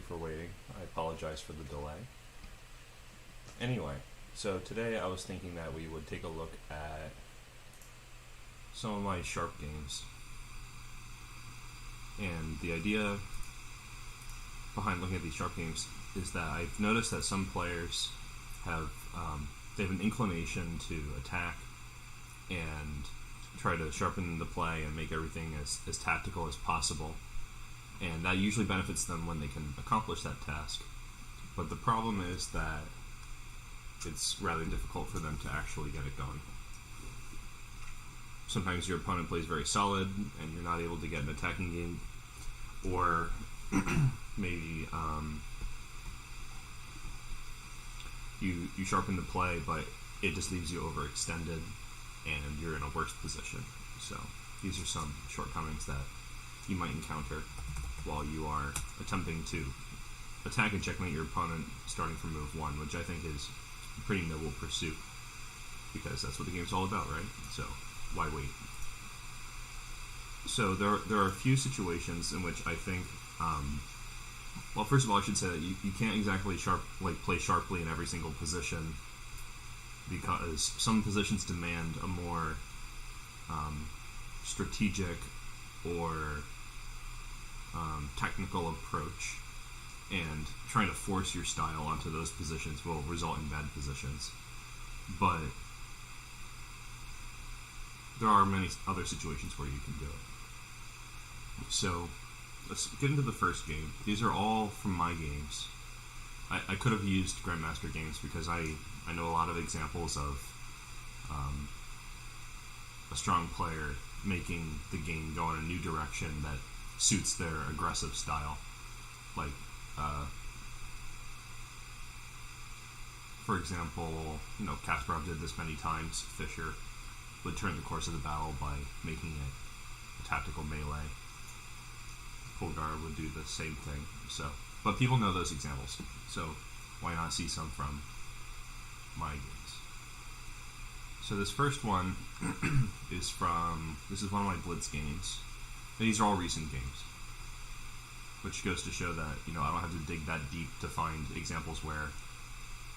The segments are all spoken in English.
for waiting. I apologize for the delay. Anyway, so today I was thinking that we would take a look at some of my sharp games. And the idea behind looking at these sharp games is that I've noticed that some players have they have an inclination to attack and try to sharpen the play and make everything as tactical as possible. And that usually benefits them when they can accomplish that task. But the problem is that it's rather difficult for them to actually get it going. Sometimes your opponent plays very solid and you're not able to get an attacking game, or maybe you sharpen the play, but it just leaves you overextended and you're in a worse position. So these are some shortcomings that you might encounter while you are attempting to attack and checkmate your opponent starting from move 1, which I think is a pretty noble pursuit, because that's what the game's all about, right? So why wait? So there are a few situations in which I think, well, first of all, I should say that you can't exactly play sharply in every single position, because some positions demand a more strategic or technical approach, and trying to force your style onto those positions will result in bad positions. But there are many other situations where you can do it. So let's get into the first game. These are all from my games. I could have used Grandmaster games because I know a lot of examples of a strong player making the game go in a new direction that suits their aggressive style. Like, for example, Kasparov did this many times. Fischer would turn the course of the battle by making it a tactical melee. Polgar would do the same thing. But people know those examples, so why not see some from my games? So this first one this is one of my Blitz games. And these are all recent games, which goes to show that, I don't have to dig that deep to find examples where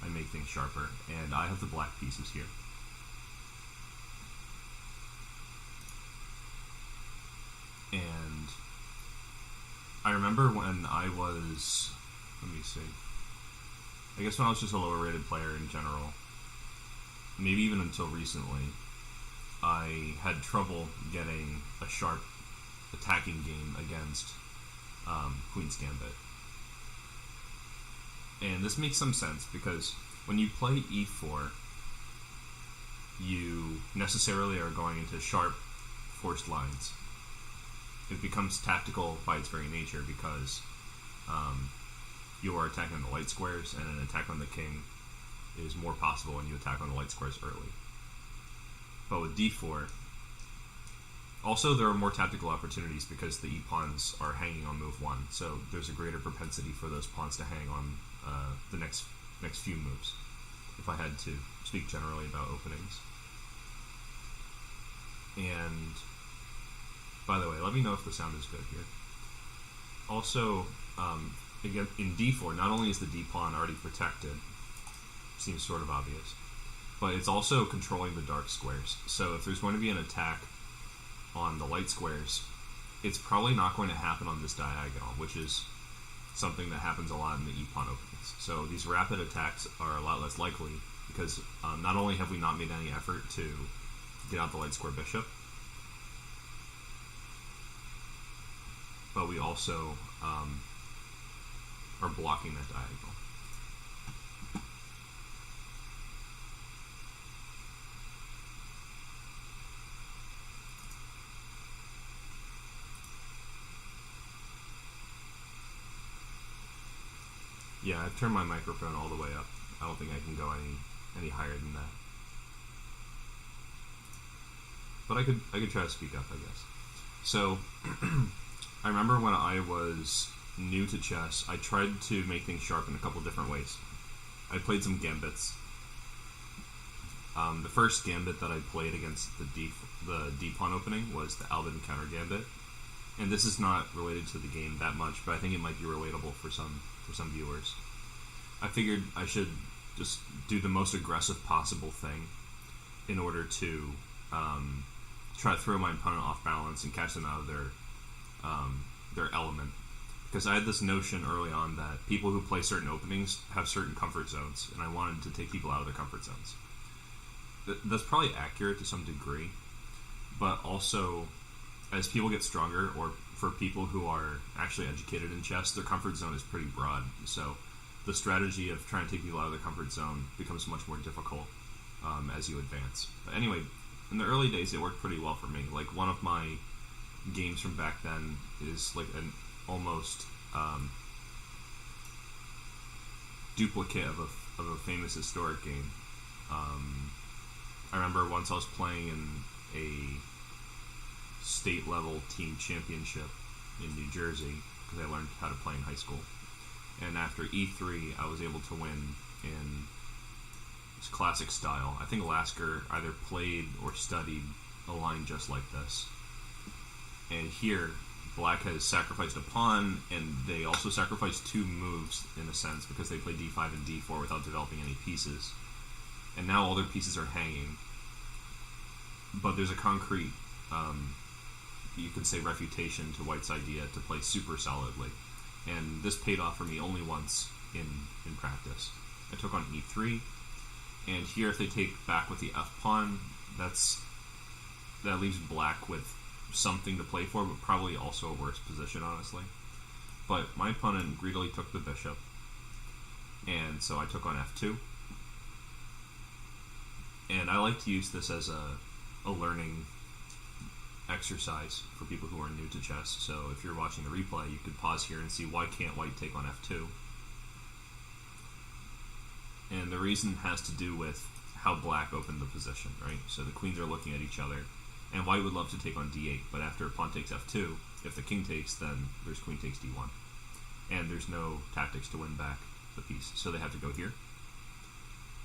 I make things sharper. And I have the black pieces here. And I remember when I was, I guess when I was just a lower rated player in general, maybe even until recently, I had trouble getting a sharp attacking game against Queen's Gambit. And this makes some sense, because when you play e4, you necessarily are going into sharp, forced lines. It becomes tactical by its very nature, because you are attacking the light squares, and an attack on the king is more possible when you attack on the light squares early. But with d4, also there are more tactical opportunities because the e-pawns are hanging on move 1, so there's a greater propensity for those pawns to hang on the next few moves, if I had to speak generally about openings. And by the way, let me know if the sound is good here. Also, again, in d4, not only is the d-pawn already protected, seems sort of obvious, but it's also controlling the dark squares. So if there's going to be an attack on the light squares, it's probably not going to happen on this diagonal, which is something that happens a lot in the e-pawn openings. So these rapid attacks are a lot less likely, because not only have we not made any effort to get out the light square bishop, but we also are blocking that diagonal. Yeah, I've turned my microphone all the way up. I don't think I can go any higher than that. But I could try to speak up, I guess. So I remember when I was new to chess, I tried to make things sharp in a couple different ways. I played some gambits. The first gambit that I played against the D-pawn opening was the Albin Countergambit. And this is not related to the game that much, but I think it might be relatable for some for some viewers. I figured I should just do the most aggressive possible thing in order to try to throw my opponent off balance and catch them out of their element. Because I had this notion early on that people who play certain openings have certain comfort zones, and I wanted to take people out of their comfort zones. That's probably accurate to some degree, but also, as people get stronger, or for people who are actually educated in chess, their comfort zone is pretty broad. So the strategy of trying to take people out of their comfort zone becomes much more difficult as you advance. But anyway, in the early days, it worked pretty well for me. Like, one of my games from back then is like an almost duplicate of a famous historic game. I remember once I was playing in a state-level team championship in New Jersey, because I learned how to play in high school. And after E3, I was able to win in this classic style. I think Lasker either played or studied a line just like this. And here, Black has sacrificed a pawn, and they also sacrificed two moves, in a sense, because they played d5 and d4 without developing any pieces. And now all their pieces are hanging. But there's a concrete, you could say, refutation to White's idea to play super solidly. And this paid off for me only once in practice. I took on e3, and here if they take back with the f-pawn, that leaves Black with something to play for, but probably also a worse position, honestly. But my opponent greedily took the bishop, and so I took on f2. And I like to use this as a learning exercise for people who are new to chess. So if you're watching the replay, you could pause here and see, why can't White take on f2? And the reason has to do with how Black opened the position, right? So the queens are looking at each other, and White would love to take on d8, but after pawn takes f2, if the king takes, then there's queen takes d1. And there's no tactics to win back the piece, so they have to go here.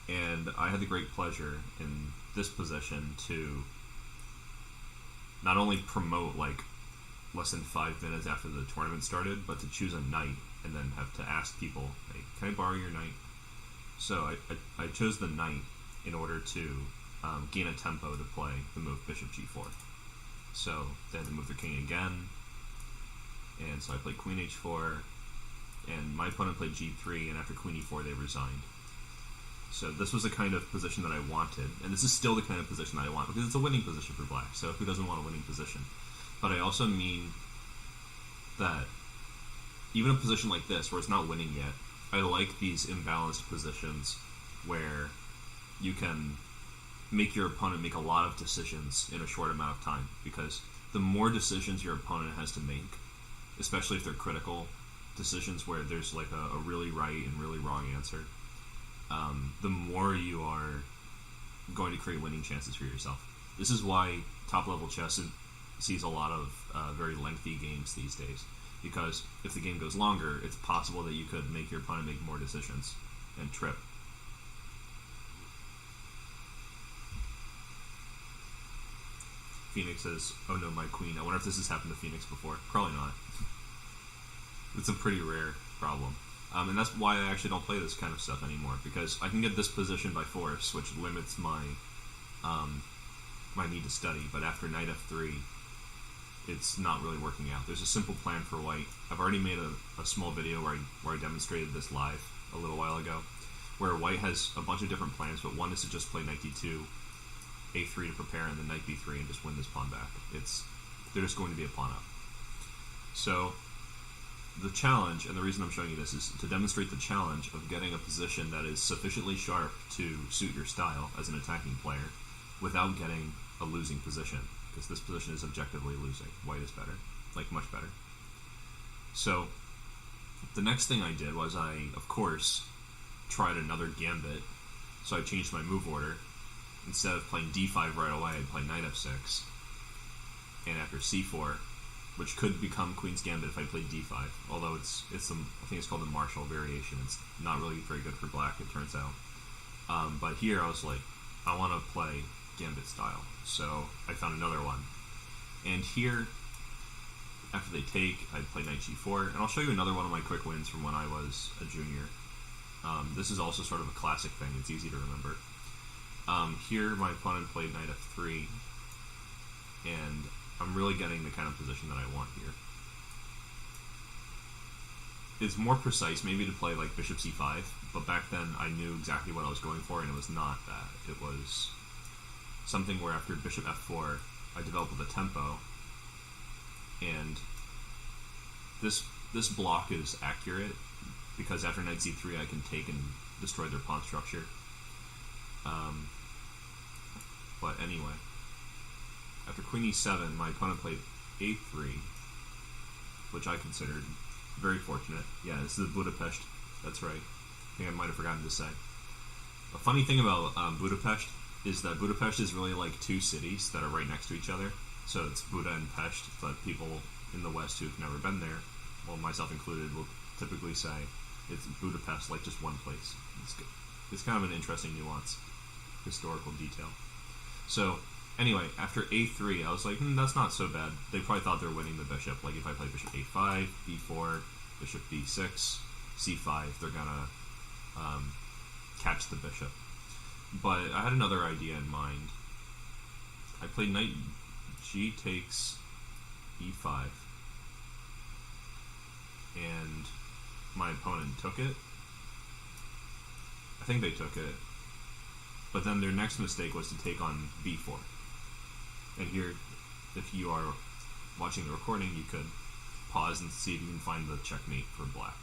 And I had the great pleasure in this position to not only promote like less than 5 minutes after the tournament started, but to choose a knight and then have to ask people, hey, can I borrow your knight? So I chose the knight in order to gain a tempo to play the move bishop g4. So they had to move their king again, and so I played queen h4, and my opponent played g3, and after queen e4 they resigned. So this was the kind of position that I wanted, and this is still the kind of position that I want, because it's a winning position for Black, so who doesn't want a winning position? But I also mean that even a position like this, where it's not winning yet, I like these imbalanced positions where you can make your opponent make a lot of decisions in a short amount of time, because the more decisions your opponent has to make, especially if they're critical decisions where there's like a really right and really wrong answer, the more you are going to create winning chances for yourself. This is why top-level chess sees a lot of very lengthy games these days, because if the game goes longer, it's possible that you could make your opponent make more decisions and trip. Phoenix says, oh no, my queen. I wonder if this has happened to Phoenix before. Probably not. It's a pretty rare problem. And that's why I actually don't play this kind of stuff anymore, because I can get this position by force, which limits my my need to study. But after knight f3, it's not really working out. There's a simple plan for White. I've already made a small video where I demonstrated this live a little while ago, where White has a bunch of different plans, but one is to just play knight d2, a3 to prepare, and then knight b3 and just win this pawn back. They're just going to be a pawn up. So the challenge, and the reason I'm showing you this, is to demonstrate the challenge of getting a position that is sufficiently sharp to suit your style as an attacking player without getting a losing position, because this position is objectively losing. White is better, like much better. So the next thing I did was I, of course, tried another gambit. So I changed my move order. Instead of playing d5 right away, I'd play knight f6, and after c4, which could become Queen's Gambit if I played d5, although I think it's called the Marshall variation. It's not really very good for Black, it turns out. But here I was like, I want to play Gambit style, so I found another one. And here, After they take, I play knight g4, and I'll show you another one of my quick wins from when I was a junior. This is also sort of a classic thing. It's easy to remember. Here, my opponent played knight f3, and I'm really getting the kind of position that I want here. It's more precise maybe to play like bishop c5, but back then I knew exactly what I was going for, and it was not that. It was something where after bishop f4, I developed with a tempo, and this block is accurate because after knight c3 I can take and destroy their pawn structure. But anyway, after queen e7, my opponent played a3, which I considered very fortunate. Yeah, this is Budapest. That's right. I think I might have forgotten to say. A funny thing about Budapest is that Budapest is really like two cities that are right next to each other. So it's Buda and Pest, but people in the West who've never been there, well, myself included, will typically say it's Budapest, like just one place. It's kind of an interesting nuance, historical detail. So anyway, after a3, I was like, that's not so bad. They probably thought they were winning the bishop. Like if I play bishop a5, b4, bishop b6, c5, they're gonna catch the bishop. But I had another idea in mind. I played knight g takes e5, and my opponent took it. I think they took it, but then their next mistake was to take on b4. And here, if you are watching the recording, you could pause and see if you can find the checkmate for black.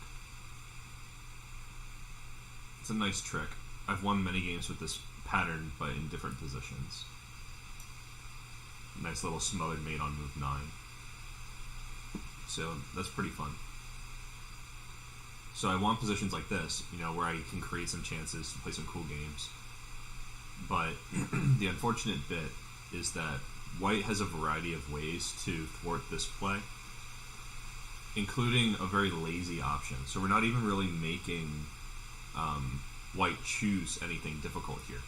It's a nice trick. I've won many games with this pattern, but in different positions. Nice little smothered mate on move 9. So that's pretty fun. So I want positions like this, where I can create some chances to play some cool games. But the unfortunate bit is that white has a variety of ways to thwart this play, including a very lazy option. So we're not even really making white choose anything difficult here.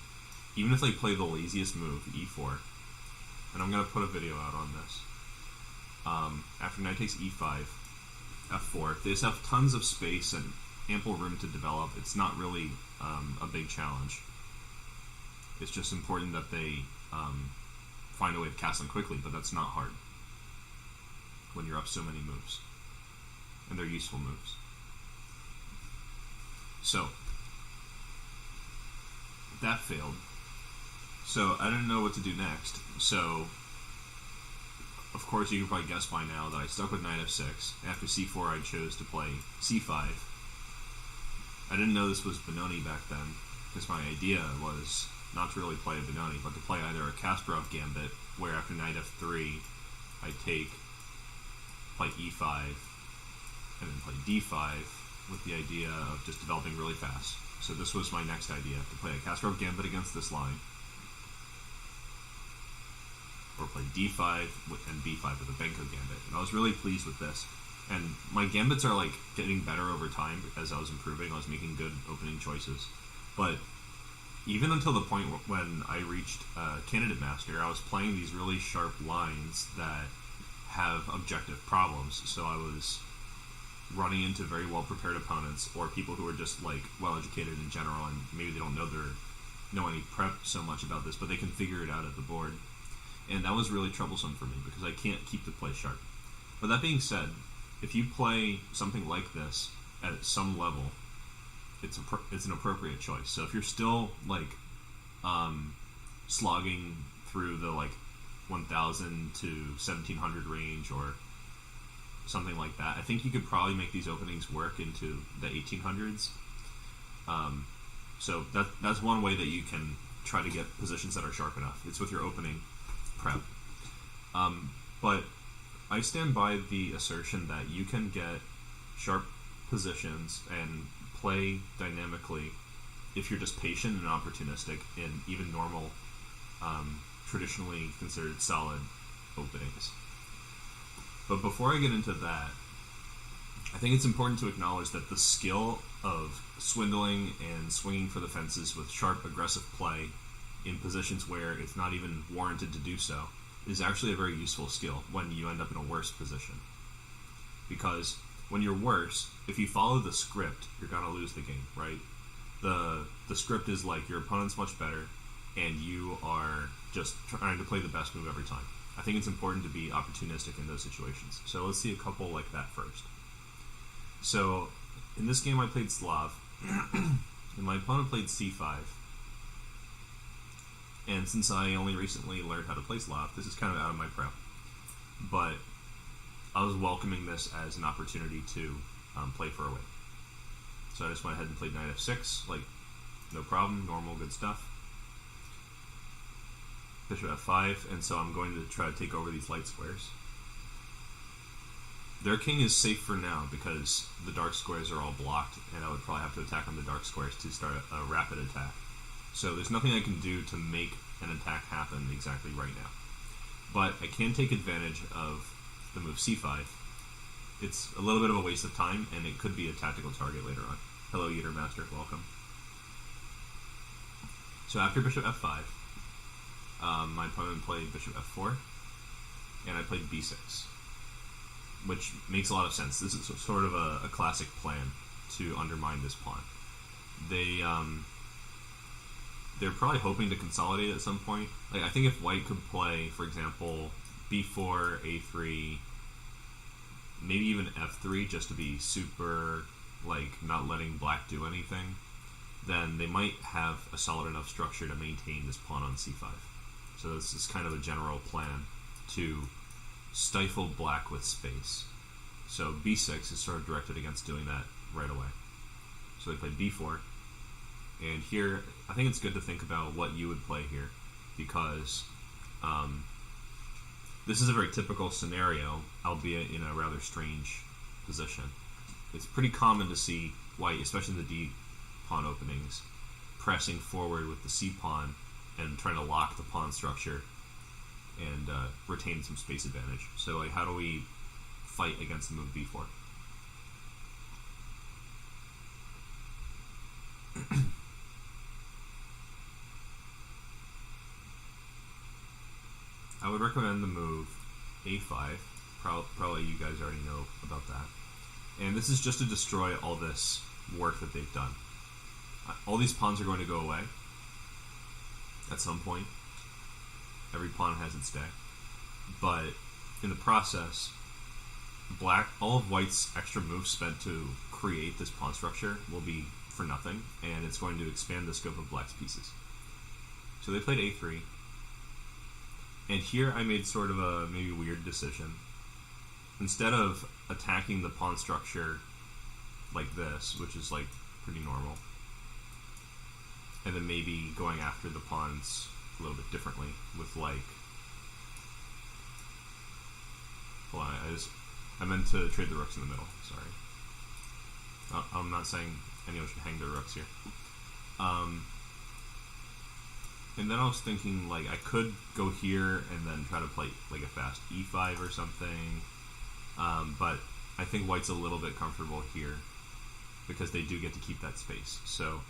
Even if they play the laziest move, e4, and I'm going to put a video out on this. After knight takes e5, f4, they just have tons of space and ample room to develop. It's not really a big challenge. It's just important that they find a way of castling quickly, but that's not hard when you're up so many moves. And they're useful moves. So, that failed. So, I didn't know what to do next. So, of course, you can probably guess by now that I stuck with knight f6. After c4, I chose to play c5. I didn't know this was Benoni back then, because my idea was not to really play a Benoni, but to play either a Petroff Gambit, where after knight f3, I play e5, and then play d5, with the idea of just developing really fast. So this was my next idea, to play a Petroff Gambit against this line, or play d5 and b5 with a Benko Gambit. And I was really pleased with this. And my gambits are like getting better over time as I was improving. I was making good opening choices. But even until the point when I reached Candidate Master, I was playing these really sharp lines that have objective problems. So I was running into very well-prepared opponents, or people who are just like well-educated in general, and maybe they don't know any prep so much about this, but they can figure it out at the board. And that was really troublesome for me because I can't keep the play sharp. But that being said, if you play something like this at some level, it's an appropriate choice. So if you're still like slogging through the like 1000 to 1700 range or something like that, I think you could probably make these openings work into the 1800s. So that's one way that you can try to get positions that are sharp enough. It's with your opening prep. But I stand by the assertion that you can get sharp positions and play dynamically if you're just patient and opportunistic in even normal, traditionally considered solid openings. But before I get into that, I think it's important to acknowledge that the skill of swindling and swinging for the fences with sharp, aggressive play in positions where it's not even warranted to do so is actually a very useful skill when you end up in a worse position. because when you're worse, if you follow the script, you're gonna lose the game, right? The script is like your opponent's much better, and you are just trying to play the best move every time. I think it's important to be opportunistic in those situations. So let's see a couple like that first. So in this game I played Slav, and my opponent played c5. And since I only recently learned how to play Slav, this is kind of out of my prep. But I was welcoming this as an opportunity to play for a win. So I just went ahead and played knight f6, like, no problem, normal, good stuff. Bishop f5, and so I'm going to try to take over these light squares. Their king is safe for now because the dark squares are all blocked, and I would probably have to attack on the dark squares to start a rapid attack. So there's nothing I can do to make an attack happen exactly right now. But I can take advantage of the move c5. It's a little bit of a waste of time, and it could be a tactical target later on. Hello, Eater Master, welcome. So after bishop f5, my opponent played bishop f4, and I played b6, which makes a lot of sense. This is sort of a classic plan to undermine this pawn. They're probably hoping to consolidate at some point. Like, I think if white could play, for example, b4, a3, maybe even f3, just to be super, like, not letting black do anything, then they might have a solid enough structure to maintain this pawn on c5. So this is kind of a general plan to stifle black with space. So b6 is sort of directed against doing that right away. So they played b4. And here, I think it's good to think about what you would play here, because this is a very typical scenario, albeit in a rather strange position. It's pretty common to see white, especially in the d pawn openings, pressing forward with the c pawn and trying to lock the pawn structure and retain some space advantage. So, like, how do we fight against the move b4? I would recommend the move a5. Probably you guys already know about that. And this is just to destroy all this work that they've done. All these pawns are going to go away at some point. Every pawn has its day. But in the process, all of white's extra moves spent to create this pawn structure will be for nothing, and it's going to expand the scope of black's pieces. So they played a3. And here I made sort of a maybe weird decision. Instead of attacking the pawn structure like this, which is like pretty normal, and then maybe going after the pawns a little bit differently with, like, hold on, I meant to trade the rooks in the middle, sorry. I'm not saying anyone should hang their rooks here. And then I was thinking, like, I could go here and then try to play, like, a fast e5 or something. But I think white's a little bit comfortable here because they do get to keep that space. So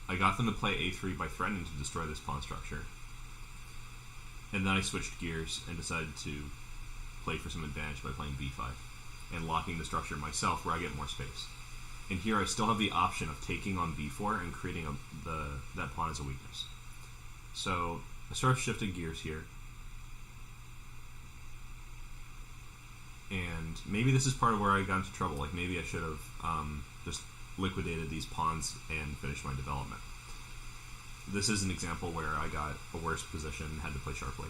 I got them to play a3 by threatening to destroy this pawn structure. And then I switched gears and decided to play for some advantage by playing b5 and locking the structure myself where I get more space. And here I still have the option of taking on b4 and creating that pawn as a weakness. So I sort of shifted gears here. And maybe this is part of where I got into trouble. Like, maybe I should have just liquidated these pawns and finished my development. This is an example where I got a worse position and had to play sharply.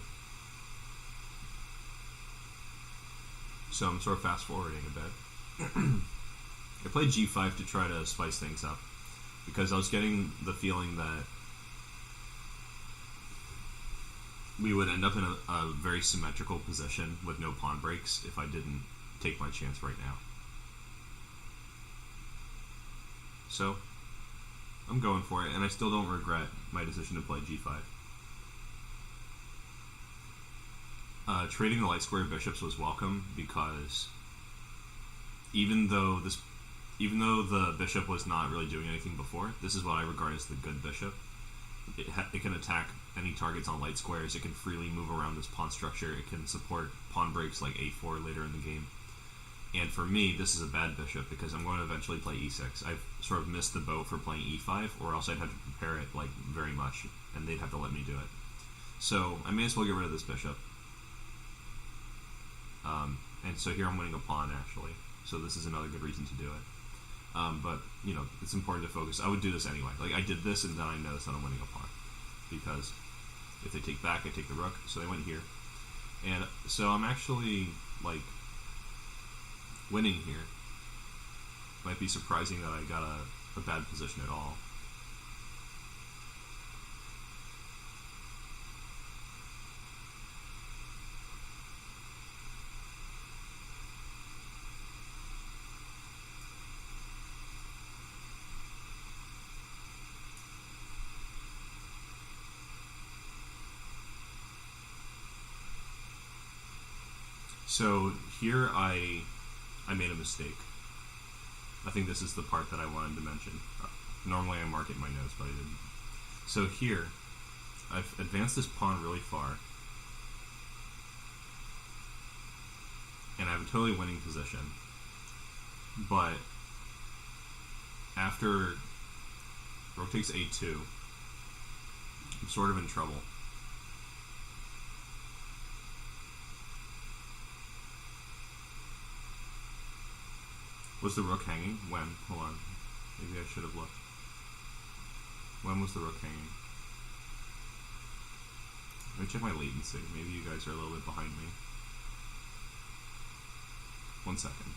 So I'm sort of fast forwarding a bit. I played g5 to try to spice things up because I was getting the feeling that we would end up in a very symmetrical position with no pawn breaks if I didn't take my chance right now. So I'm going for it, and I still don't regret my decision to play g5. Trading the light square bishops was welcome because even though the bishop was not really doing anything before, this is what I regard as the good bishop. It can attack any targets on light squares. It can freely move around this pawn structure. It can support pawn breaks like a4 later in the game. And for me, this is a bad bishop because I'm going to eventually play e6. I've sort of missed the boat for playing e5, or else I'd have to prepare it like very much, and they'd have to let me do it. So I may as well get rid of this bishop. And so here I'm winning a pawn, actually. So this is another good reason to do it. But, you know, it's important to focus. I would do this anyway. Like, I did this, and then I noticed that I'm winning a pawn. Because if they take back, I take the rook. So they went here. And so I'm actually, like, winning here. Might be surprising that I got a bad position at all. So here I made a mistake. I think this is the part that I wanted to mention. Normally I mark it in my notes, but I didn't. So here, I've advanced this pawn really far, and I have a totally winning position. But after rook takes a2, I'm sort of in trouble. Was the rook hanging? When? Hold on. Maybe I should have looked. When was the rook hanging? Let me check my latency. Maybe you guys are a little bit behind me. 1 second.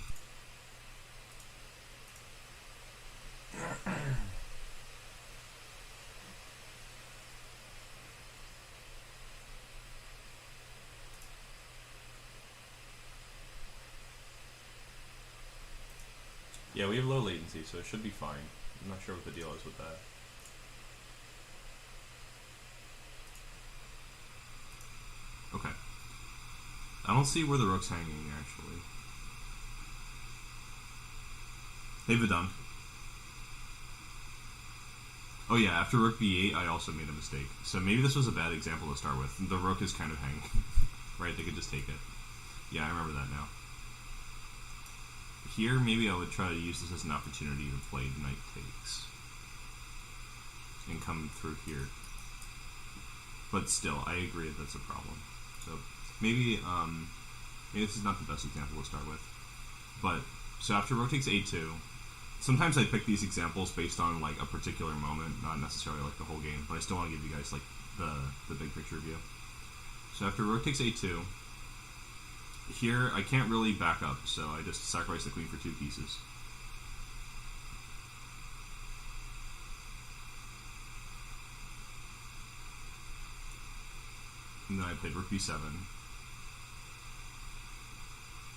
Yeah, we have low latency, so it should be fine. I'm not sure what the deal is with that. Okay. I don't see where the rook's hanging, actually. Hey, Vedant. Oh yeah, after rook b8, I also made a mistake. So maybe this was a bad example to start with. The rook is kind of hanging. Right, they could just take it. Yeah, I remember that now. Here, maybe I would try to use this as an opportunity to play knight takes. And come through here. But still, I agree that that's a problem. So, maybe this is not the best example to start with. But, so after rook takes a2, sometimes I pick these examples based on, like, a particular moment, not necessarily, like, the whole game, but I still want to give you guys, like, the big picture view. So after rook takes a2, here, I can't really back up, so I just sacrifice the queen for 2 pieces. And then I played rook b7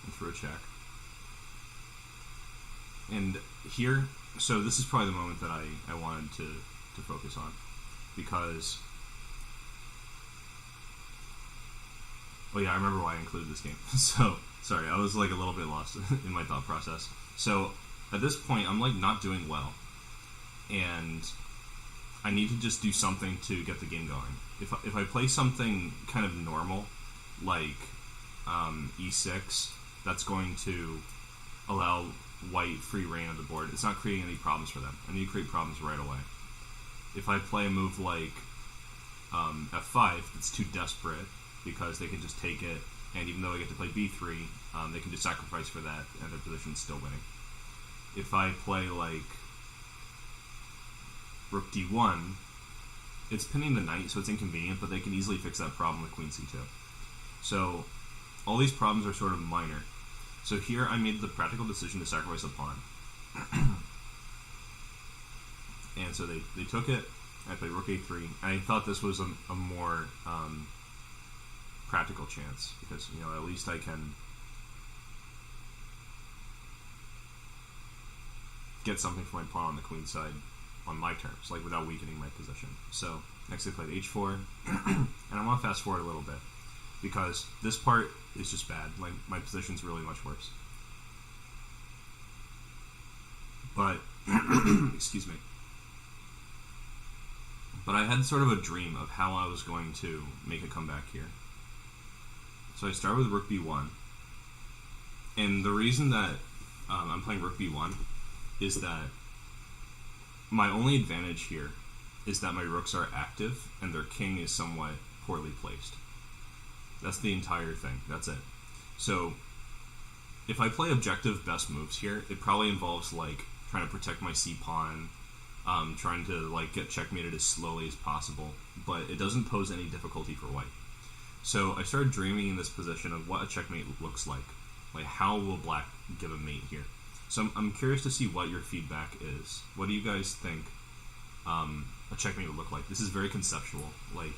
and threw a check. And here, so this is probably the moment that I wanted to focus on, because oh yeah, I remember why I included this game. So, sorry, I was like a little bit lost in my thought process. So, at this point, I'm like not doing well. And I need to just do something to get the game going. If I play something kind of normal, like e6, that's going to allow white free reign of the board. It's not creating any problems for them. I need to create problems right away. If I play a move like f5, that's too desperate, because they can just take it, and even though I get to play b3, they can just sacrifice for that, and their position's still winning. If I play, like, rook d1, it's pinning the knight, so it's inconvenient, but they can easily fix that problem with queen c2. So, all these problems are sort of minor. So here I made the practical decision to sacrifice a pawn. And so they took it, I played rook a3, and I thought this was a more practical chance, because, you know, at least I can get something for my pawn on the queen side on my terms, like without weakening my position. So next I played h4, and I want to fast forward a little bit, because this part is just bad. Like, my position's really much worse. But excuse me. But I had sort of a dream of how I was going to make a comeback here. So I start with rook b1. And the reason that I'm playing rook b1 is that my only advantage here is that my rooks are active and their king is somewhat poorly placed. That's the entire thing. That's it. So if I play objective best moves here, it probably involves like trying to protect my c-pawn, trying to like get checkmated as slowly as possible, but it doesn't pose any difficulty for white. So I started dreaming in this position of what a checkmate looks like. Like, how will black give a mate here? So I'm curious to see what your feedback is. What do you guys think a checkmate would look like? This is very conceptual. Like,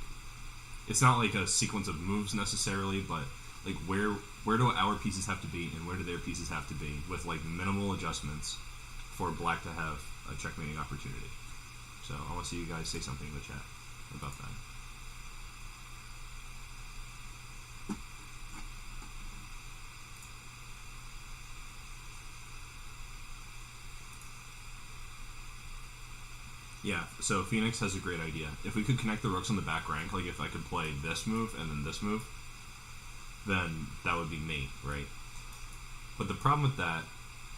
it's not like a sequence of moves necessarily, but like where do our pieces have to be and where do their pieces have to be with like minimal adjustments for black to have a checkmating opportunity. So I want to see you guys say something in the chat about that. Yeah, so Phoenix has a great idea. If we could connect the rooks on the back rank, like if I could play this move and then this move, then that would be mate, right? But the problem with that,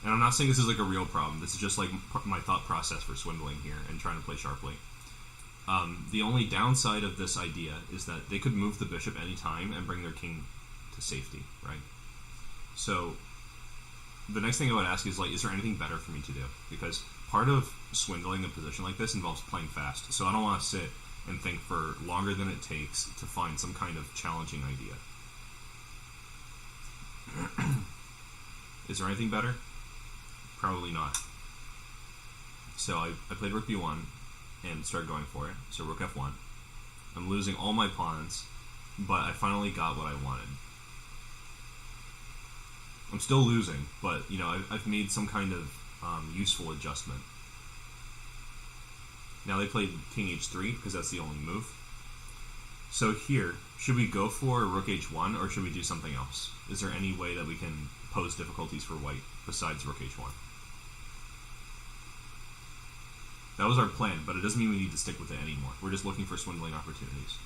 and I'm not saying this is like a real problem, this is just like my thought process for swindling here and trying to play sharply. The only downside of this idea is that they could move the bishop anytime and bring their king to safety, right? So the next thing I would ask is, like, is there anything better for me to do? Because part of swindling a position like this involves playing fast. So I don't want to sit and think for longer than it takes to find some kind of challenging idea. Is there anything better? Probably not. So I played rook b1 and started going for it. So rook f1. I'm losing all my pawns, but I finally got what I wanted. I'm still losing, but you know, I've made some kind of useful adjustment. Now they played king h3 because that's the only move. So here, should we go for rook h1 or should we do something else? Is there any way that we can pose difficulties for white besides rook h1? That was our plan, but it doesn't mean we need to stick with it anymore. We're just looking for swindling opportunities.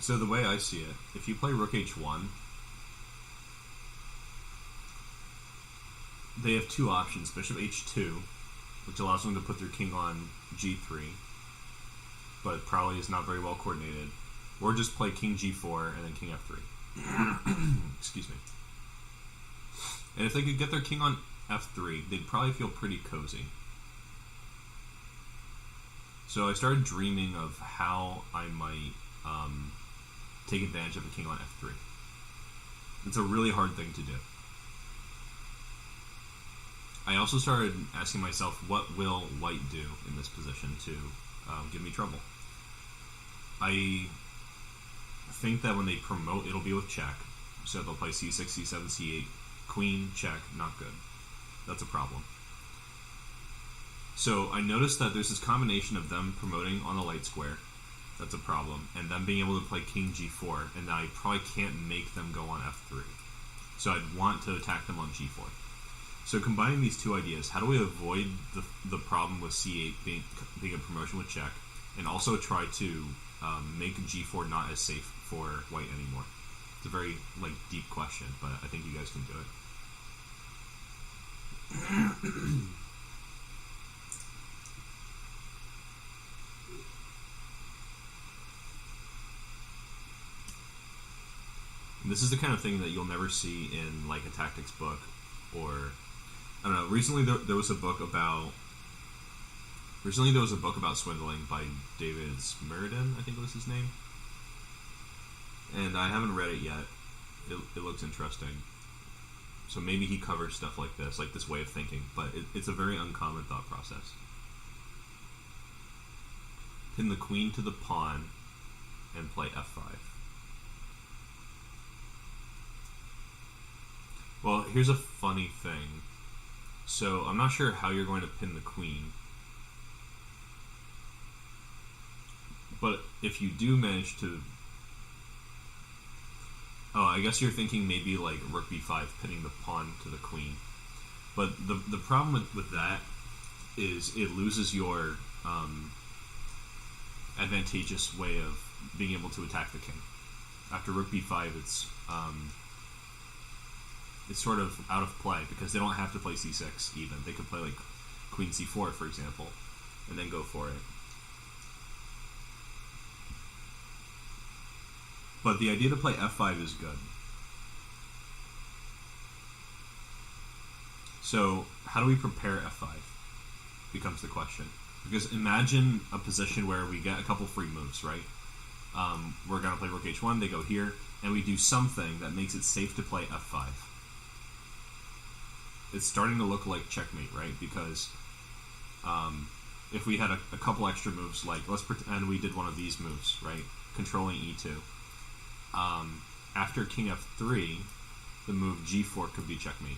So the way I see it, if you play rook h1, they have two options. Bishop h2, which allows them to put their king on g3, but probably is not very well coordinated. Or just play king g4 and then king f3. Excuse me. And if they could get their king on f3, they'd probably feel pretty cozy. So I started dreaming of how I might take advantage of the king on f3. It's a really hard thing to do. I also started asking myself, what will white do in this position to give me trouble? I think that when they promote, it'll be with check. So they'll play c6, c7, c8, queen, check, not good. That's a problem. So I noticed that there's this combination of them promoting on the light square. That's a problem. And them being able to play king g4, and I probably can't make them go on f3. So I'd want to attack them on g4. So combining these two ideas, how do we avoid the problem with c8 being a promotion with check, and also try to make g4 not as safe for white anymore? It's a very deep question, but I think you guys can do it. This is the kind of thing that you'll never see in a tactics book, or I don't know. Recently there was a book about swindling by David Smerdon, I think was his name, and I haven't read it yet. It looks interesting. So maybe he covers stuff like this way of thinking, but it's a very uncommon thought process. Pin the queen to the pawn and play f5. Well, here's a funny thing. So, I'm not sure how you're going to pin the queen. But if you do manage to... Oh, I guess you're thinking maybe like rook b5, pinning the pawn to the queen. But the problem with that is it loses your advantageous way of being able to attack the king. After rook b5, it's sort of out of play because they don't have to play c6 even. They could play like queen c4, for example, and then go for it. But the idea to play f5 is good. So, how do we prepare f5? Becomes the question. Because imagine a position where we get a couple free moves, right? We're going to play rook h1, they go here, and we do something that makes it safe to play f5. It's starting to look like checkmate, right? Because if we had a couple extra moves, like let's pretend we did one of these moves, right? Controlling e2. After king f3, the move g4 could be checkmate.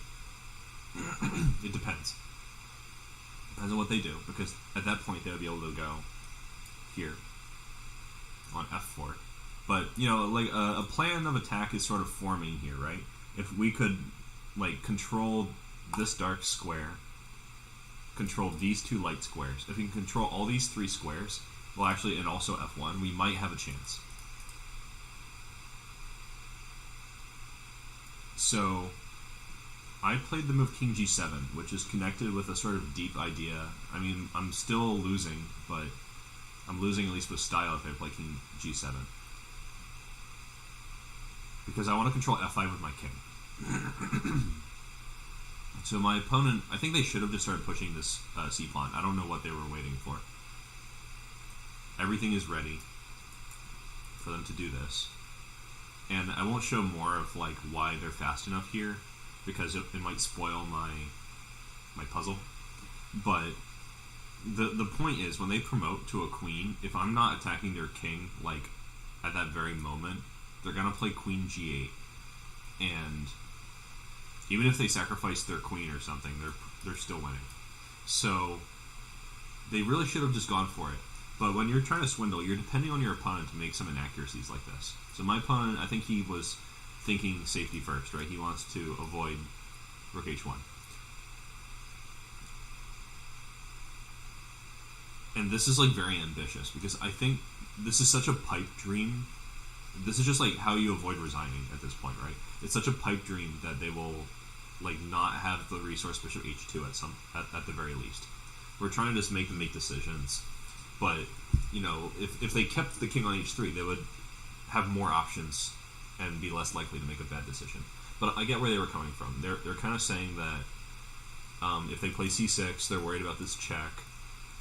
It depends. Depends on what they do, because at that point they would be able to go here on f4. But, you know, like a plan of attack is sort of forming here, right? If we could, like, control this dark square, control these two light squares, if we can control all these three squares, well, actually, and also f1, we might have a chance. So, I played the move king g7, which is connected with a sort of deep idea. I mean, I'm still losing, but I'm losing at least with style if I play king g7. Because I want to control f5 with my king. So my opponent, I think they should have just started pushing this c-pawn. I don't know what they were waiting for. Everything is ready for them to do this. And I won't show more of like why they're fast enough here, because it might spoil my puzzle. But the point is, when they promote to a queen, if I'm not attacking their king like at that very moment, they're gonna play queen g8, and even if they sacrifice their queen or something, they're still winning. So they really should have just gone for it. But when you're trying to swindle, you're depending on your opponent to make some inaccuracies like this. So my opponent, I think he was thinking safety first, right? He wants to avoid rook h1. And this is like very ambitious, because I think this is such a pipe dream. This is just like how you avoid resigning at this point, right? It's such a pipe dream that they will like not have the resource bishop h2 at the very least. We're trying to just make them make decisions. But, you know, if they kept the king on h3, they would have more options and be less likely to make a bad decision. But I get where they were coming from. They're kind of saying that if they play c6, they're worried about this check,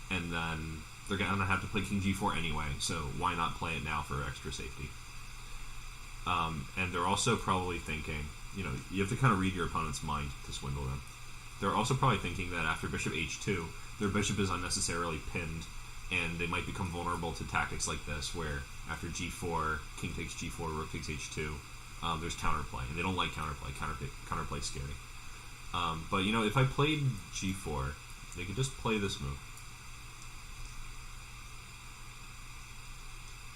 and then they're going to have to play king g4 anyway, so why not play it now for extra safety? And they're also probably thinking, you know, you have to kind of read your opponent's mind to swindle them. They're also probably thinking that after bishop h2, their bishop is unnecessarily pinned, and they might become vulnerable to tactics like this, where after g4, king takes g4, rook takes h2, there's counterplay, and they don't like counterplay. Counterplay's scary. But, you know, if I played g4, they could just play this move.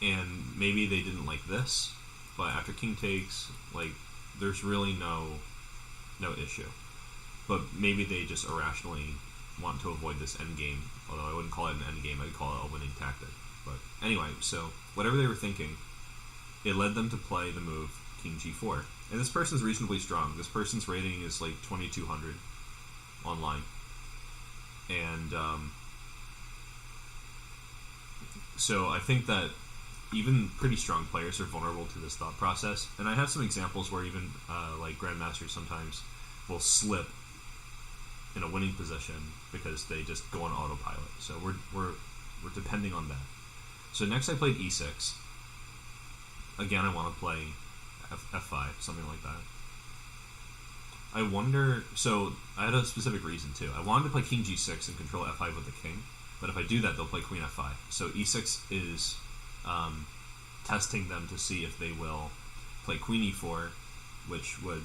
And maybe they didn't like this, but after king takes, like, there's really no issue. But maybe they just irrationally want to avoid this endgame, although I wouldn't call it an endgame, I'd call it a winning tactic. But anyway, so whatever they were thinking, it led them to play the move king g4. And this person's reasonably strong. This person's rating is like 2200 online. And so I think that even pretty strong players are vulnerable to this thought process. And I have some examples where even like grandmasters sometimes will slip in a winning position because they just go on autopilot. So we're depending on that. So next I played e6. Again, I want to play f5, something like that. I wonder, so I had a specific reason too. I wanted to play king g6 and control f5 with the king, but if I do that, they'll play queen f5. So e6 is testing them to see if they will play queen e4, which would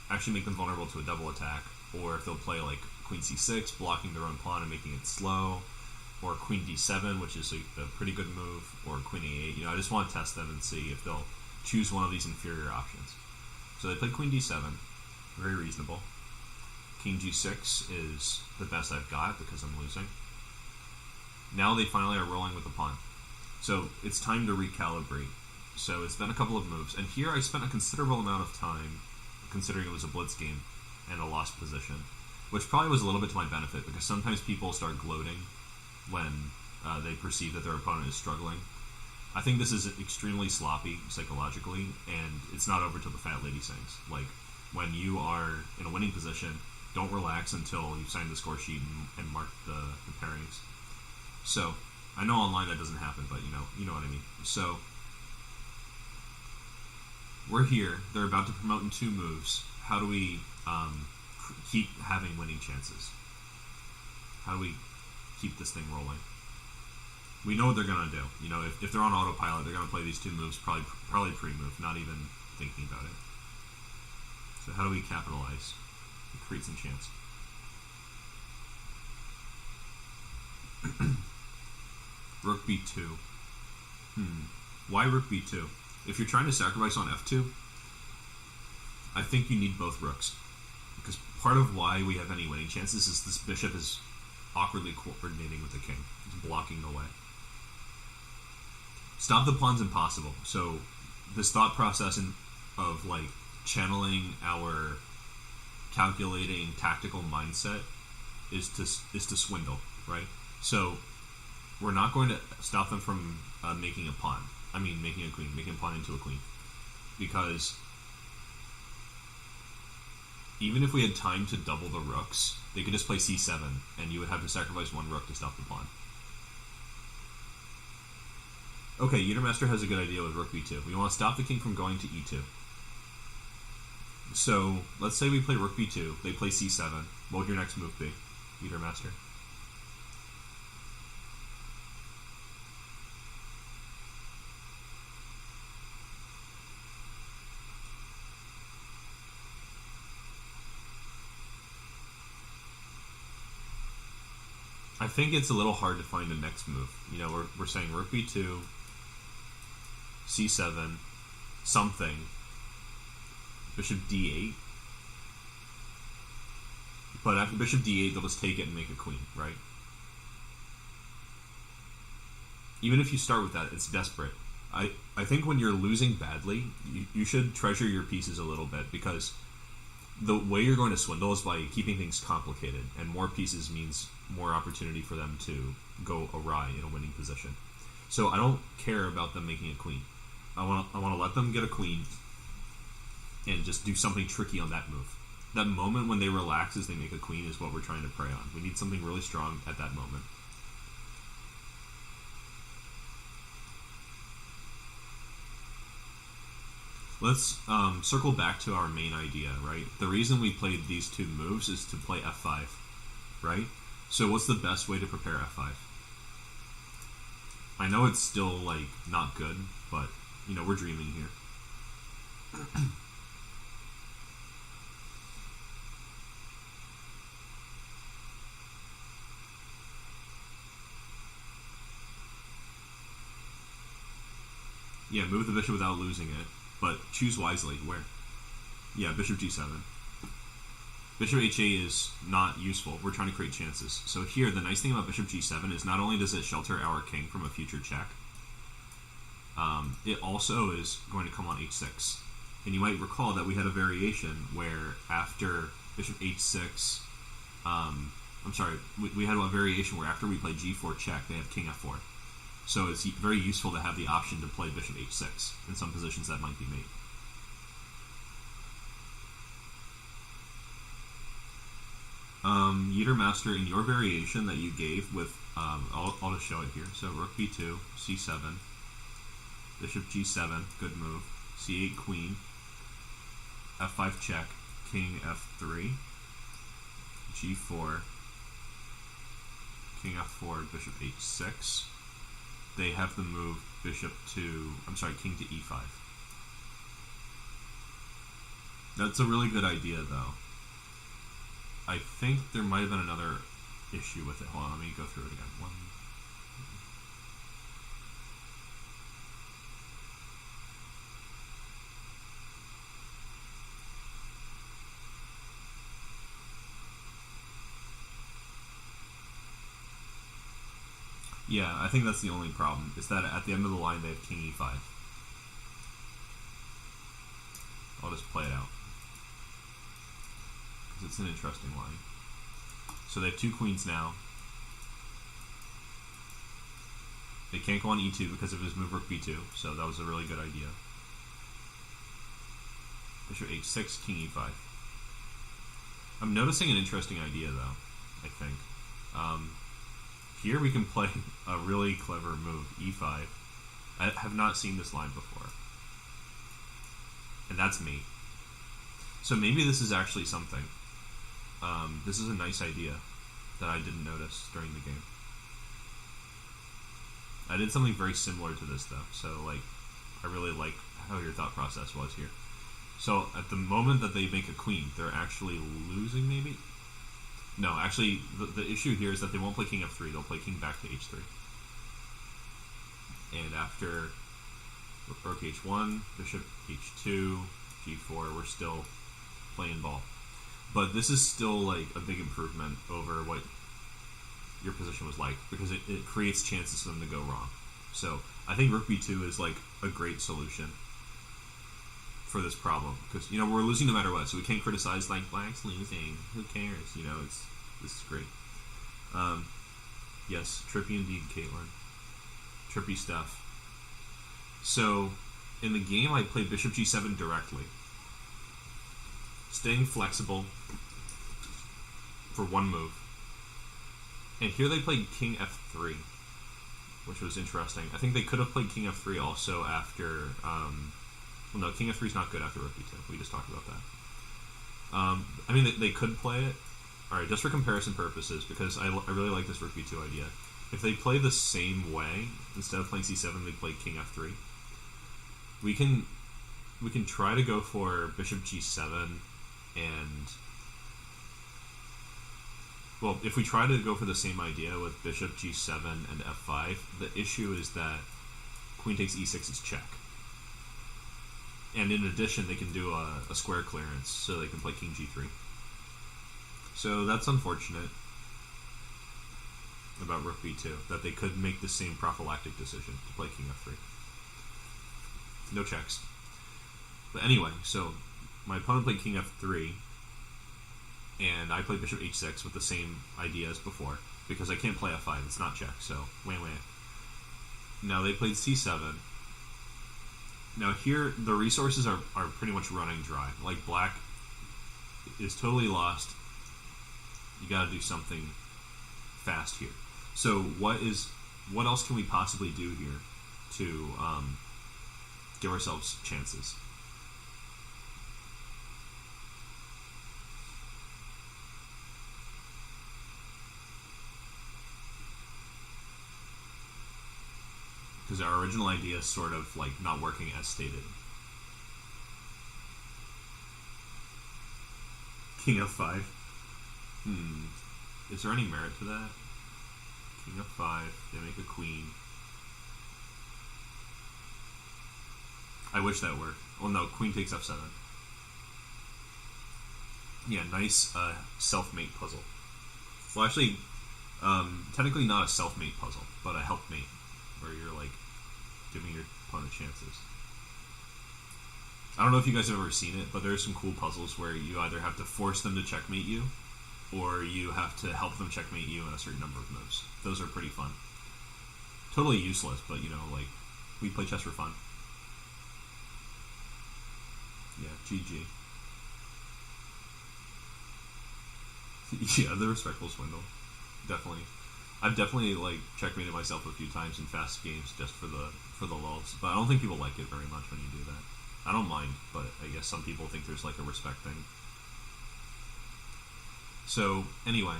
actually make them vulnerable to a double attack, or if they'll play like queen c6, blocking their own pawn and making it slow, or queen d7, which is a pretty good move, or queen a8. You know, I just want to test them and see if they'll choose one of these inferior options. So they played queen d7, very reasonable. King g6 is the best I've got because I'm losing. Now they finally are rolling with the pawn. So it's time to recalibrate. So it's been a couple of moves, and here I spent a considerable amount of time, considering it was a blitz game and a lost position, which probably was a little bit to my benefit, because sometimes people start gloating when they perceive that their opponent is struggling. I think this is extremely sloppy psychologically, and it's not over till the fat lady sings. Like, when you are in a winning position, don't relax until you've signed the score sheet and marked the pairings. So, I know online that doesn't happen, but you know what I mean. So, we're here. They're about to promote in 2 moves. How do we keep having winning chances? How do we keep this thing rolling? We know what they're going to do. You know, if they're on autopilot, they're going to play these 2 moves, probably pre-move, not even thinking about it. So how do we capitalize and create some chance? Rook b2. Why rook b2? If you're trying to sacrifice on f2, I think you need both rooks. Because part of why we have any winning chances is this bishop is awkwardly coordinating with the king. It's blocking the way. Stop the pawn's impossible. So this thought process of like channeling our calculating tactical mindset is to swindle, right? So we're not going to stop them from making a pawn. I mean, making a queen, making a pawn into a queen. Because even if we had time to double the rooks, they could just play c7, and you would have to sacrifice 1 rook to stop the pawn. Okay, Utermaster has a good idea with rook b2. We want to stop the king from going to e2. So, let's say we play rook b2, they play c7. What would your next move be, Utermaster? I think it's a little hard to find the next move. You know, we're saying rook b2, c7, something, bishop d8. But after bishop d8, they'll just take it and make a queen, right? Even if you start with that, it's desperate. I think when you're losing badly, you should treasure your pieces a little bit, because the way you're going to swindle is by keeping things complicated, and more pieces means more opportunity for them to go awry in a winning position. So I don't care about them making a queen. I want to let them get a queen and just do something tricky on that move. That moment when they relax as they make a queen is what we're trying to prey on. We need something really strong at that moment. Let's circle back to our main idea, right? The reason we played these 2 moves is to play f5, right? So what's the best way to prepare f5? I know it's still, like, not good, but, you know, we're dreaming here. Yeah, move the bishop without losing it, but choose wisely. Where? Yeah, bishop g7. Bishop h8 is not useful. We're trying to create chances. So here, the nice thing about bishop g7 is not only does it shelter our king from a future check, it also is going to come on h6. And you might recall that we had a variation where after bishop h6, we had a variation where after we play g4 check, they have king f4. So it's very useful to have the option to play bishop h6. In some positions that might be made. Utermaster, in your variation that you gave with, I'll just show it here. So rook b2, c7, bishop g7, good move, c8 queen, f5 check, king f3, g4, king f4, bishop h6. They have the move king to e5. That's a really good idea, though. I think there might have been another issue with it. Hold on, let me go through it again. Yeah, I think that's the only problem, is that at the end of the line they have king e5. I'll just play it out, because it's an interesting line. So they have two queens now. They can't go on e2 because of his move rook b2, so that was a really good idea. Bishop h6, king e5. I'm noticing an interesting idea, though, I think. Here we can play a really clever move, e5. I have not seen this line before. And that's me. So maybe this is actually something. This is a nice idea that I didn't notice during the game. I did something very similar to this, though. So, like, I really like how your thought process was here. So, at the moment that they make a queen, they're actually losing, maybe? No, actually, the issue here is that they won't play king f3, they'll play king back to h3. And after rook h1, bishop h2, g4, we're still playing ball. But this is still, like, a big improvement over what your position was like, because it creates chances for them to go wrong. So, I think rook b2 is, like, a great solution for this problem, because, you know, we're losing no matter what, so we can't criticize, like, black's losing, who cares, you know, this is great. Yes, trippy indeed, Caitlin. Trippy stuff. So, in the game, I played bishop g7 directly, staying flexible for one move. And here they played king f3, which was interesting. I think they could have played king f3 also after... well, no, king f3 is not good after rook b2. We just talked about that. I mean, they could play it. Alright, just for comparison purposes, because I really like this rook b2 idea. If they play the same way, instead of playing c7, they play king f3. We can try to go for bishop g7 and... Well, if we try to go for the same idea with bishop g7 and f5, the issue is that queen takes e6 is check. And in addition, they can do a square clearance, so they can play king g3. So that's unfortunate about rook b2, that they could make the same prophylactic decision to play king f3. No checks. But anyway, so my opponent played king f3, and I played bishop h6 with the same idea as before, because I can't play f5, it's not check, so wah. Now they played c7. Now here, the resources are pretty much running dry. Like, black is totally lost. You gotta do something fast here. So what else can we possibly do here to give ourselves chances? Because our original idea is sort of like not working as stated. King f5. Is there any merit to that? King f5, they make a queen. I wish that worked. Well, no, queen takes f7. Yeah, nice self-mate puzzle. Well, actually, technically not a self-mate puzzle, but a helpmate, where you're like giving your opponent chances. I don't know if you guys have ever seen it, but there's some cool puzzles where you either have to force them to checkmate you, or you have to help them checkmate you in a certain number of moves. Those are pretty fun. Totally useless, but, you know, like, we play chess for fun. Yeah, GG. Yeah, the respectful swindle. Definitely. I've definitely, like, checkmated myself a few times in fast games just for the lulz, but I don't think people like it very much when you do that. I don't mind, but I guess some people think there's, like, a respect thing. So, anyway,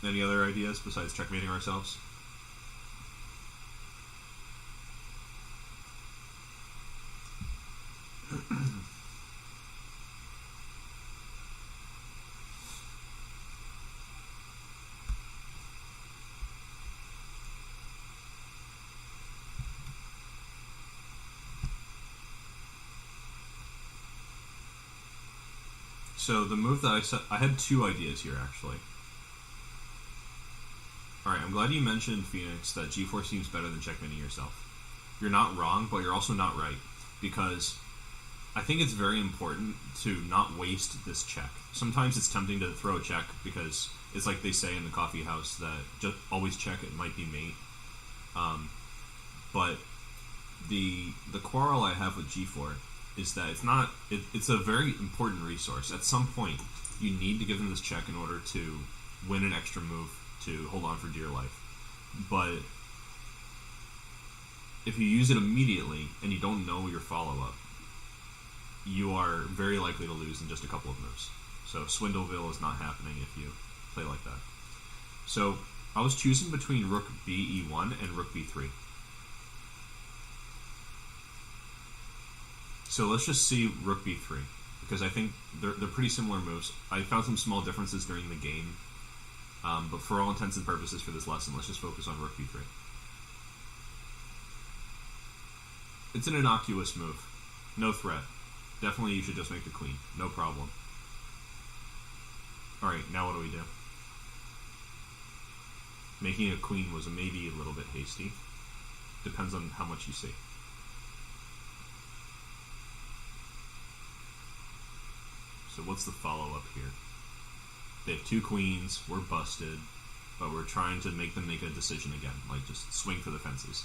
any other ideas besides checkmating ourselves? So the move that I said, I had two ideas here actually. Alright, I'm glad you mentioned, Phoenix, that g4 seems better than checkmating yourself. You're not wrong, but you're also not right. Because I think it's very important to not waste this check. Sometimes it's tempting to throw a check because it's like they say in the coffee house that just always check, it might be mate. But the quarrel I have with g4 is that it's a very important resource. At some point, you need to give them this check in order to win an extra move to hold on for dear life. But if you use it immediately and you don't know your follow-up, you are very likely to lose in just a couple of moves. So Swindleville is not happening if you play like that. So I was choosing between Rook B E1 and Rook B3. So let's just see Rook B3, because I think they're pretty similar moves. I found some small differences during the game, but for all intents and purposes for this lesson, let's just focus on Rook B3. It's an innocuous move. No threat. Definitely you should just make the queen. No problem. Alright, now what do we do? Making a queen was maybe a little bit hasty. Depends on how much you see. So what's the follow-up here? They have two queens, we're busted, but we're trying to make them make a decision again. Like, just swing for the fences.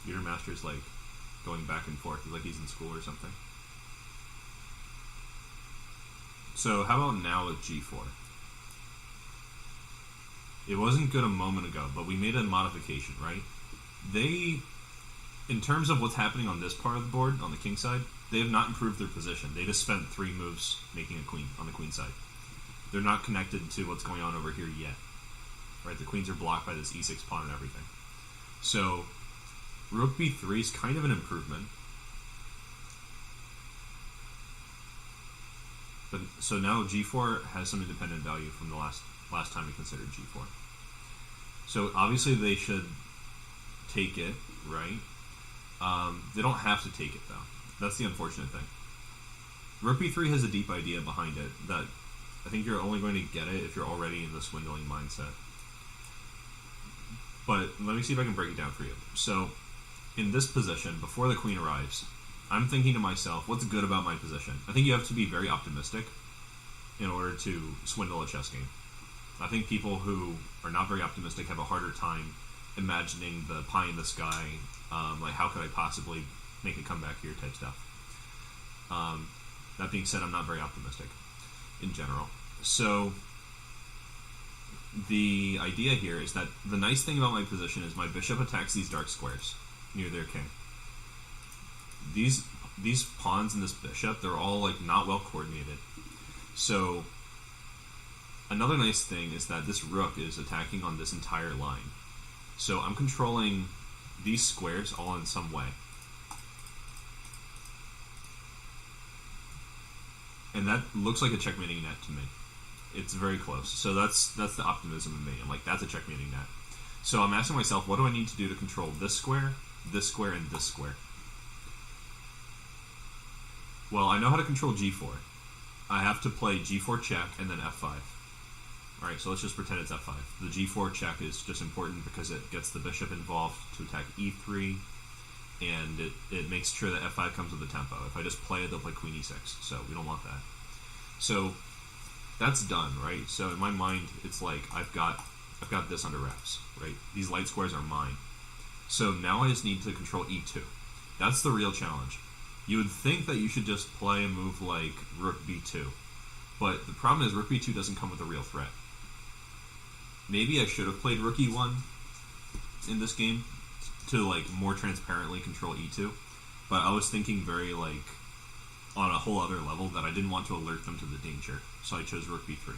Your master's like going back and forth, like he's in school or something. So how about now with g4? It wasn't good a moment ago, but we made a modification, right? They, in terms of what's happening on this part of the board, on the king side, they have not improved their position. They just spent 3 moves making a queen on the queen side. They're not connected to what's going on over here yet. Right? The queens are blocked by this e6 pawn and everything. So Rook b3 is kind of an improvement. But so now g4 has some independent value from the last time we considered g4. So obviously they should take it, right? They don't have to take it though. That's the unfortunate thing. Rook b3 has a deep idea behind it that I think you're only going to get it if you're already in the swindling mindset. But let me see if I can break it down for you. So in this position, before the queen arrives, I'm thinking to myself, what's good about my position? I think you have to be very optimistic in order to swindle a chess game. I think people who are not very optimistic have a harder time imagining the pie in the sky, like how could I possibly make a comeback here type stuff. That being said, I'm not very optimistic in general. So the idea here is that the nice thing about my position is my bishop attacks these dark squares near their king. These pawns and this bishop, they're all like not well coordinated. So another nice thing is that this rook is attacking on this entire line. So I'm controlling these squares all in some way. And that looks like a checkmating net to me. It's very close. So that's the optimism in me. I'm like, that's a checkmating net. So I'm asking myself, what do I need to do to control this square, and this square? Well, I know how to control g4. I have to play g4 check and then f5. Alright, so let's just pretend it's f5. The g4 check is just important because it gets the bishop involved to attack e3, and it makes sure that f5 comes with the tempo. If I just play it, they'll play queen e6, so we don't want that. So that's done, right? So in my mind, it's like I've got this under wraps, right? These light squares are mine. So now I just need to control e2. That's the real challenge. You would think that you should just play a move like Rook b2, but the problem is Rook b2 doesn't come with a real threat. Maybe I should have played Rook e1 in this game to like more transparently control e2, but I was thinking very like on a whole other level that I didn't want to alert them to the danger, so I chose Rook b3.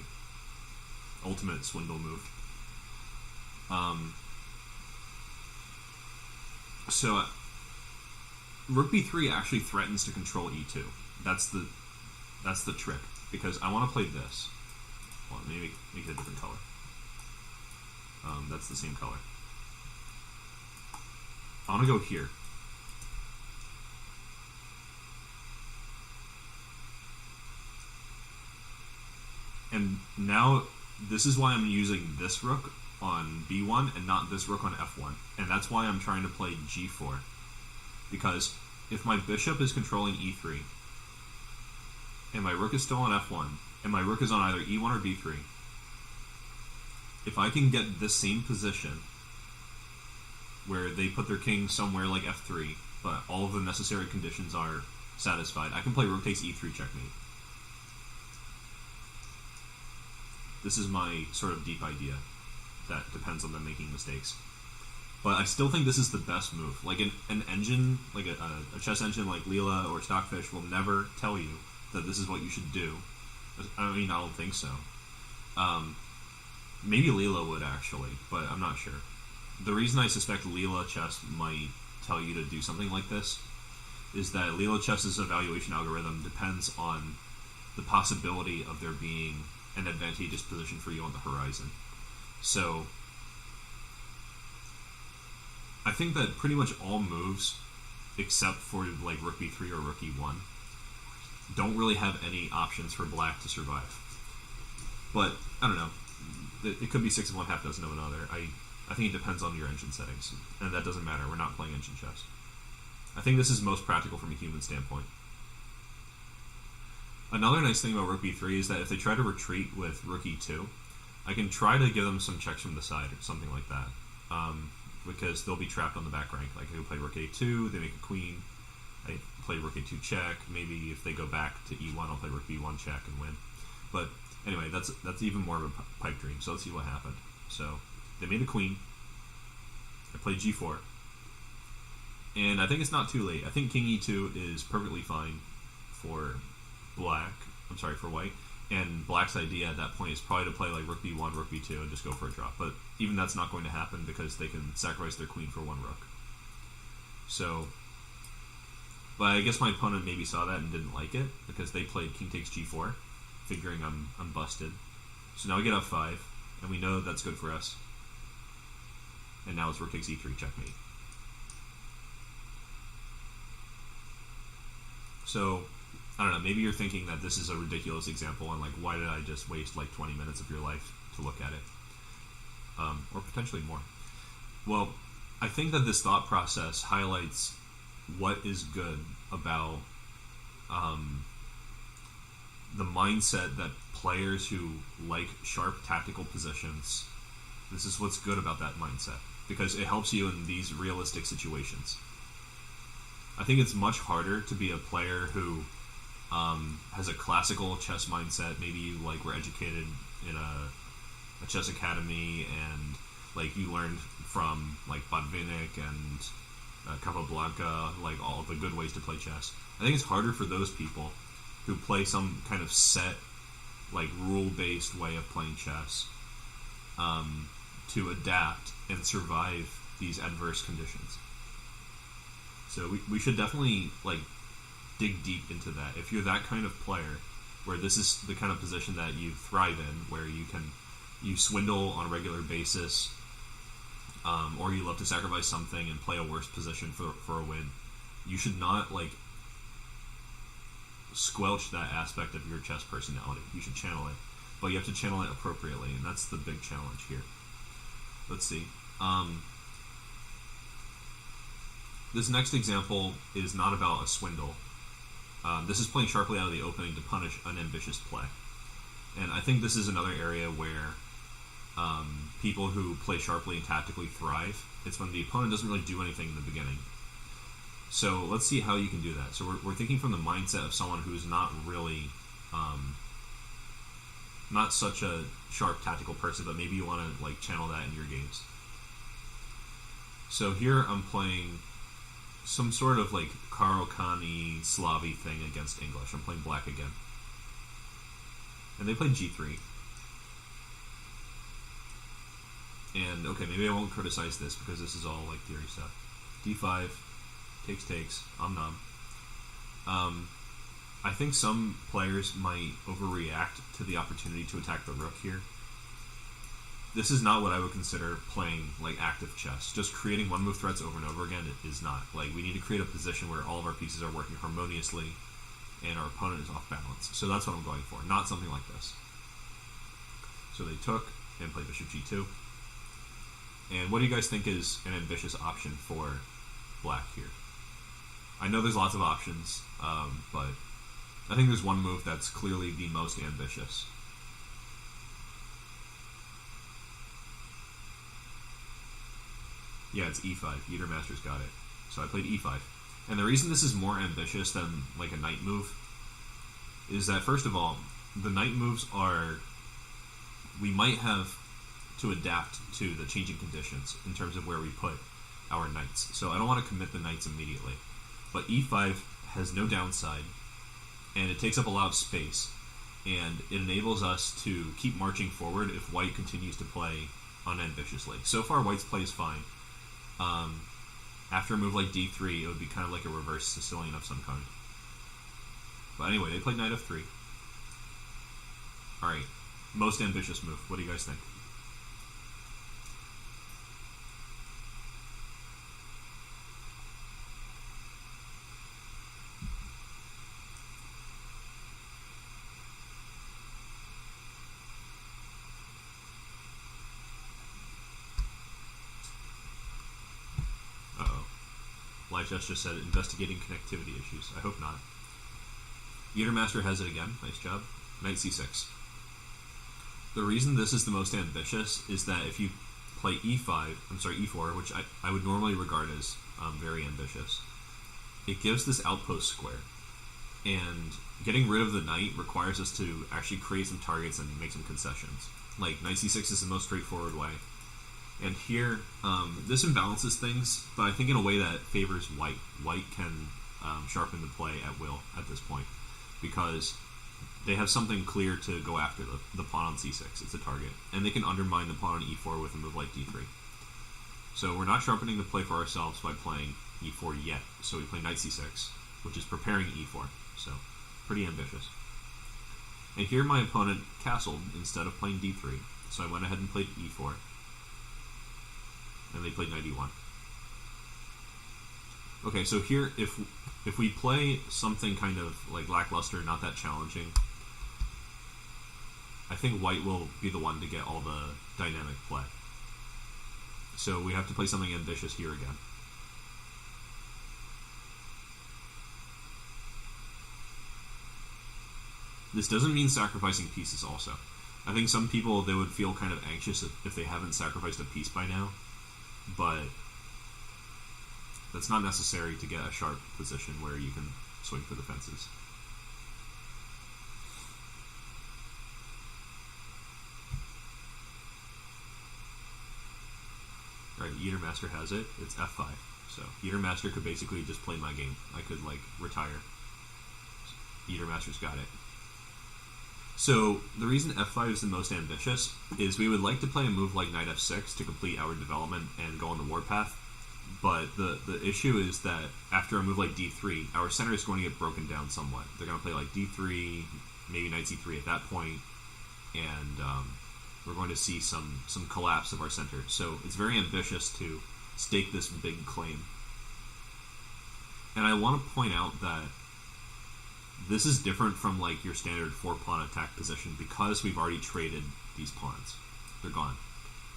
Ultimate swindle move. Rook b3 actually threatens to control e2. That's That's the trick. Because I want to play this. Well, maybe make it a different color. That's the same color. I want to go here. And now, this is why I'm using this rook on b1 and not this rook on f1. And that's why I'm trying to play g4. Because if my bishop is controlling e3, and my rook is still on f1, and my rook is on either e1 or b3, if I can get this same position, where they put their king somewhere like f3, but all of the necessary conditions are satisfied, I can play rook takes e3 checkmate. This is my sort of deep idea that depends on them making mistakes. But I still think this is the best move. Like an engine, like a chess engine like Leela or Stockfish will never tell you that this is what you should do. I mean, I don't think so. Maybe Leela would actually, but I'm not sure. The reason I suspect Leela chess might tell you to do something like this is that Leela chess's evaluation algorithm depends on the possibility of there being an advantageous position for you on the horizon. So I think that pretty much all moves, except for like rook b3 or rook e1, don't really have any options for black to survive. But I don't know. It could be 6 of one, half dozen of another. I think it depends on your engine settings, and that doesn't matter. We're not playing engine chess. I think this is most practical from a human standpoint. Another nice thing about rook b3 is that if they try to retreat with rook e2, I can try to give them some checks from the side or something like that, because they'll be trapped on the back rank. Like I can play rook a2, they make a queen, I play rook a2 check, maybe if they go back to e1 I'll play rook b1 check and win. But anyway, that's even more of a pipe dream, so let's see what happened. So they made a queen, I played g4, and I think it's not too late. I think king e2 is perfectly fine for for white, and black's idea at that point is probably to play like rook b1, rook b2, and just go for a drop. But even that's not going to happen because they can sacrifice their queen for one rook. So, but I guess my opponent maybe saw that and didn't like it because they played king takes g4, figuring I'm busted. So now we get f5, and we know that's good for us. And now it's rook takes e3 checkmate. So I don't know, maybe you're thinking that this is a ridiculous example and like, why did I just waste like 20 minutes of your life to look at it? Or potentially more. Well, I think that this thought process highlights what is good about the mindset that players who like sharp tactical positions, this is what's good about that mindset, because it helps you in these realistic situations. I think it's much harder to be a player who has a classical chess mindset. Maybe you like were educated in a chess academy and like you learned from like Botvinnik and Capablanca, like all the good ways to play chess. I think it's harder for those people who play some kind of set, like rule-based way of playing chess to adapt and survive these adverse conditions. So we should definitely like dig deep into that. If you're that kind of player where this is the kind of position that you thrive in, where you swindle on a regular basis, or you love to sacrifice something and play a worse position for a win, you should not like squelch that aspect of your chess personality. You should channel it, but you have to channel it appropriately, and that's the big challenge here. Let's see. This next example is not about a swindle. This is playing sharply out of the opening to punish unambitious play. And I think this is another area where people who play sharply and tactically thrive. It's when the opponent doesn't really do anything in the beginning. So let's see how you can do that. So we're thinking from the mindset of someone who's not really, not such a sharp tactical person, but maybe you want to like channel that in your games. So here I'm playing some sort of like Caro-Kann-y, Slavy thing against English. I'm playing black again. And they played g3. And okay, maybe I won't criticize this because this is all like theory stuff. d5, takes, om nom. I think some players might overreact to the opportunity to attack the rook here. This is not what I would consider playing like active chess. Just creating one move threats over and over again is not. Like, we need to create a position where all of our pieces are working harmoniously and our opponent is off balance. So that's what I'm going for, not something like this. So they took and played bishop g2. And what do you guys think is an ambitious option for black here? I know there's lots of options, but I think there's one move that's clearly the most ambitious. Yeah, it's e5. Eatermaster's got it. So I played e5. And the reason this is more ambitious than like a knight move is that, first of all, the knight moves are... we might have to adapt to the changing conditions in terms of where we put our knights. So I don't want to commit the knights immediately. But e5 has no downside, and it takes up a lot of space, and it enables us to keep marching forward if white continues to play unambitiously. So far, white's play is fine. After a move like d3, it would be kind of like a reverse Sicilian of some kind. But anyway, they played knight f3. Alright, most ambitious move. What do you guys think? Just said investigating connectivity issues. I hope not. Eatermaster has it again. Nice job. Knight c6. The reason this is the most ambitious is that if you play e4, which I would normally regard as very ambitious, it gives this outpost square. And getting rid of the knight requires us to actually create some targets and make some concessions. Like, knight c6 is the most straightforward way. And here, this imbalances things, but I think in a way that favors white. White can sharpen the play at will at this point, because they have something clear to go after, the pawn on c6. It's a target. And they can undermine the pawn on e4 with a move like d3. So we're not sharpening the play for ourselves by playing e4 yet. So we play knight c6, which is preparing e4. So, pretty ambitious. And here my opponent castled instead of playing d3. So I went ahead and played e4. And they played knight e1. Okay, so here, if we play something kind of like lackluster, not that challenging, I think white will be the one to get all the dynamic play. So we have to play something ambitious here again. This doesn't mean sacrificing pieces also. I think some people, they would feel kind of anxious if they haven't sacrificed a piece by now. But that's not necessary to get a sharp position where you can swing for the fences. Alright, Eatermaster has it. It's f5. So Eatermaster could basically just play my game. I could, like, retire. Eatermaster's got it. So the reason f5 is the most ambitious is we would like to play a move like knight f6 to complete our development and go on the warpath, but the issue is that after a move like d3, our center is going to get broken down somewhat. They're going to play like d3, maybe knight c3 at that point, and we're going to see some collapse of our center. So it's very ambitious to stake this big claim. And I want to point out that this is different from like your standard 4-pawn attack position because we've already traded these pawns. They're gone.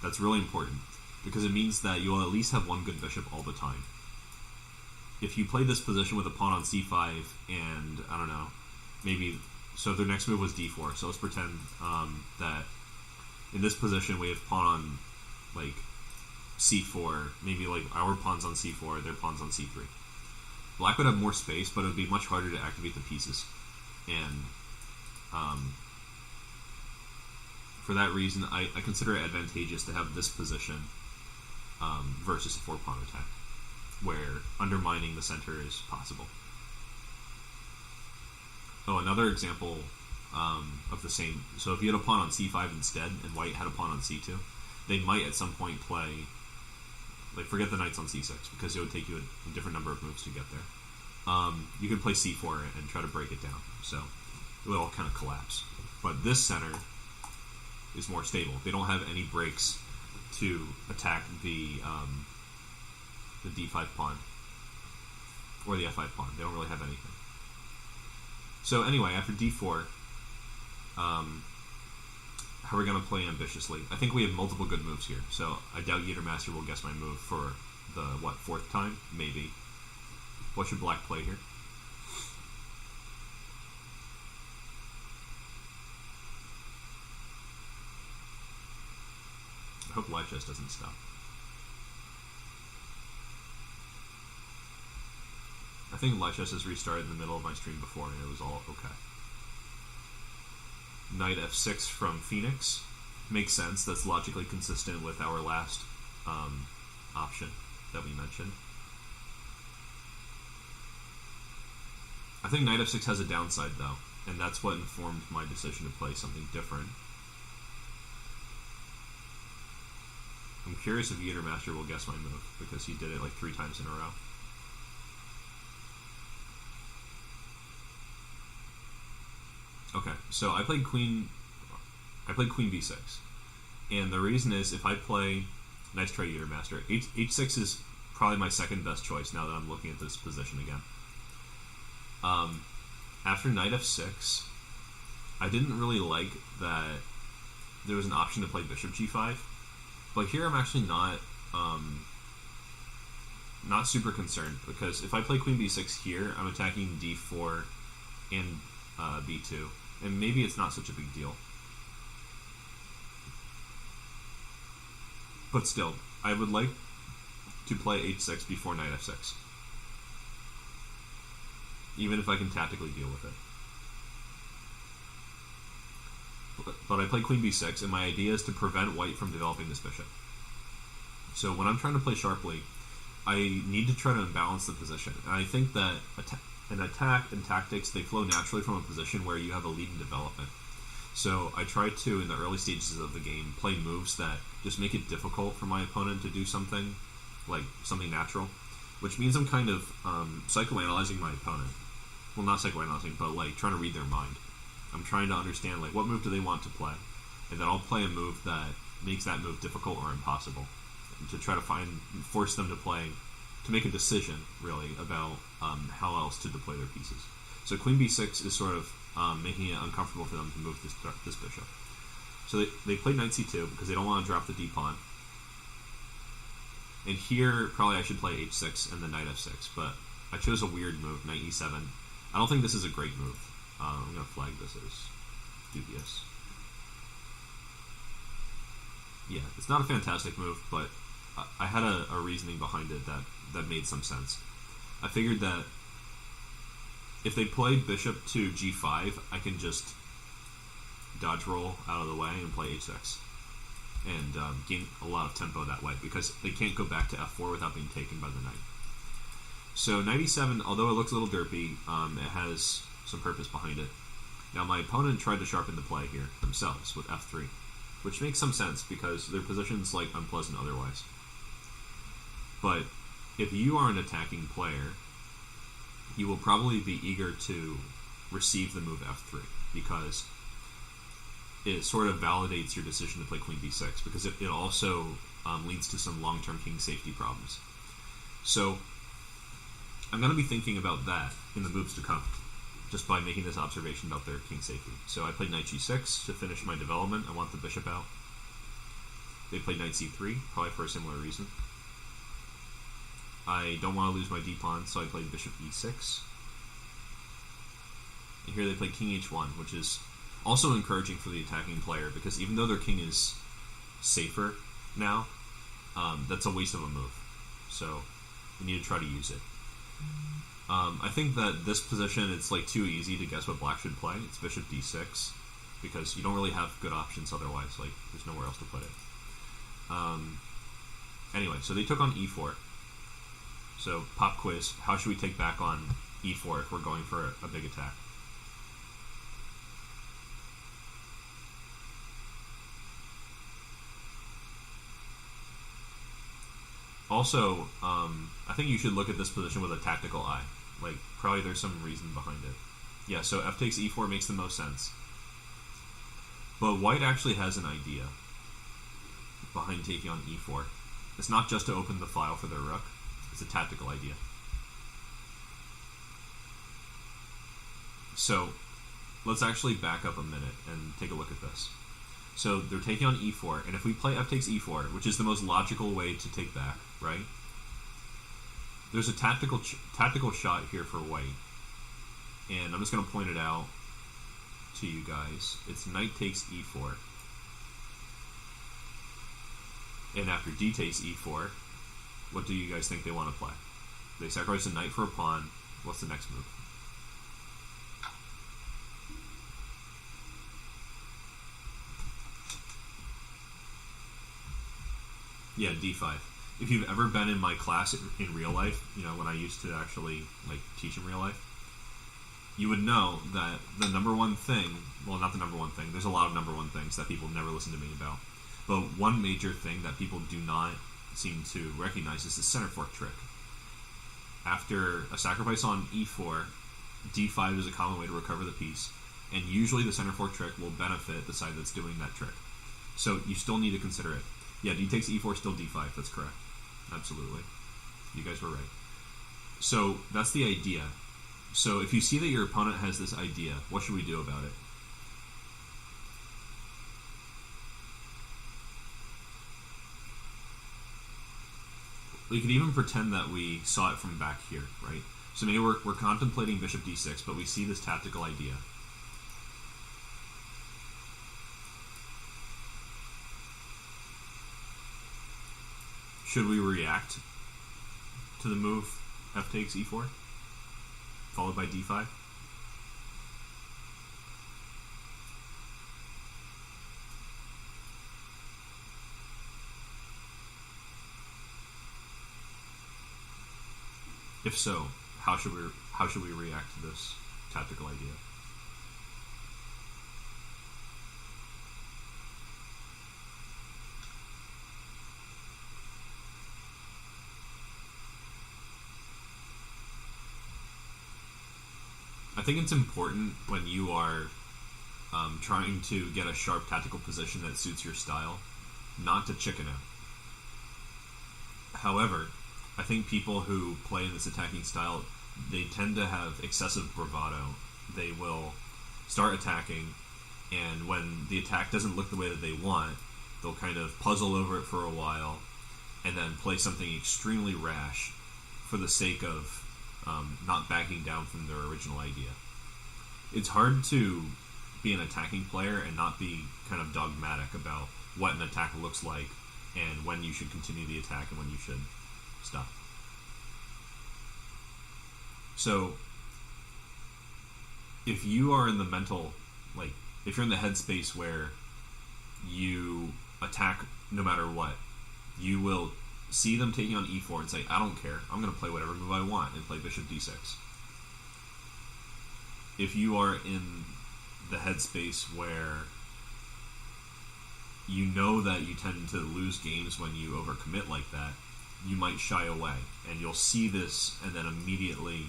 That's really important because it means that you'll at least have one good bishop all the time. If you play this position with a pawn on c5 and, I don't know, maybe, so their next move was d4, so let's pretend that in this position we have pawn on like c4, maybe like our pawns on c4, their pawns on c3. Black would have more space, but it would be much harder to activate the pieces. And for that reason, I consider it advantageous to have this position versus a 4-pawn attack, where undermining the center is possible. Oh, another example of the same. So if you had a pawn on c5 instead, and white had a pawn on c2, they might at some point play... Like, forget the knights on c6, because it would take you a different number of moves to get there. you can play c4 and try to break it down. So it will all kind of collapse. But this center is more stable. They don't have any breaks to attack the d5 pawn or the f5 pawn. They don't really have anything. So anyway, after d4, how are we going to play ambitiously? I think we have multiple good moves here. So I doubt Yeatermaster will guess my move for the, fourth time? Maybe. What should black play here? I hope light chess doesn't stop. I think light chess has restarted in the middle of my stream before and it was all okay. Knight f6 from Phoenix. Makes sense. That's logically consistent with our last option that we mentioned. I think knight f6 has a downside though, and that's what informed my decision to play something different. I'm curious if Yeatermaster will guess my move, because he did it like 3 times in a row. Okay, so I played queen b6, and the reason is if I play, nice try Yeatermaster, h6 is probably my second best choice now that I'm looking at this position again. After knight f6, I didn't really like that there was an option to play bishop g5, but here I'm actually not super concerned, because if I play queen b6 here, I'm attacking d4 and b2, and maybe it's not such a big deal. But still, I would like to play h6 before knight f6, even if I can tactically deal with it. But I play queen b6, and my idea is to prevent white from developing this bishop. So when I'm trying to play sharply, I need to try to imbalance the position. And I think that an attack and tactics, they flow naturally from a position where you have a lead in development. So I try to, in the early stages of the game, play moves that just make it difficult for my opponent to do something, like something natural, which means I'm kind of psychoanalyzing my opponent. Well, not psychoanalyzing, but like trying to read their mind. I'm trying to understand like what move do they want to play, and then I'll play a move that makes that move difficult or impossible, to try to force them to make a decision really about how else to deploy their pieces. So queen b6 is sort of making it uncomfortable for them to move this bishop. So they played knight c2 because they don't want to drop the d pawn. And here probably I should play h6 and then knight f6, but I chose a weird move, knight e7. I don't think this is a great move. I'm going to flag this as dubious. Yeah, it's not a fantastic move, but I had a reasoning behind it that made some sense. I figured that if they play bishop to g5, I can just dodge roll out of the way and play h6 and gain a lot of tempo that way, because they can't go back to f4 without being taken by the knight. So knight e7, although it looks a little derpy, it has some purpose behind it. Now my opponent tried to sharpen the play here themselves with f3, which makes some sense because their position's like unpleasant otherwise. But if you are an attacking player, you will probably be eager to receive the move f3, because it sort of validates your decision to play queen b6, because it also leads to some long-term king safety problems. So I'm going to be thinking about that in the moves to come, just by making this observation about their king safety. So I played knight g6 to finish my development. I want the bishop out. They played knight c3, probably for a similar reason. I don't want to lose my d-pawn, so I played bishop e6. And here they played king h1, which is also encouraging for the attacking player, because even though their king is safer now, that's a waste of a move. So you need to try to use it. I think that this position, it's like too easy to guess what black should play. It's bishop d6, because you don't really have good options otherwise. Like, there's nowhere else to put it. Anyway, so they took on e4. So, pop quiz, how should we take back on e4 if we're going for a big attack? Also, I think you should look at this position with a tactical eye. Like, probably there's some reason behind it. Yeah, so f takes e4 makes the most sense. But white actually has an idea behind taking on e4. It's not just to open the file for their rook. It's a tactical idea. So, let's actually back up a minute and take a look at this. So, they're taking on e4, and if we play f takes e4, which is the most logical way to take back, right? There's a tactical shot here for white, and I'm just going to point it out to you guys. It's knight takes e4, and after d takes e4, what do you guys think they want to play? They sacrifice a knight for a pawn. What's the next move? Yeah, d5. If you've ever been in my class in real life, you know, when I used to actually like teach in real life, you would know that the number one thing, well, not the number one thing, there's a lot of number one things that people never listen to me about, but one major thing that people do not seem to recognize is the center fork trick. After a sacrifice on e4, d5 is a common way to recover the piece, and usually the center fork trick will benefit the side that's doing that trick. So you still need to consider it. Yeah, d takes e4, still d5, that's correct. Absolutely. You guys were right. So that's the idea. So if you see that your opponent has this idea, what should we do about it? We could even pretend that we saw it from back here, right? So maybe we're contemplating bishop d6, but we see this tactical idea. Should we react to the move f takes e4, followed by d5? If so, how should we react to this tactical idea? I think it's important when you are trying to get a sharp tactical position that suits your style, not to chicken out. However, I think people who play in this attacking style, they tend to have excessive bravado. They will start attacking, and when the attack doesn't look the way that they want, they'll kind of puzzle over it for a while, and then play something extremely rash for the sake of not backing down from their original idea. It's hard to be an attacking player and not be kind of dogmatic about what an attack looks like and when you should continue the attack and when you should stop. So if you are in the mental, like, if you're in the headspace where you attack no matter what, you will see them taking on e4 and say, I don't care, I'm going to play whatever move I want and play bishop d6. If you are in the headspace where you know that you tend to lose games when you overcommit like that, you might shy away, and you'll see this and then immediately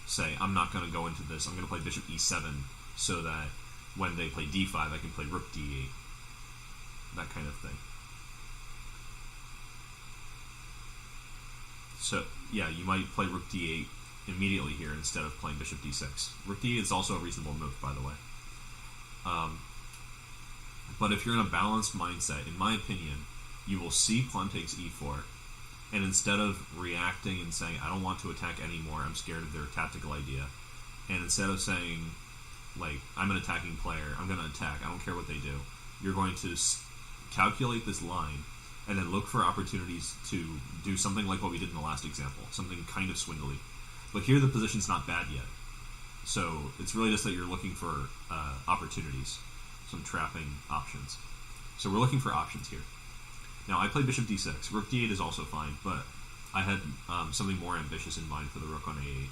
say, I'm not going to go into this, I'm going to play bishop e7 so that when they play d5 I can play rook d8, that kind of thing. So, yeah, you might play rook d8 immediately here instead of playing bishop d6. Rook d8 is also a reasonable move, by the way. But if you're in a balanced mindset, in my opinion, you will see pawn takes e4, and instead of reacting and saying, I don't want to attack anymore, I'm scared of their tactical idea, and instead of saying, like, I'm an attacking player, I'm going to attack, I don't care what they do, you're going to calculate this line and then look for opportunities to do something like what we did in the last example, something kind of swindly. But here the position's not bad yet. So it's really just that you're looking for opportunities, some trapping options. So we're looking for options here. Now I played bishop d6. Rook d8 is also fine, but I had something more ambitious in mind for the rook on a8.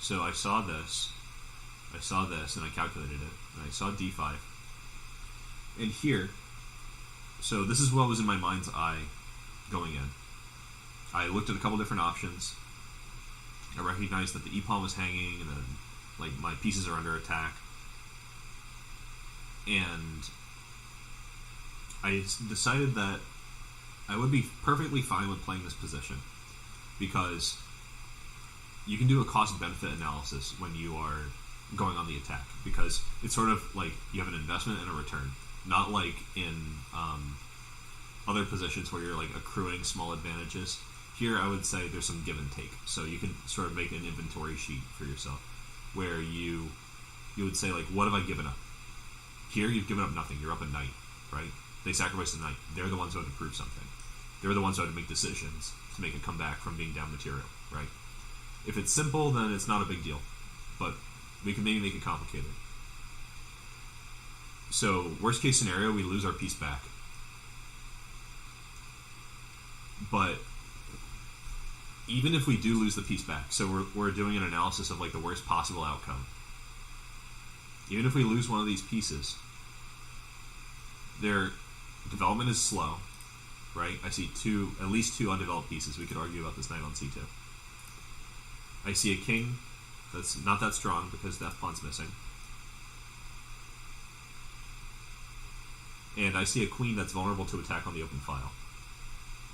So I saw this, and I calculated it, and I saw d5. And here, so this is what was in my mind's eye going in. I looked at a couple different options, I recognized that the e-pawn was hanging, and then like my pieces are under attack, and I decided that I would be perfectly fine with playing this position because you can do a cost-benefit analysis when you are going on the attack, because it's sort of like you have an investment and a return, not like in other positions where you're like accruing small advantages. Here I would say there's some give and take, so you can sort of make an inventory sheet for yourself where you would say, like, what have I given up? Here you've given up nothing. You're up a knight, right? They sacrificed a knight. They're the ones who had to prove something. They're the ones who had to make decisions to make a comeback from being down material, right? If it's simple, then it's not a big deal, but we can maybe make it complicated. So, worst case scenario, we lose our piece back. But even if we do lose the piece back, so we're doing an analysis of like the worst possible outcome. Even if we lose one of these pieces, their development is slow, right? I see at least two undeveloped pieces. We could argue about this knight on c2. I see a king that's not that strong because the f-pawn's missing. And I see a queen that's vulnerable to attack on the open file.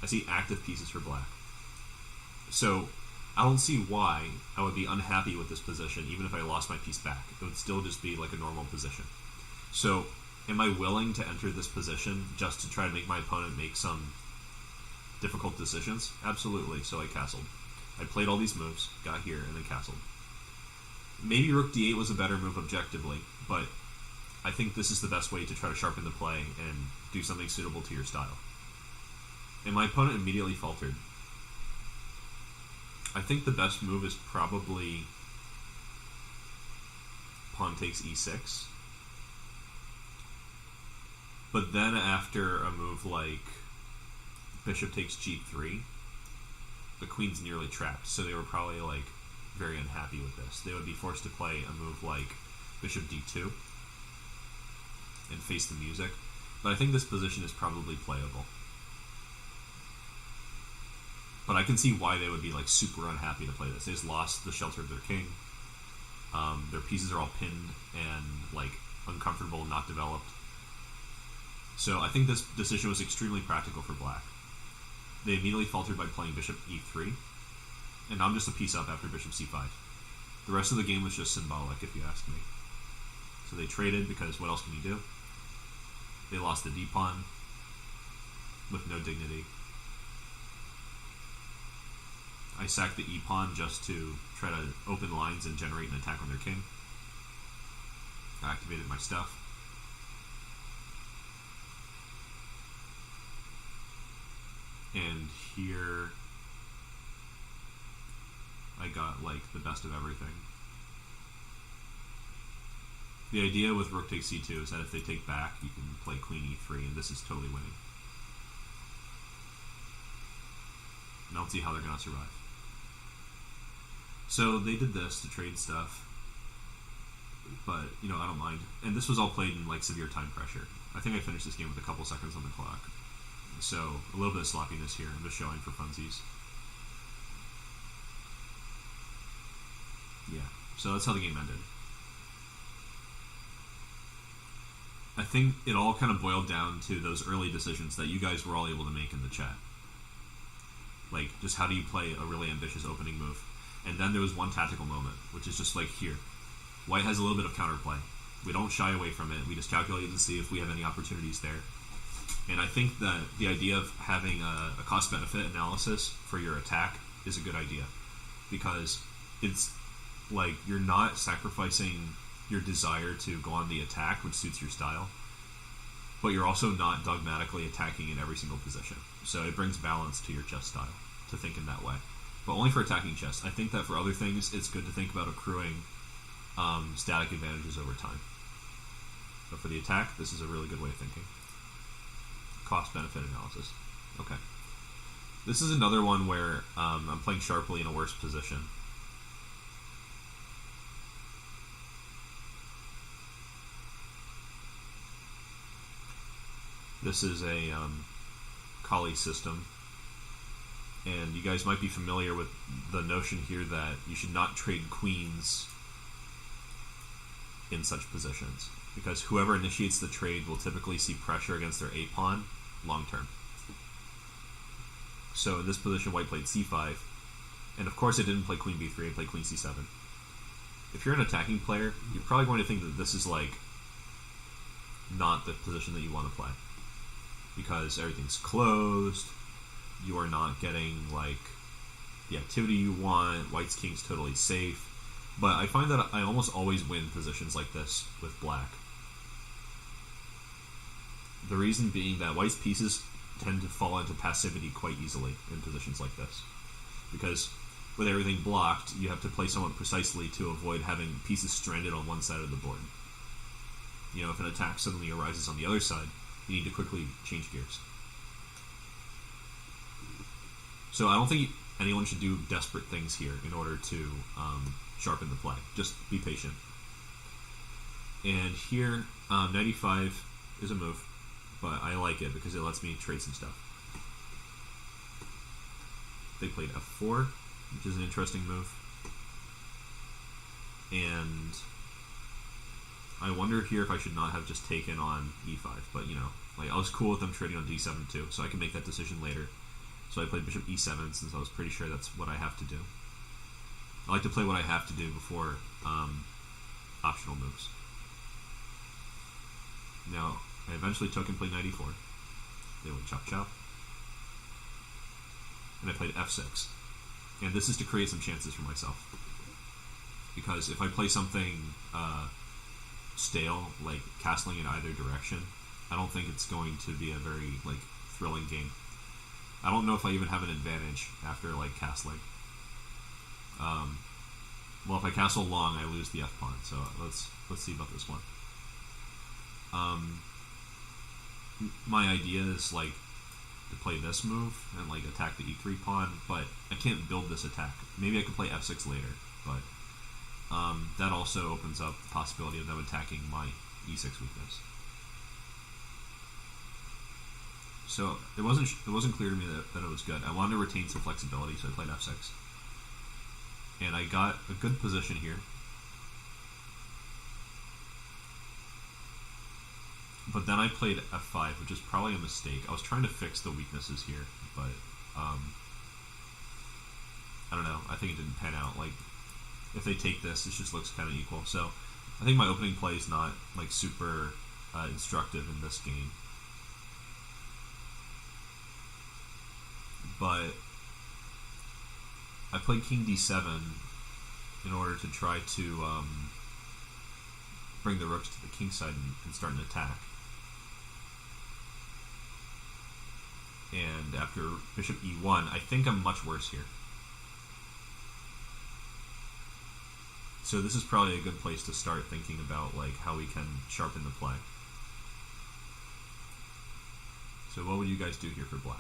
I see active pieces for black. So I don't see why I would be unhappy with this position even if I lost my piece back. It would still just be like a normal position. So am I willing to enter this position just to try to make my opponent make some difficult decisions? Absolutely. So I castled. I played all these moves, got here, and then castled. Maybe rook d8 was a better move objectively, but I think this is the best way to try to sharpen the play and do something suitable to your style. And my opponent immediately faltered. I think the best move is probably pawn takes e6. But then after a move like bishop takes g3, the queen's nearly trapped, so they were probably like very unhappy with this. They would be forced to play a move like bishop d2 and face the music. But I think this position is probably playable. But I can see why they would be like super unhappy to play this. They just lost the shelter of their king. Their pieces are all pinned and like uncomfortable, not developed. So I think this decision was extremely practical for black. They immediately faltered by playing bishop e3, and I'm just a piece up after bishop c5. The rest of the game was just symbolic, if you ask me. So they traded because what else can you do? They lost the d-pawn with no dignity. I sacked the e-pawn just to try to open lines and generate an attack on their king. I activated my stuff. And here I got like the best of everything. The idea with rook takes c2 is that if they take back, you can play queen e3, and this is totally winning. I don't see how they're going to survive. So they did this to trade stuff, but you know, I don't mind. And this was all played in like severe time pressure. I think I finished this game with a couple seconds on the clock. So a little bit of sloppiness here. I'm just showing for funsies. Yeah, so that's how the game ended. I think it all kind of boiled down to those early decisions that you guys were all able to make in the chat. Like, just how do you play a really ambitious opening move? And then there was one tactical moment, which is just like here. White has a little bit of counterplay. We don't shy away from it. We just calculate and see if we have any opportunities there. And I think that the idea of having a cost-benefit analysis for your attack is a good idea. Because it's like you're not sacrificing your desire to go on the attack, which suits your style, but you're also not dogmatically attacking in every single position. So it brings balance to your chess style to think in that way. But only for attacking chess. I think that for other things, it's good to think about accruing static advantages over time. But for the attack, this is a really good way of thinking. Cost-benefit analysis. Okay. This is another one where I'm playing sharply in a worse position. This is a Kali system And you guys might be familiar with the notion here that you should not trade queens in such positions, because whoever initiates the trade will typically see pressure against their a-pawn long term. So in this position, white played c5, and of course it didn't play queen b3, it played queen c7. If you're an attacking player, you're probably going to think that this is like not the position that you want to play, because everything's closed, you are not getting like the activity you want, white's king's totally safe. But I find that I almost always win positions like this with black. The reason being that white's pieces tend to fall into passivity quite easily in positions like this, because with everything blocked, you have to play somewhat precisely to avoid having pieces stranded on one side of the board. You know, if an attack suddenly arises on the other side, you need to quickly change gears. So I don't think anyone should do desperate things here in order to sharpen the play. Just be patient. And here, 95 is a move, but I like it because it lets me trade some stuff. They played f4, which is an interesting move. And I wonder here if I should not have just taken on e5, but you know, like I was cool with them trading on d7 too, so I can make that decision later. So I played bishop e7 since I was pretty sure that's what I have to do. I like to play what I have to do before optional moves. Now, I eventually took and played knight e4. They went chop chop. And I played f6. And this is to create some chances for myself. Because if I play something stale, like castling in either direction, I don't think it's going to be a very like thrilling game. I don't know if I even have an advantage after like castling. Well, if I castle long, I lose the f-pawn. So let's see about this one. My idea is like to play this move and like attack the e3 pawn, but I can't build this attack. Maybe I could play f6 later, but that also opens up the possibility of them attacking my e6 weakness. So it wasn't clear to me that it was good. I wanted to retain some flexibility, so I played f6. And I got a good position here. But then I played f5, which is probably a mistake. I was trying to fix the weaknesses here, but I don't know. I think it didn't pan out. Like, if they take this, it just looks kind of equal. So I think my opening play is not like super instructive in this game. But I played king d7 in order to try to bring the rooks to the king side and start an attack. And after bishop e1, I think I'm much worse here. So this is probably a good place to start thinking about like how we can sharpen the play. So what would you guys do here for black?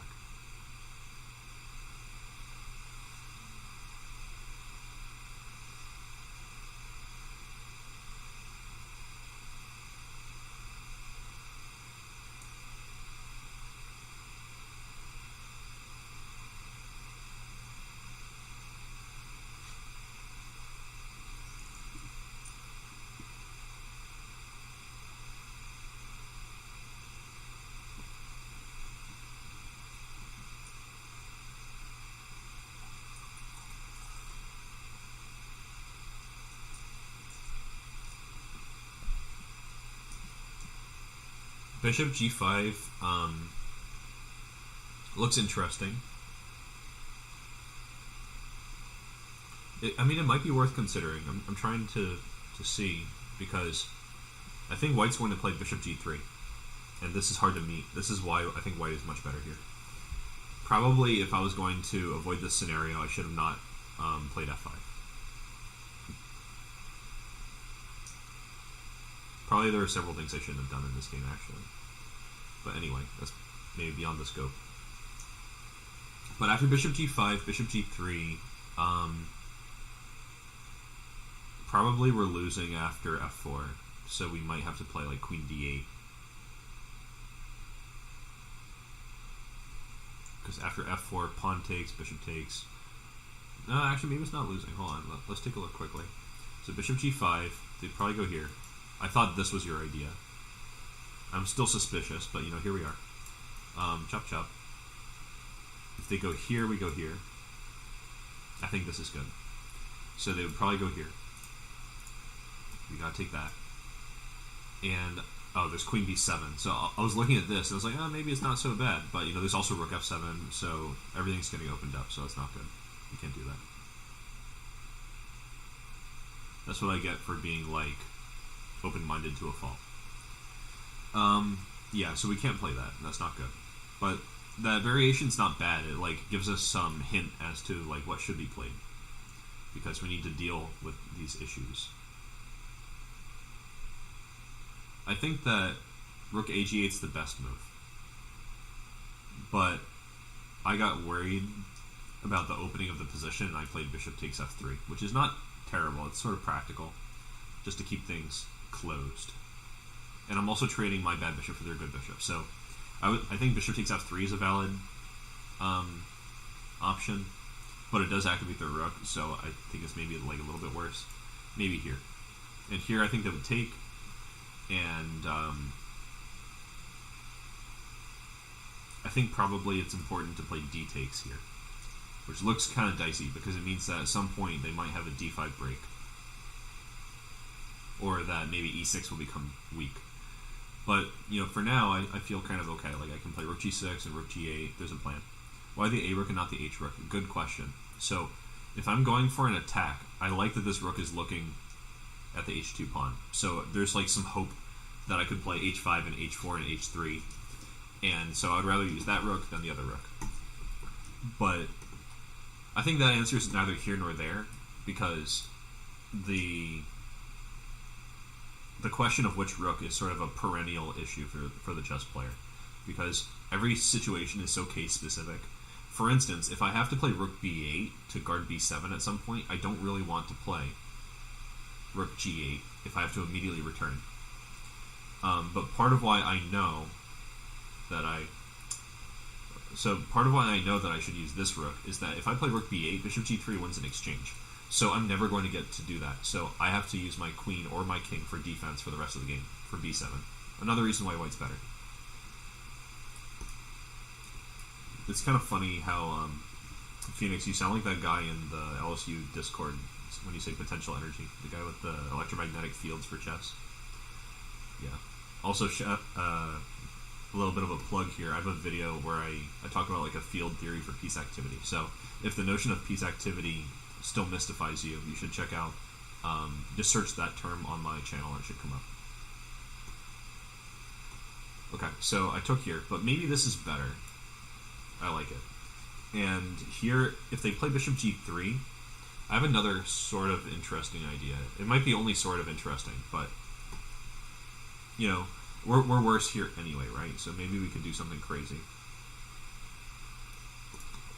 Bishop g5 looks interesting. I mean, it might be worth considering. I'm trying to see, because I think white's going to play bishop g3, and this is hard to meet. This is why I think white is much better here. Probably if I was going to avoid this scenario, I should have not played f5. Probably there are several things I shouldn't have done in this game, actually. But anyway, that's maybe beyond the scope. But after bishop g5, bishop g3, probably we're losing after f4, so we might have to play like queen d8. because after f4, pawn takes, bishop takes. No, actually, maybe it's not losing. Hold on, let's take a look quickly. So bishop g5, they'd probably go here. I thought this was your idea. I'm still suspicious, but here we are. Chop chop. If they go here, we go here. I think this is good. So they would probably go here. We gotta take that. And, oh, there's queen b7. So I was looking at this, and I was like, oh, maybe it's not so bad. But, there's also rook f7, so everything's getting opened up, so that's not good. You can't do that. That's what I get for being, like, open-minded to a fault. Yeah, so we can't play that. That's not good. But that variation's not bad. It, like, gives us some hint as to, like, what should be played. Because we need to deal with these issues. I think that rook ag8's the best move. But I got worried about the opening of the position, and I played bishop takes f3, which is not terrible. It's sort of practical, just to keep things closed. And I'm also trading my bad bishop for their good bishop. So I think bishop takes f3 is a valid option, but it does activate their rook, so I think it's maybe like a little bit worse. Maybe here. And here I think that would take, and I think probably it's important to play d takes here, which looks kind of dicey because it means that at some point they might have a d5 break, or that maybe e6 will become weak. But, for now, I feel kind of okay. Like, I can play rook g6 and rook g8. There's a plan. Why the a rook and not the h rook? Good question. So, if I'm going for an attack, I like that this rook is looking at the h2 pawn. So, there's, like, some hope that I could play h5 and h4 and h3. And so I would rather use that rook than the other rook. But I think that answer is neither here nor there, because the question of which rook is sort of a perennial issue for the chess player, because every situation is so case specific. For instance, if I have to play rook b8 to guard b7 at some point, I don't really want to play rook g8 if I have to immediately return. But part of why I know that I should use this rook is that if I play rook b8, bishop g3 wins an exchange. So I'm never going to get to do that. So I have to use my queen or my king for defense for the rest of the game, for b7. Another reason why white's better. It's kind of funny how, Phoenix, you sound like that guy in the LSU Discord when you say potential energy. The guy with the electromagnetic fields for chess. Yeah. Also, a little bit of a plug here. I have a video where I talk about like a field theory for piece activity. So if the notion of piece activity still mystifies you, you should check out, just search that term on my channel and it should come up. Okay, so I took here, but maybe this is better. I like it. And here, if they play bishop g3, I have another sort of interesting idea. It might be only sort of interesting, but, we're worse here anyway, right? So maybe we could do something crazy.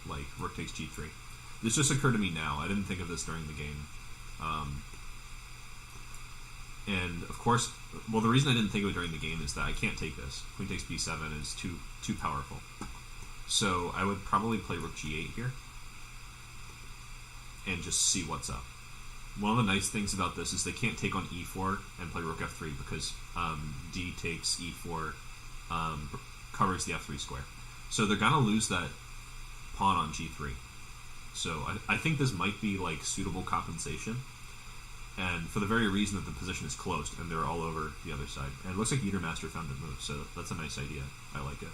Like rook takes g3. This just occurred to me now. I didn't think of this during the game. And of course, well, the reason I didn't think of it during the game is that I can't take this. Queen takes b7 is too powerful. So I would probably play rook g8 here and just see what's up. One of the nice things about this is they can't take on e4 and play rook f3 because d takes e4 covers the f3 square. So they're going to lose that pawn on g3. So I think this might be like suitable compensation, and for the very reason that the position is closed and they're all over the other side. And it looks like Master found a move, so that's a nice idea. I like it.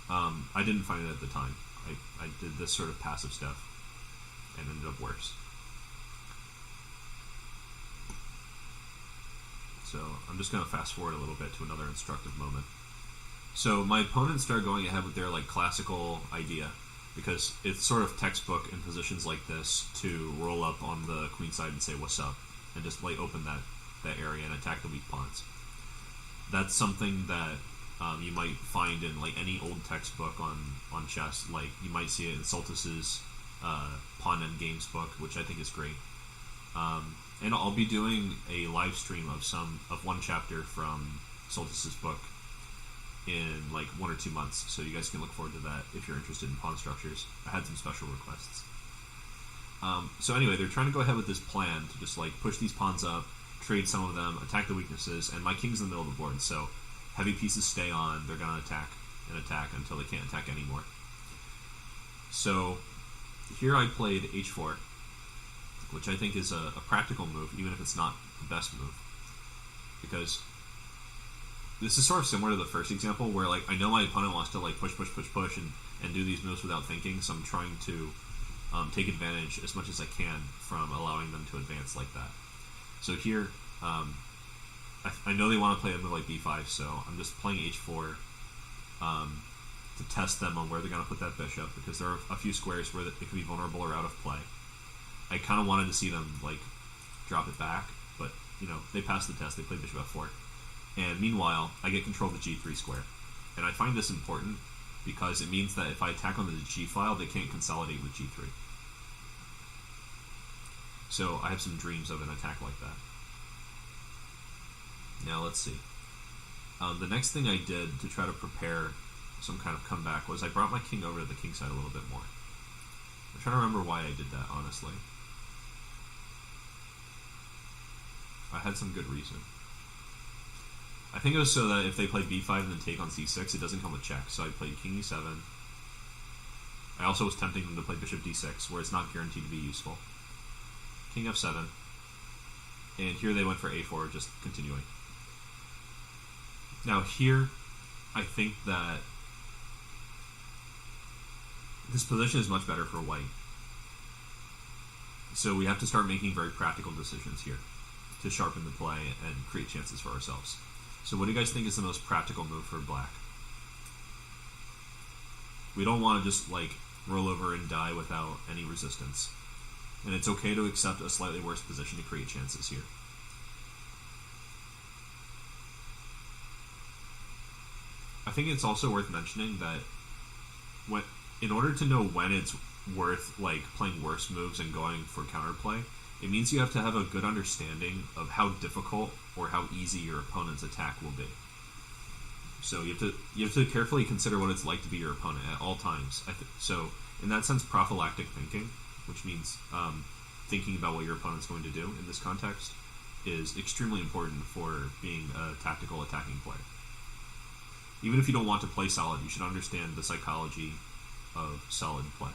I didn't find it at the time. I did this sort of passive stuff and ended up worse. So I'm just going to fast forward a little bit to another instructive moment. So my opponents start going ahead with their like classical idea, because it's sort of textbook in positions like this to roll up on the queen side and say what's up, and just like open that area and attack the weak pawns. That's something that you might find in like any old textbook on chess. Like you might see it in Soltis's Pawn End Games book, which I think is great. And I'll be doing a live stream of one chapter from Soltis's book in like 1 or 2 months, so you guys can look forward to that if you're interested in pawn structures. I had some special requests. So anyway, they're trying to go ahead with this plan to just like push these pawns up, trade some of them, attack the weaknesses, and my king's in the middle of the board, so heavy pieces stay on, they're going to attack and attack until they can't attack anymore. So here I played h4, which I think is a practical move, even if it's not the best move, because this is sort of similar to the first example, where like I know my opponent wants to like push and do these moves without thinking, so I'm trying to take advantage as much as I can from allowing them to advance like that. So here, I know they want to play a move like b5, so I'm just playing h4 to test them on where they're going to put that bishop, because there are a few squares where it could be vulnerable or out of play. I kind of wanted to see them like drop it back, but you know, they passed the test. They played bishop f4, and meanwhile I get control of the g3 square, and I find this important because it means that if I attack onto the g file, they can't consolidate with g3. So I have some dreams of an attack like that. Now let's see. The next thing I did to try to prepare some kind of comeback was I brought my king over to the king side a little bit more. I'm trying to remember why I did that, honestly. I had some good reason. I think it was so that if they play b5 and then take on c6, it doesn't come with check. So I played king e7. I also was tempting them to play bishop d6, where it's not guaranteed to be useful. King f7. And here they went for a4, just continuing. Now here, I think that this position is much better for white. So we have to start making very practical decisions here to sharpen the play and create chances for ourselves. So what do you guys think is the most practical move for black? We don't want to just like roll over and die without any resistance. And it's okay to accept a slightly worse position to create chances here. I think it's also worth mentioning that in order to know when it's worth like playing worse moves and going for counterplay, it means you have to have a good understanding of how difficult or how easy your opponent's attack will be. So you have to carefully consider what it's like to be your opponent at all times. So in that sense, prophylactic thinking, which means thinking about what your opponent's going to do in this context, is extremely important for being a tactical attacking player. Even if you don't want to play solid, you should understand the psychology of solid play.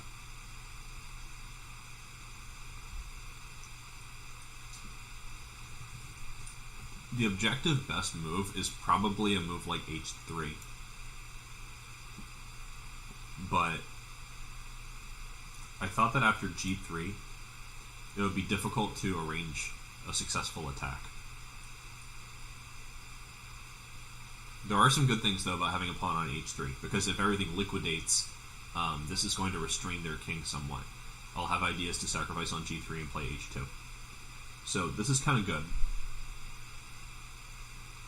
The objective best move is probably a move like h3. But I thought that after g3, it would be difficult to arrange a successful attack. There are some good things, though, about having a pawn on h3, because if everything liquidates, this is going to restrain their king somewhat. I'll have ideas to sacrifice on g3 and play h2. So this is kind of good.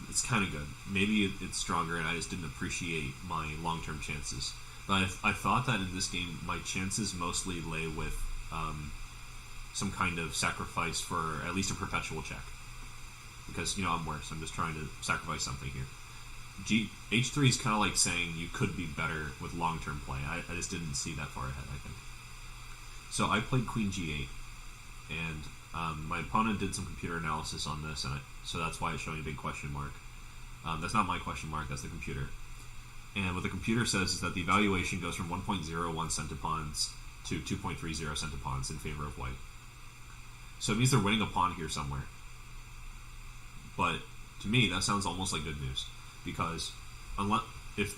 It's kind of good. Maybe it's stronger and I just didn't appreciate my long-term chances. But I thought that in this game, my chances mostly lay with some kind of sacrifice for at least a perpetual check. Because, you know, I'm worse. I'm just trying to sacrifice something here. H3 is kind of like saying you could be better with long-term play. I just didn't see that far ahead, I think. So I played queen g8, and my opponent did some computer analysis on this, and so that's why it's showing a big question mark. That's not my question mark, that's the computer. And what the computer says is that the evaluation goes from 1.01 centipawns to 2.30 centipawns in favor of white. So it means they're winning a pawn here somewhere. But to me, that sounds almost like good news, because unless if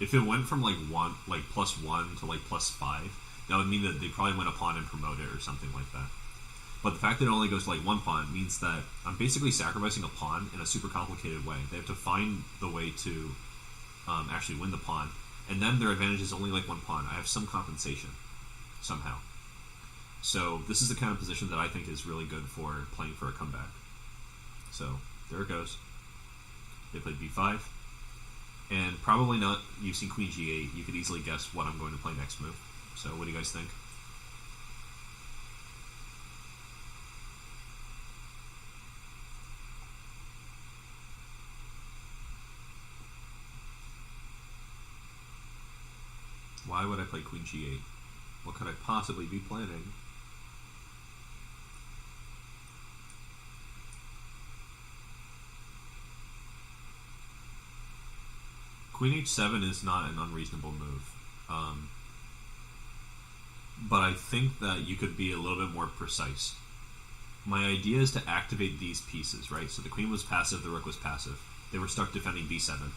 it went from like +1 to +5, that would mean that they probably win a pawn and promote it or something like that. But the fact that it only goes to like one pawn means that I'm basically sacrificing a pawn in a super complicated way. They have to find the way to actually win the pawn, and then their advantage is only like one pawn. I have some compensation somehow. So this is the kind of position that I think is really good for playing for a comeback. So there it goes. They played b5, and probably not using queen g8. You could easily guess what I'm going to play next move. So what do you guys think? Why would I play queen g8? What could I possibly be planning? Queen h7 is not an unreasonable move. But I think that you could be a little bit more precise. My idea is to activate these pieces, right? So the queen was passive, the rook was passive. They were stuck defending b7.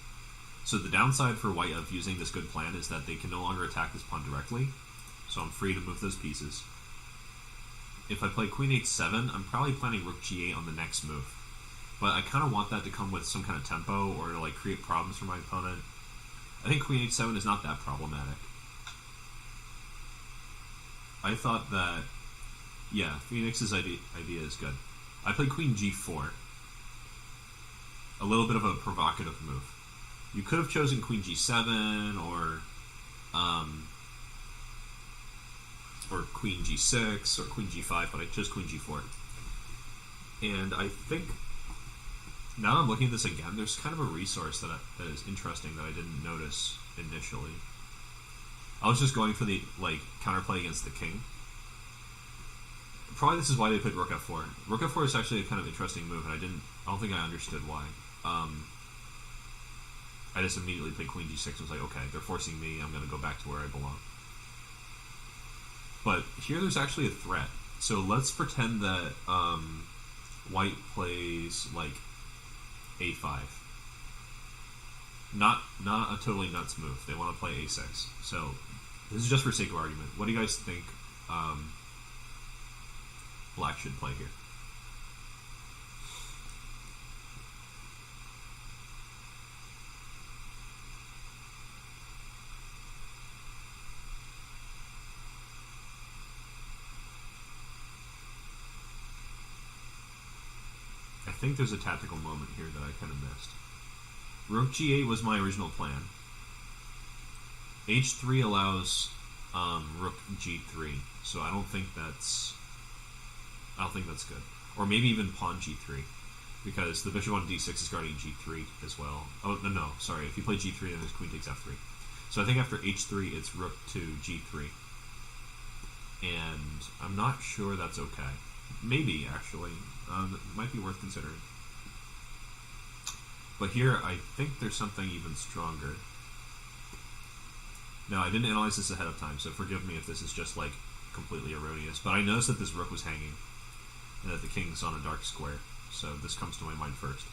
So the downside for white of using this good plan is that they can no longer attack this pawn directly. So I'm free to move those pieces. If I play queen h7, I'm probably planning rook g8 on the next move. But I kind of want that to come with some kind of tempo or to like create problems for my opponent. I think queen h7 is not that problematic. I thought that, yeah, Phoenix's idea is good. I played queen g4. A little bit of a provocative move. You could have chosen queen g7 or queen g6 or queen g5, but I chose queen g4. And I think, now that I'm looking at this again, there's kind of a resource that is interesting that I didn't notice initially. I was just going for the counterplay against the king. Probably this is why they played rook f4. Rook f4 is actually a kind of interesting move, and I don't think I understood why. I just immediately played queen g6 and was like, okay, they're forcing me, I'm going to go back to where I belong. But here there's actually a threat. So let's pretend that white plays like a5. Not a totally nuts move. They want to play a6. So this is just for sake of argument. What do you guys think black should play here? I think there's a tactical moment here that I kind of missed. Rook g8 was my original plan. h3 allows rook g3, so I don't think that's good. Or maybe even pawn g3, because the bishop on d6 is guarding g3 as well. Oh no, sorry. If you play g3, then there's queen takes f3. So I think after h3, it's rook to g3, and I'm not sure that's okay. Maybe actually, it might be worth considering. But here, I think there's something even stronger. Now, I didn't analyze this ahead of time, so forgive me if this is just, like, completely erroneous. But I noticed that this rook was hanging, and that the king's on a dark square. So this comes to my mind first.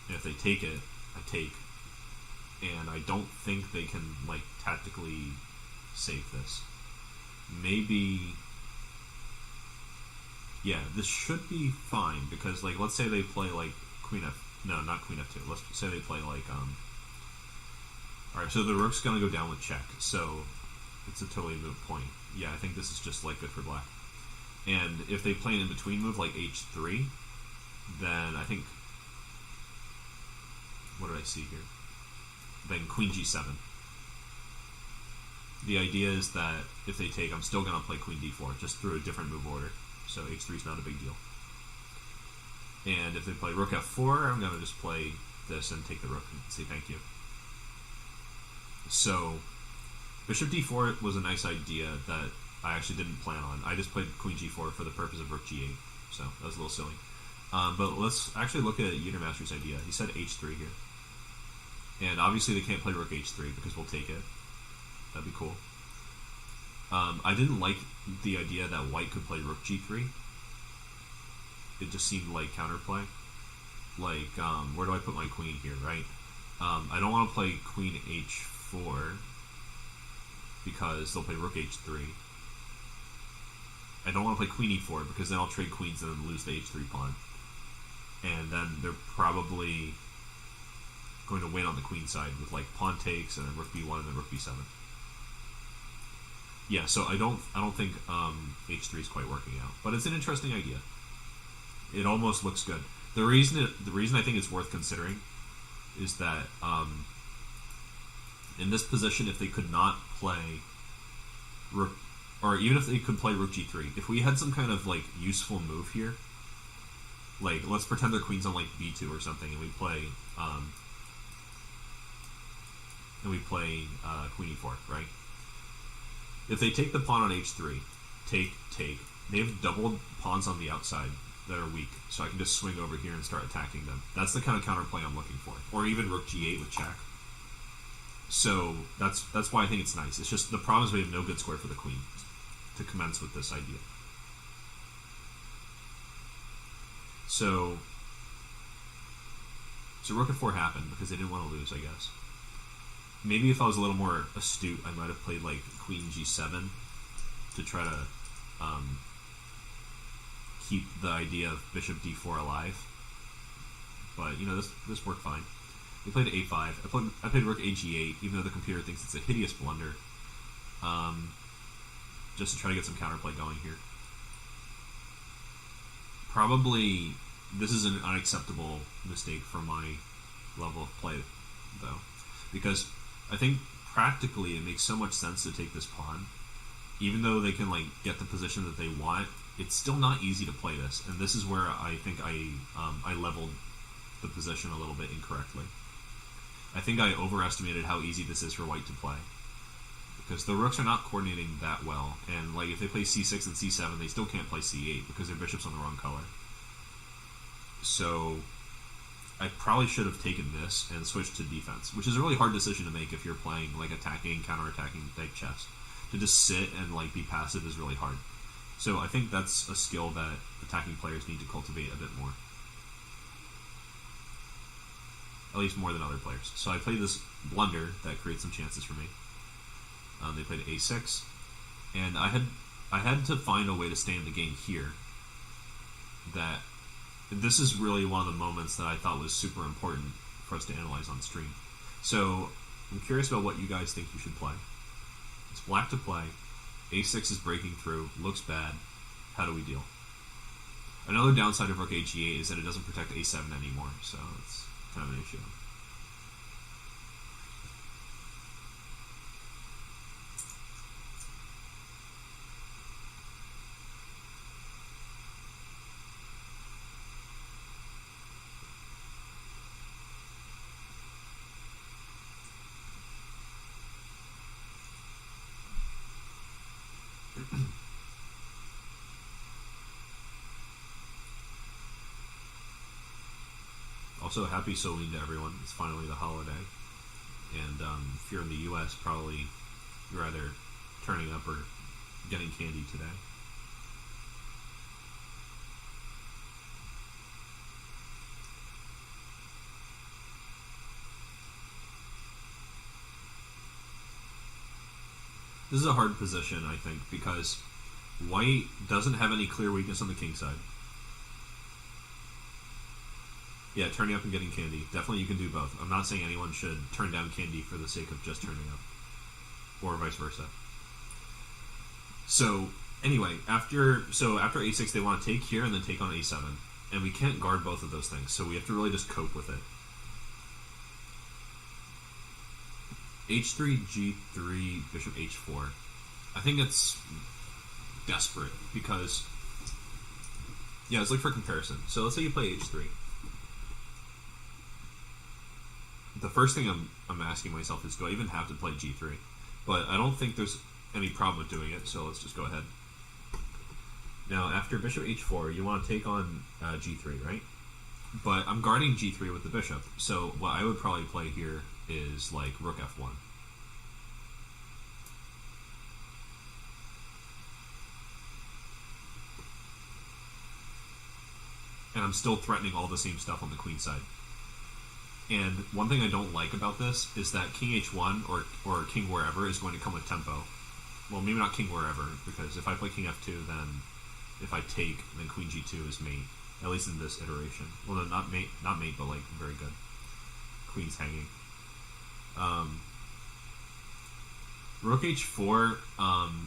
And if they take it, I take. And I don't think they can, like, tactically save this. Maybe... Yeah, this should be fine, because, like, let's say they play, like, queen f... No, not queen f2. Let's say they play, like, Alright, so the rook's gonna go down with check, so it's a totally moot point. Yeah, I think this is just, like, good for black. And if they play an in-between move, like h3, then I think... What did I see here? Then queen g7. The idea is that if they take, I'm still gonna play queen d4, just through a different move order. So h3 is not a big deal. And if they play rook f4, I'm going to just play this and take the rook and say thank you. So bishop d4 was a nice idea that I actually didn't plan on. I just played queen g4 for the purpose of rook g8. So that was a little silly. But let's actually look at Unamaster's idea. He said h3 here. And obviously they can't play rook h3 because we'll take it. That'd be cool. I didn't like the idea that white could play rook g3. It just seemed like counterplay. Like, where do I put my queen here, right? I don't want to play queen h4 because they'll play rook h3. I don't want to play queen e4 because then I'll trade queens and then lose the h3 pawn. And then they're probably going to win on the queen side with like pawn takes and then rook b1 and then rook b7. Yeah, so I don't think h3 is quite working out, but it's an interesting idea. It almost looks good. The reason I think it's worth considering is that in this position, if they could not play rook, or even if they could play rook g3, if we had some kind of like useful move here, like let's pretend their queen's on like b2 or something, and we play and we play queen e4, right? If they take the pawn on h3, take, they have doubled pawns on the outside that are weak, so I can just swing over here and start attacking them. That's the kind of counterplay I'm looking for. Or even rook g8 with check. So that's why I think it's nice. It's just the problem is we have no good square for the queen to commence with this idea. So rook f4 happened because they didn't want to lose, I guess. Maybe if I was a little more astute, I might have played like queen g7 to try to keep the idea of bishop d4 alive. But, you know, this worked fine. We played a5. I played rook ag8, even though the computer thinks it's a hideous blunder. Just to try to get some counterplay going here. Probably, this is an unacceptable mistake for my level of play, though. Because I think practically it makes so much sense to take this pawn. Even though they can, like, get the position that they want, it's still not easy to play this. And this is where I think I leveled the position a little bit incorrectly. I think I overestimated how easy this is for white to play. Because the rooks are not coordinating that well. And like if they play c6 and c7, they still can't play c8 because their bishop's on the wrong color. So I probably should have taken this and switched to defense, which is a really hard decision to make if you're playing like attacking, counter-attacking type chess. To just sit and like be passive is really hard. So I think that's a skill that attacking players need to cultivate a bit more. At least more than other players. So I played this blunder that creates some chances for me. They played a6, and I had to find a way to stay in the game here. That this is really one of the moments that I thought was super important for us to analyze on stream. So I'm curious about what you guys think you should play. It's black to play. a6 is breaking through. Looks bad. How do we deal? Another downside of rook ag8 is that it doesn't protect a7 anymore, so it's kind of an issue. Also, happy Halloween to everyone. It's finally the holiday. And if you're in the US, probably you're either turning up or getting candy today. This is a hard position, I think, because white doesn't have any clear weakness on the king side. Yeah, turning up and getting candy. Definitely you can do both. I'm not saying anyone should turn down candy for the sake of just turning up. Or vice versa. So, anyway, after a6 they want to take here and then take on a7. And we can't guard both of those things, so we have to really just cope with it. h3, g3, bishop h4. I think it's desperate because... Yeah, let's look for comparison. So let's say you play h3. The first thing I'm asking myself is, do I even have to play g3? But I don't think there's any problem with doing it, so let's just go ahead. Now, after bishop h4, you want to take on g3, right? But I'm guarding g3 with the bishop, so what I would probably play here is like rook f1. And I'm still threatening all the same stuff on the queen side. And one thing I don't like about this is that king h1 or king wherever is going to come with tempo. Well, maybe not king wherever, because if I play king f2, then if I take, then queen g2 is mate. At least in this iteration. Well, no, not mate, but like very good. Queen's hanging. Rook h4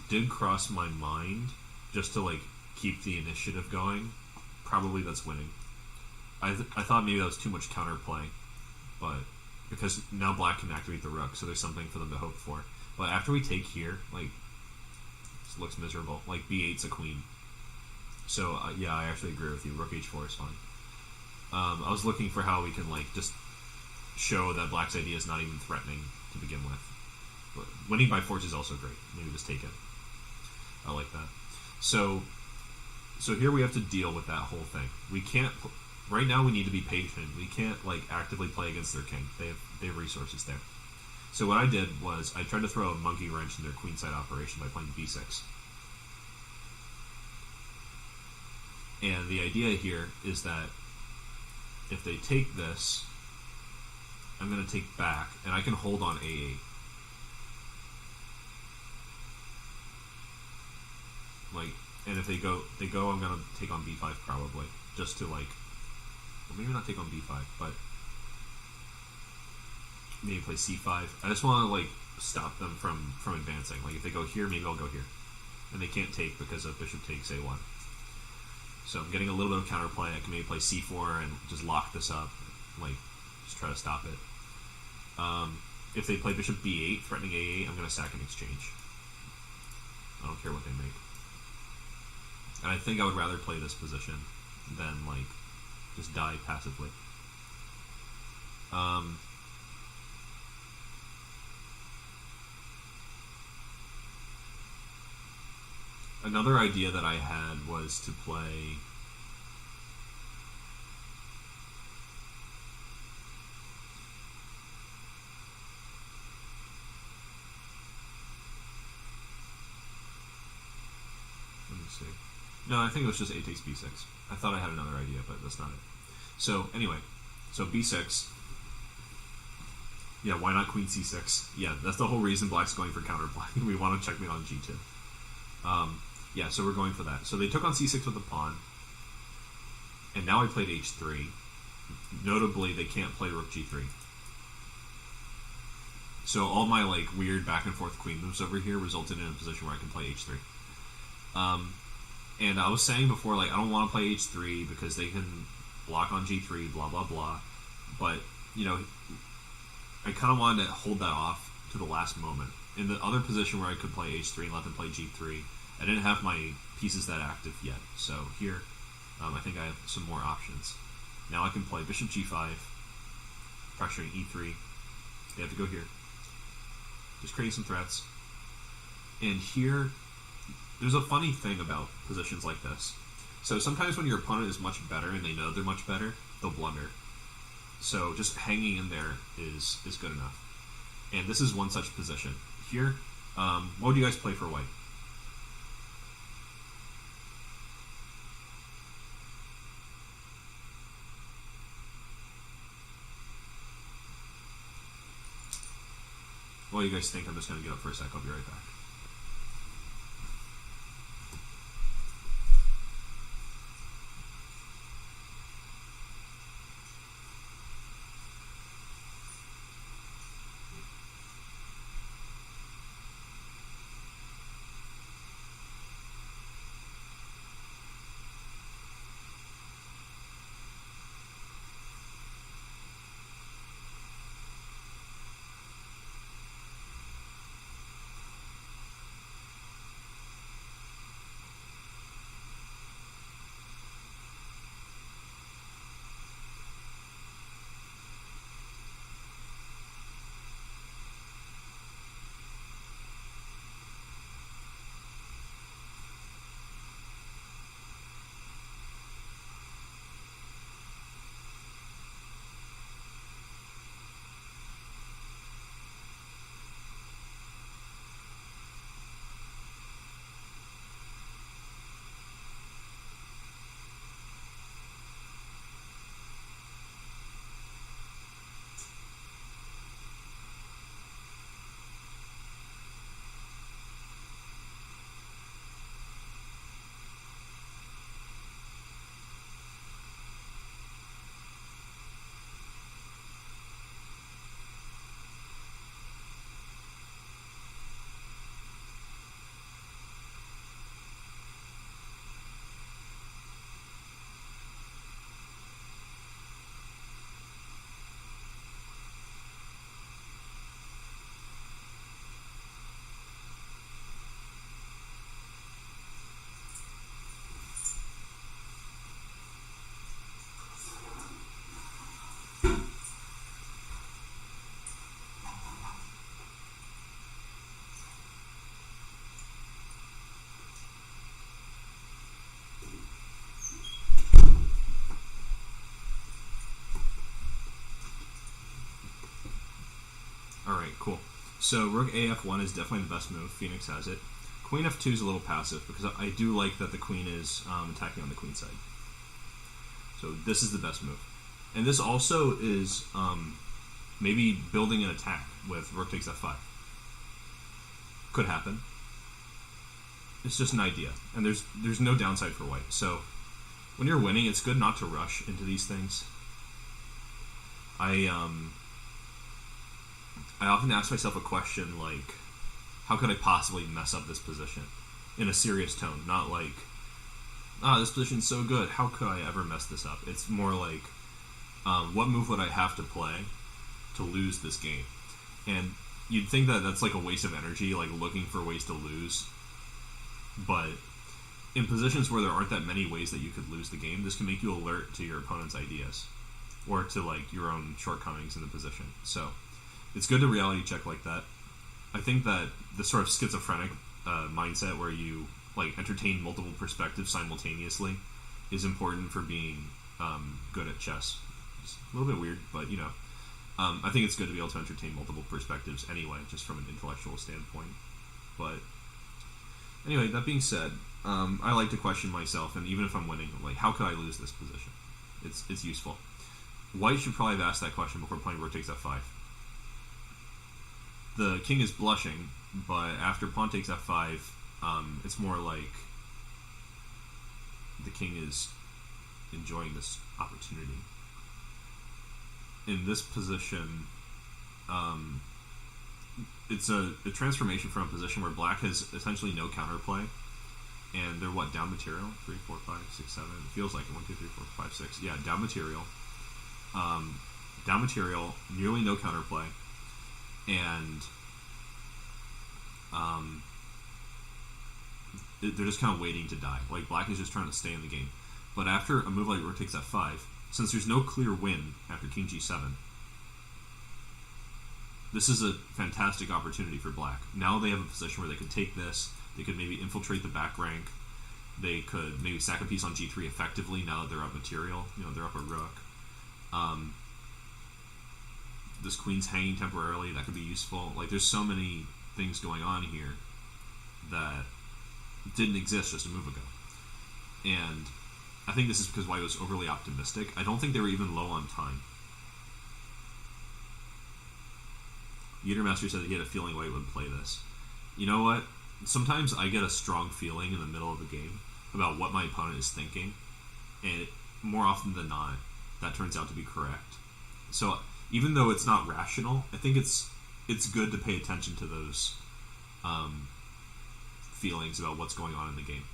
did cross my mind just to like keep the initiative going. Probably that's winning. I thought maybe that was too much counterplay. But because now black can activate the rook, so there's something for them to hope for. But after we take here, like, this looks miserable. Like b8's a queen. So yeah, I actually agree with you. Rook h4 is fine. I was looking for how we can like just show that black's idea is not even threatening to begin with. But winning by force is also great. Maybe just take it. I like that. So here we have to deal with that whole thing. We can't. Right now, we need to be patient. We can't like actively play against their king. They have resources there. So what I did was I tried to throw a monkey wrench in their queenside operation by playing b6. And the idea here is that if they take this, I'm going to take back, and I can hold on a8. Like, and if they go, I'm going to take on b5 probably, just to like, well, maybe not take on b5, but maybe play c5. I just want to like stop them from advancing. Like if they go here, maybe I'll go here, and they can't take because of bishop takes a1. So I'm getting a little bit of counterplay. I can maybe play c4 and just lock this up, like just try to stop it. If they play bishop b8, threatening a8, I'm going to sack and exchange. I don't care what they make. And I think I would rather play this position than like just die passively. Another idea that I had was to play no, I think it was just a takes b6. I thought I had another idea, but that's not it. So anyway, so b6. Yeah, why not queen c6? Yeah, that's the whole reason black's going for counterplay. We want to checkmate on g2. Yeah, so we're going for that. So they took on c6 with the pawn, and now I played h3. Notably, they can't play rook g3. So all my like weird back and forth queen moves over here resulted in a position where I can play h3. And I was saying before, like, I don't want to play h3 because they can block on g3, blah, blah, blah. But, you know, I kind of wanted to hold that off to the last moment. In the other position where I could play h3 and let them play g3, I didn't have my pieces that active yet. So here, I think I have some more options. Now I can play bishop g5, pressuring e3. They have to go here. Just creating some threats. And here, there's a funny thing about positions like this. So sometimes when your opponent is much better and they know they're much better, they'll blunder. So just hanging in there is good enough. And this is one such position. Here, what would you guys play for white? What do you guys think? I'm just going to get up for a sec. I'll be right back. Alright, cool. So rook AF1 is definitely the best move. Phoenix has it. Queen F2 is a little passive because I do like that the queen is attacking on the queen side. So this is the best move. And this also is maybe building an attack with rook takes F5. Could happen. It's just an idea. And there's no downside for white. So when you're winning, it's good not to rush into these things. I often ask myself a question like, how could I possibly mess up this position? In a serious tone, not like, this position's so good, how could I ever mess this up? It's more like, what move would I have to play to lose this game? And you'd think that that's like a waste of energy, like looking for ways to lose. But in positions where there aren't that many ways that you could lose the game, this can make you alert to your opponent's ideas or to like your own shortcomings in the position. So it's good to reality check like that. I think that the sort of schizophrenic mindset where you like entertain multiple perspectives simultaneously is important for being good at chess. It's a little bit weird, but you know, I think it's good to be able to entertain multiple perspectives anyway, just from an intellectual standpoint. But anyway, that being said, I like to question myself, and even if I'm winning, like, how could I lose this position? It's useful. White should probably have asked that question before playing rook takes f5. The king is blushing, but after pawn takes f5, it's more like the king is enjoying this opportunity. In this position, it's a transformation from a position where black has essentially no counterplay, and they're what, down material? 3, 4, 5, 6, 7. It feels like it. 1, 2, 3, 4, 5, 6. Yeah, down material. Down material, nearly no counterplay, and they're just kind of waiting to die. Like, black is just trying to stay in the game. But after a move like rook takes f5, since there's no clear win after king g7, this is a fantastic opportunity for black. Now they have a position where they could take this, they could maybe infiltrate the back rank, they could maybe sack a piece on g3 effectively now that they're up material, you know, they're up a rook. This queen's hanging temporarily, that could be useful. Like, there's so many things going on here that didn't exist just a move ago. And I think this is because white was overly optimistic. I don't think they were even low on time. Master said that he had a feeling white would play this. You know what? Sometimes I get a strong feeling in the middle of a game about what my opponent is thinking, and more often than not, that turns out to be correct. So even though it's not rational, I think it's good to pay attention to those feelings about what's going on in the game.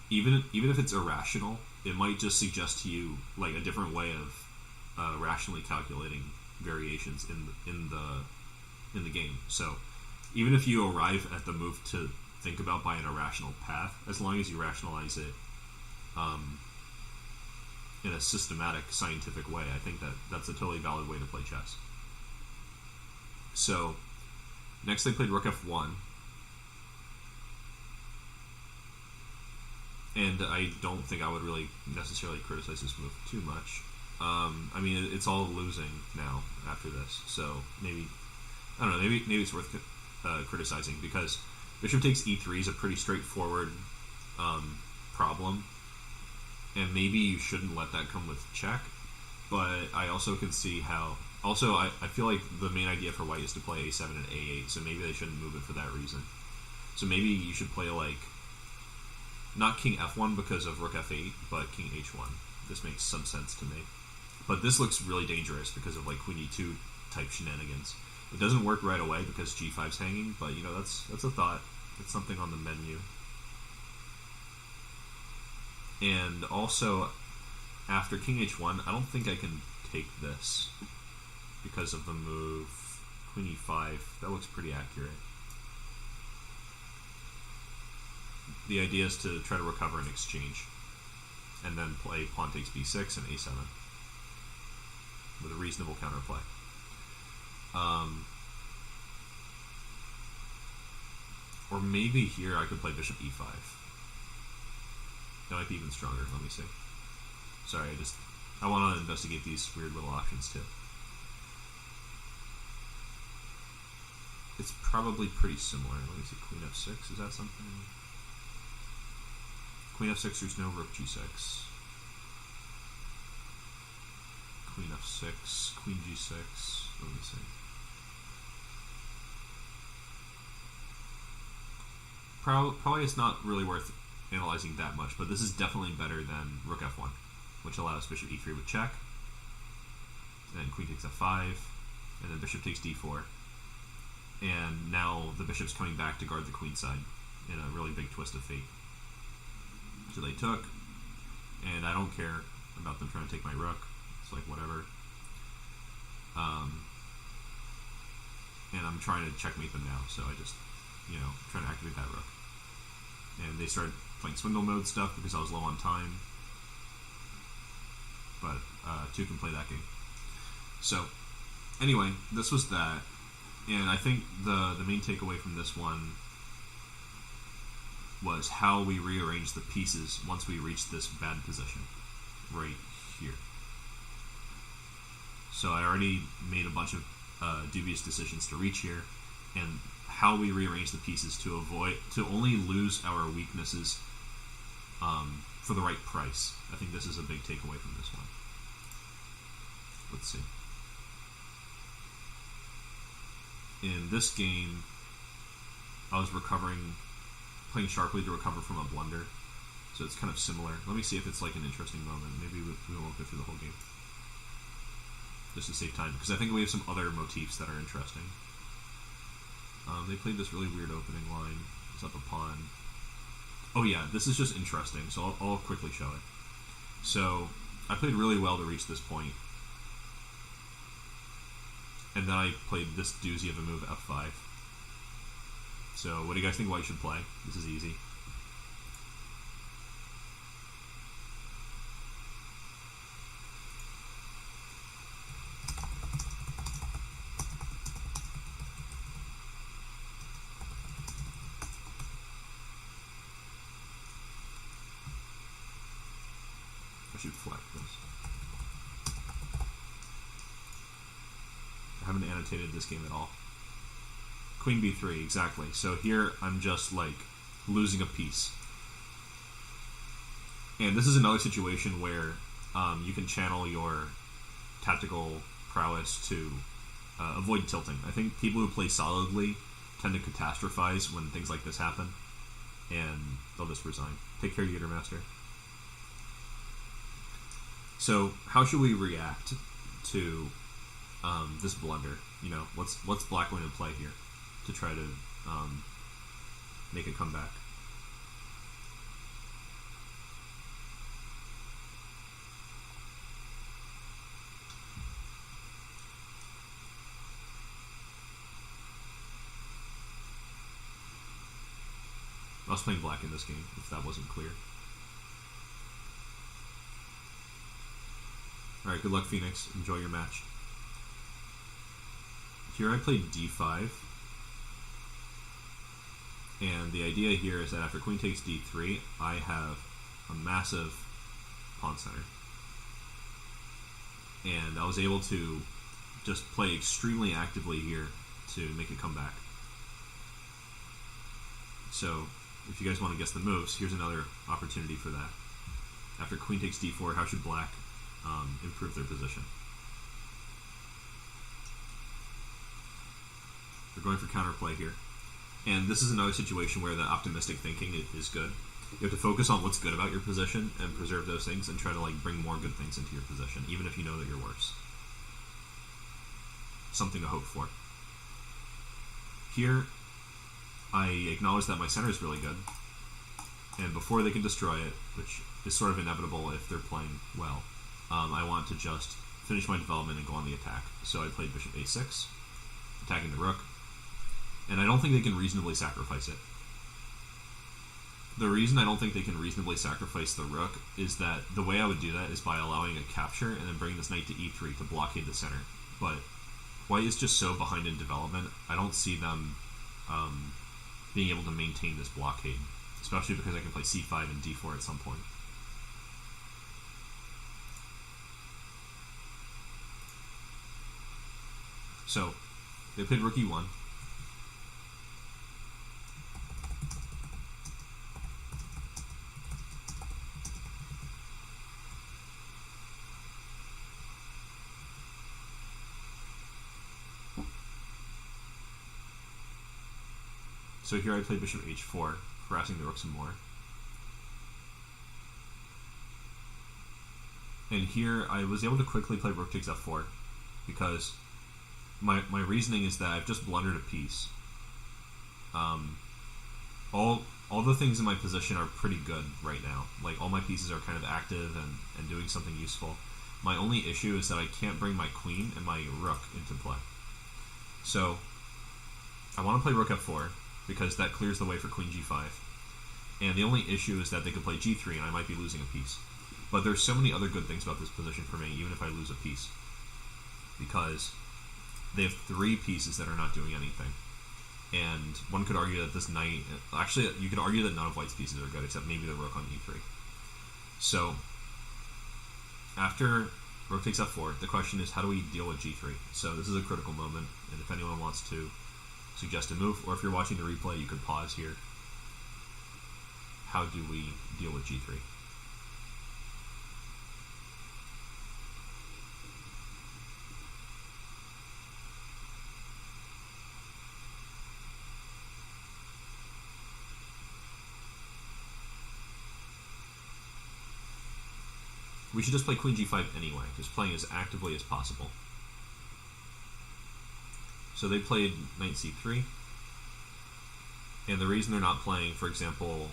Even if it's irrational, it might just suggest to you like a different way of rationally calculating variations in the game. So even if you arrive at the move to think about by an irrational path, as long as you rationalize it in a systematic, scientific way, I think that's a totally valid way to play chess. So next they played rook f1, and I don't think I would really necessarily criticize this move too much. I mean, it's all losing now after this, so maybe, I don't know, maybe it's worth criticizing, because bishop takes e3 is a pretty straightforward problem, and maybe you shouldn't let that come with check, but I also can see how, also I feel like the main idea for white is to play a7 and a8, so maybe they shouldn't move it for that reason. So maybe you should play like, not king f1 because of rook f8, but king h1. This makes some sense to me. But this looks really dangerous because of like queen e2 type shenanigans. It doesn't work right away because g5's hanging, but you know, that's a thought. It's something on the menu. And also, after king h1, I don't think I can take this because of the move queen e5. That looks pretty accurate. The idea is to try to recover an exchange, and then play pawn takes b6 and a7 with a reasonable counterplay. Or maybe here I could play bishop e5. That might be even stronger. Let me see. Sorry, I want to investigate these weird little options too. It's probably pretty similar. Let me see, queen f6, is that something? Queen f6, there's no rook g6. Queen f6, queen g6, let me see. Probably it's not really worth analyzing that much, but this is definitely better than rook f1, which allows bishop e3 with check, and then queen takes f5, and then bishop takes d4. And now the bishop's coming back to guard the queen side in a really big twist of fate. So they took, and I don't care about them trying to take my rook. It's like, whatever. And I'm trying to checkmate them now, so I just, trying to activate that rook. And they started playing swindle mode stuff because I was low on time. But two can play that game. So, anyway, this was that. And I think the main takeaway from this one was how we rearranged the pieces once we reached this bad position right here. So I already made a bunch of dubious decisions to reach here, and how we rearrange the pieces to only lose our weaknesses for the right price. I think this is a big takeaway from this one. Let's see. In this game, I was playing sharply to recover from a blunder, so it's kind of similar. Let me see if it's like an interesting moment. Maybe we won't go through the whole game, just to save time, because I think we have some other motifs that are interesting. They played this really weird opening line. It's up a pawn. Oh yeah, this is just interesting, so I'll quickly show it. So I played really well to reach this point. And then I played this doozy of a move, f5. So what do you guys think white should play? This is easy. I should flex this. I haven't annotated this game at all. Queen b3, exactly. So here I'm just like losing a piece. And this is another situation where you can channel your tactical prowess to avoid tilting. I think people who play solidly tend to catastrophize when things like this happen, and they'll just resign. Take care, Yeater Master. So how should we react to this blunder? What's black going to play here to try to make a comeback? I was playing black in this game, if that wasn't clear. Alright, good luck, Phoenix. Enjoy your match. Here I played d5. And the idea here is that after queen takes d3, I have a massive pawn center. And I was able to just play extremely actively here to make a comeback. So, if you guys want to guess the moves, here's another opportunity for that. After queen takes d4, how should black improve their position? They're going for counterplay here. And this is another situation where the optimistic thinking is good. You have to focus on what's good about your position and preserve those things and try to bring more good things into your position, even if you know that you're worse. Something to hope for. Here, I acknowledge that my center is really good, and before they can destroy it, which is sort of inevitable if they're playing well, I want to just finish my development and go on the attack. So I played bishop a6, attacking the rook, and I don't think they can reasonably sacrifice it. The reason I don't think they can reasonably sacrifice the rook is that the way I would do that is by allowing a capture and then bringing this knight to e3 to blockade the center. But white is just so behind in development, I don't see them being able to maintain this blockade, especially because I can play c5 and d4 at some point. So, they played rook e1, So here I play bishop h4, harassing the rook some more. And here I was able to quickly play rook takes f4 because my reasoning is that I've just blundered a piece. All the things in my position are pretty good right now. Like, all my pieces are kind of active and doing something useful. My only issue is that I can't bring my queen and my rook into play. So I want to play rook f4 because that clears the way for queen g5. And the only issue is that they could play g3 and I might be losing a piece. But there's so many other good things about this position for me, even if I lose a piece. Because they have 3 pieces that are not doing anything. And one could argue that this knight... Actually, you could argue that none of white's pieces are good, except maybe the rook on e3. So, after rook takes f4, the question is, how do we deal with g3? So this is a critical moment, and if anyone wants to suggest a move, or if you're watching the replay, you could pause here. How do we deal with g3? We should just play queen g5 anyway, just playing as actively as possible. So they played knight c3, and the reason they're not playing, for example,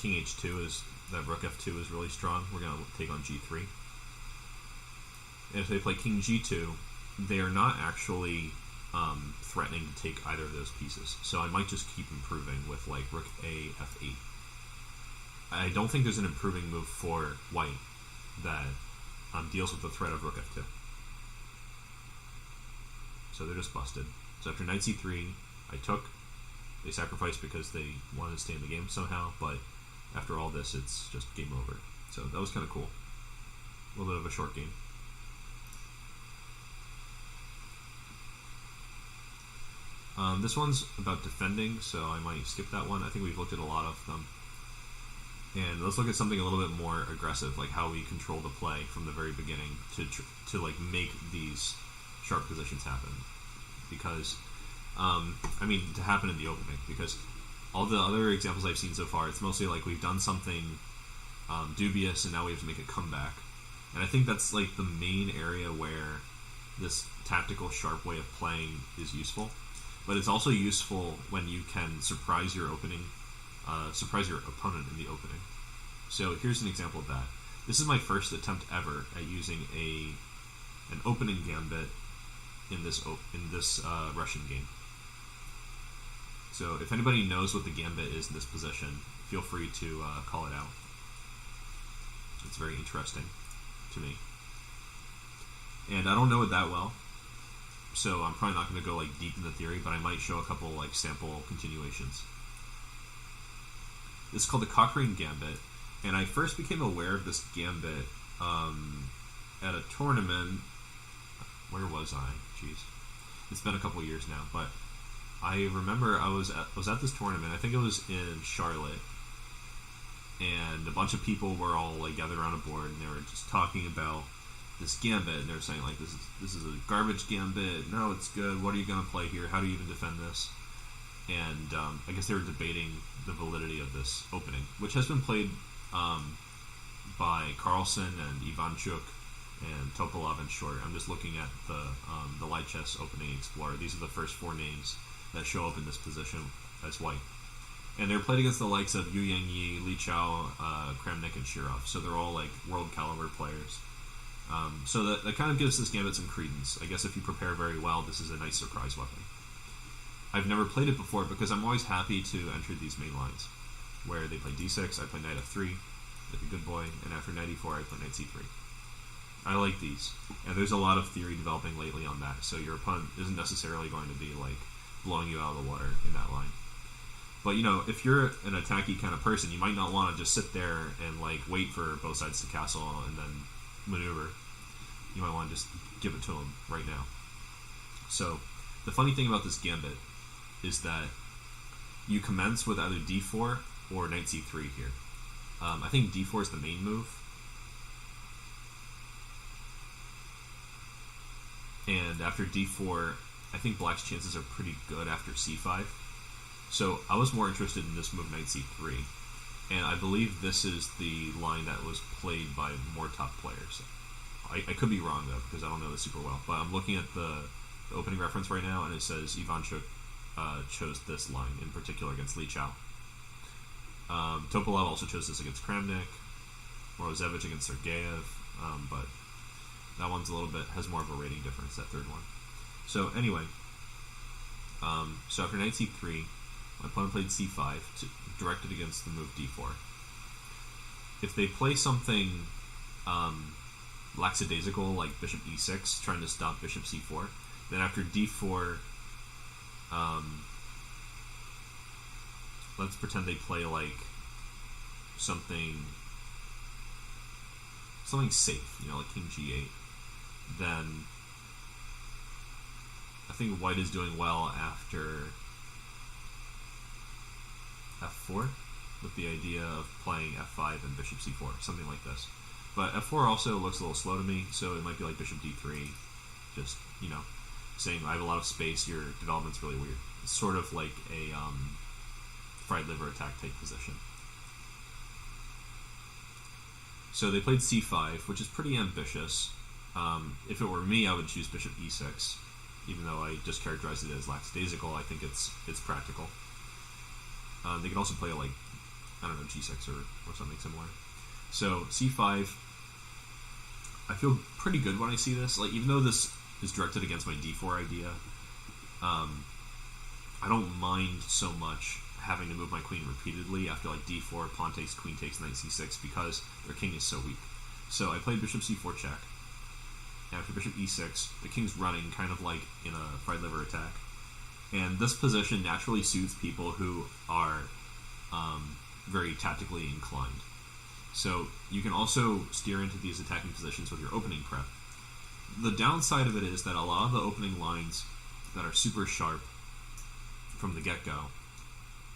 king h2 is that rook f2 is really strong. We're going to take on g3. And if they play king g2, they are not actually threatening to take either of those pieces. So I might just keep improving with like rook a f8. I don't think there's an improving move for white that deals with the threat of rook f2. So they're just busted. So after knight c3, I took. They sacrificed because they wanted to stay in the game somehow, but after all this, it's just game over. So that was kind of cool. A little bit of a short game. This one's about defending, so I might skip that one. I think we've looked at a lot of them. And let's look at something a little bit more aggressive, like how we control the play from the very beginning to like make these sharp positions happen. Because, I mean, to happen in the opening. Because all the other examples I've seen so far, it's mostly like we've done something dubious and now we have to make a comeback. And I think that's like the main area where this tactical, sharp way of playing is useful. But it's also useful when you can surprise your opponent in the opening. So here's an example of that. This is my first attempt ever at using an opening gambit in this Russian game. So if anybody knows what the gambit is in this position, feel free to call it out. It's very interesting to me. And I don't know it that well, so I'm probably not going to go like deep in the theory, but I might show a couple like sample continuations. This is called the Cochrane Gambit, and I first became aware of this gambit at a tournament. Where was I? Jeez, it's been a couple years now, but I remember I was at this tournament. I think it was in Charlotte, and a bunch of people were all like gathered around a board, and they were just talking about this gambit, and they were saying like this is a garbage gambit. No, it's good. What are you going to play here? How do you even defend this? And I guess they were debating the validity of this opening, which has been played by Carlsen and Ivanchuk and Topolov and Short. I'm just looking at the Light Chess Opening Explorer. These are the first 4 names that show up in this position as white. And they're played against the likes of Yu Yangyi, Li Chao, Kramnik, and Shirov. So they're all like world caliber players. So that kind of gives this gambit some credence. I guess if you prepare very well, this is a nice surprise weapon. I've never played it before because I'm always happy to enter these main lines, where they play d6, I play knight f3, like a good boy, and after knight e4, I play knight c3. I like these, and there's a lot of theory developing lately on that, so your opponent isn't necessarily going to be like blowing you out of the water in that line. But you know, if you're an attacky kind of person, you might not want to just sit there and like wait for both sides to castle and then maneuver. You might want to just give it to them right now. So the funny thing about this gambit is that you commence with either d4 or knight c3 here. I think d4 is the main move. And after d4, I think black's chances are pretty good after c5. So I was more interested in this move knight c3, and I believe this is the line that was played by more top players. I could be wrong though, because I don't know this super well, but I'm looking at the opening reference right now, and it says Ivanchuk chose this line in particular against Li Chao. Topalov also chose this against Kramnik, Morozevich against Sergeyev, but that one's a little bit, has more of a rating difference, that third one. So anyway, so after knight c3, my opponent played c5, directed against the move d4. If they play something lackadaisical like bishop e6, trying to stop bishop c4, then after d4, let's pretend they play like something safe, like king g8, then I think white is doing well after f4, with the idea of playing f5 and bishop c4, something like this. But f4 also looks a little slow to me, so it might be like bishop d3, just, saying I have a lot of space, your development's really weird. It's sort of like a fried liver attack type position. So they played c5, which is pretty ambitious. If it were me, I would choose bishop e6, even though I just characterized it as lackadaisical. I think it's practical. They can also play like, I don't know, g6 or something similar. So c5, I feel pretty good when I see this. Like, even though this is directed against my d4 idea, I don't mind so much having to move my queen repeatedly after like d4, pawn takes, queen takes, knight c6, because their king is so weak. So I played bishop c4 check. After bishop e6, the king's running, kind of like in a fried liver attack. And this position naturally suits people who are very tactically inclined. So you can also steer into these attacking positions with your opening prep. The downside of it is that a lot of the opening lines that are super sharp from the get-go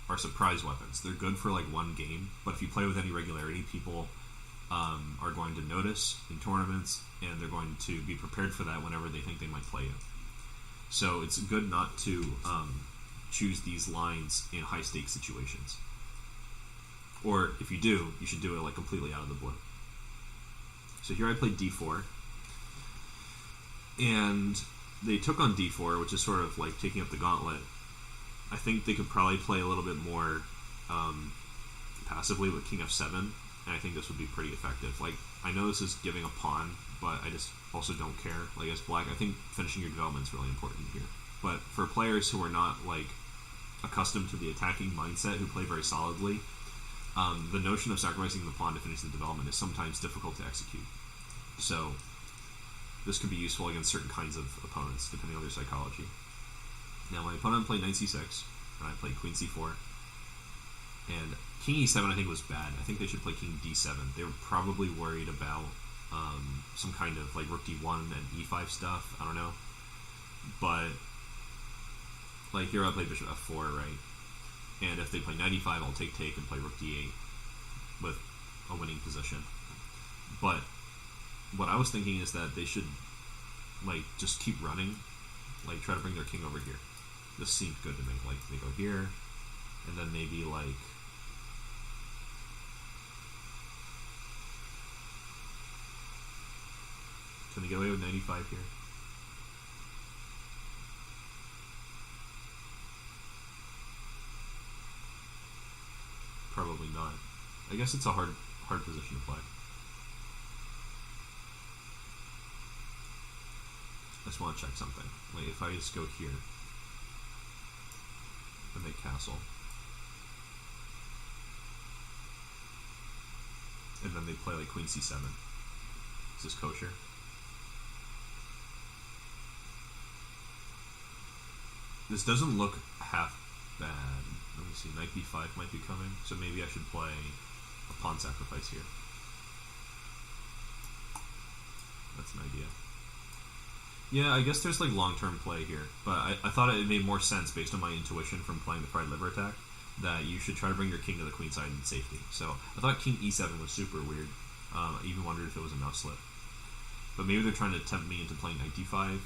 are surprise weapons. They're good for like one game, but if you play with any regularity, people are going to notice in tournaments, and they're going to be prepared for that whenever they think they might play you. So it's good not to choose these lines in high-stakes situations. Or if you do, you should do it like completely out of the blue. So here I played d4, and they took on d4, which is sort of like taking up the gauntlet. I think they could probably play a little bit more passively with king f7, and I think this would be pretty effective. Like, I know this is giving a pawn, but I just also don't care. Like, as black, I think finishing your development is really important here. But for players who are not like accustomed to the attacking mindset, who play very solidly, the notion of sacrificing the pawn to finish the development is sometimes difficult to execute. So this could be useful against certain kinds of opponents, depending on their psychology. Now, my opponent played knight c6, and I played queen c4. And king e7 I think was bad. I think they should play king d7. They were probably worried about some kind of like rook d1 and e5 stuff. I don't know. But like here I play bishop f4, right? And if they play knight e5, I'll take and play rook d8 with a winning position. But what I was thinking is that they should like just keep running, like try to bring their king over here. This seemed good to me. Like they go here, and then maybe like can they get away with 95 here? Probably not. I guess it's a hard position to play. I just want to check something. Like if I just go here and make castle, and then they play like queen c7. Is this kosher? This doesn't look half bad. Let me see, knight b5 might be coming, so maybe I should play a pawn sacrifice here. That's an idea. Yeah, I guess there's like long-term play here, but I thought it made more sense based on my intuition from playing the fried liver attack that you should try to bring your king to the queen side in safety. So I thought king e7 was super weird. I even wondered if it was a mouse slip. But maybe they're trying to tempt me into playing knight d5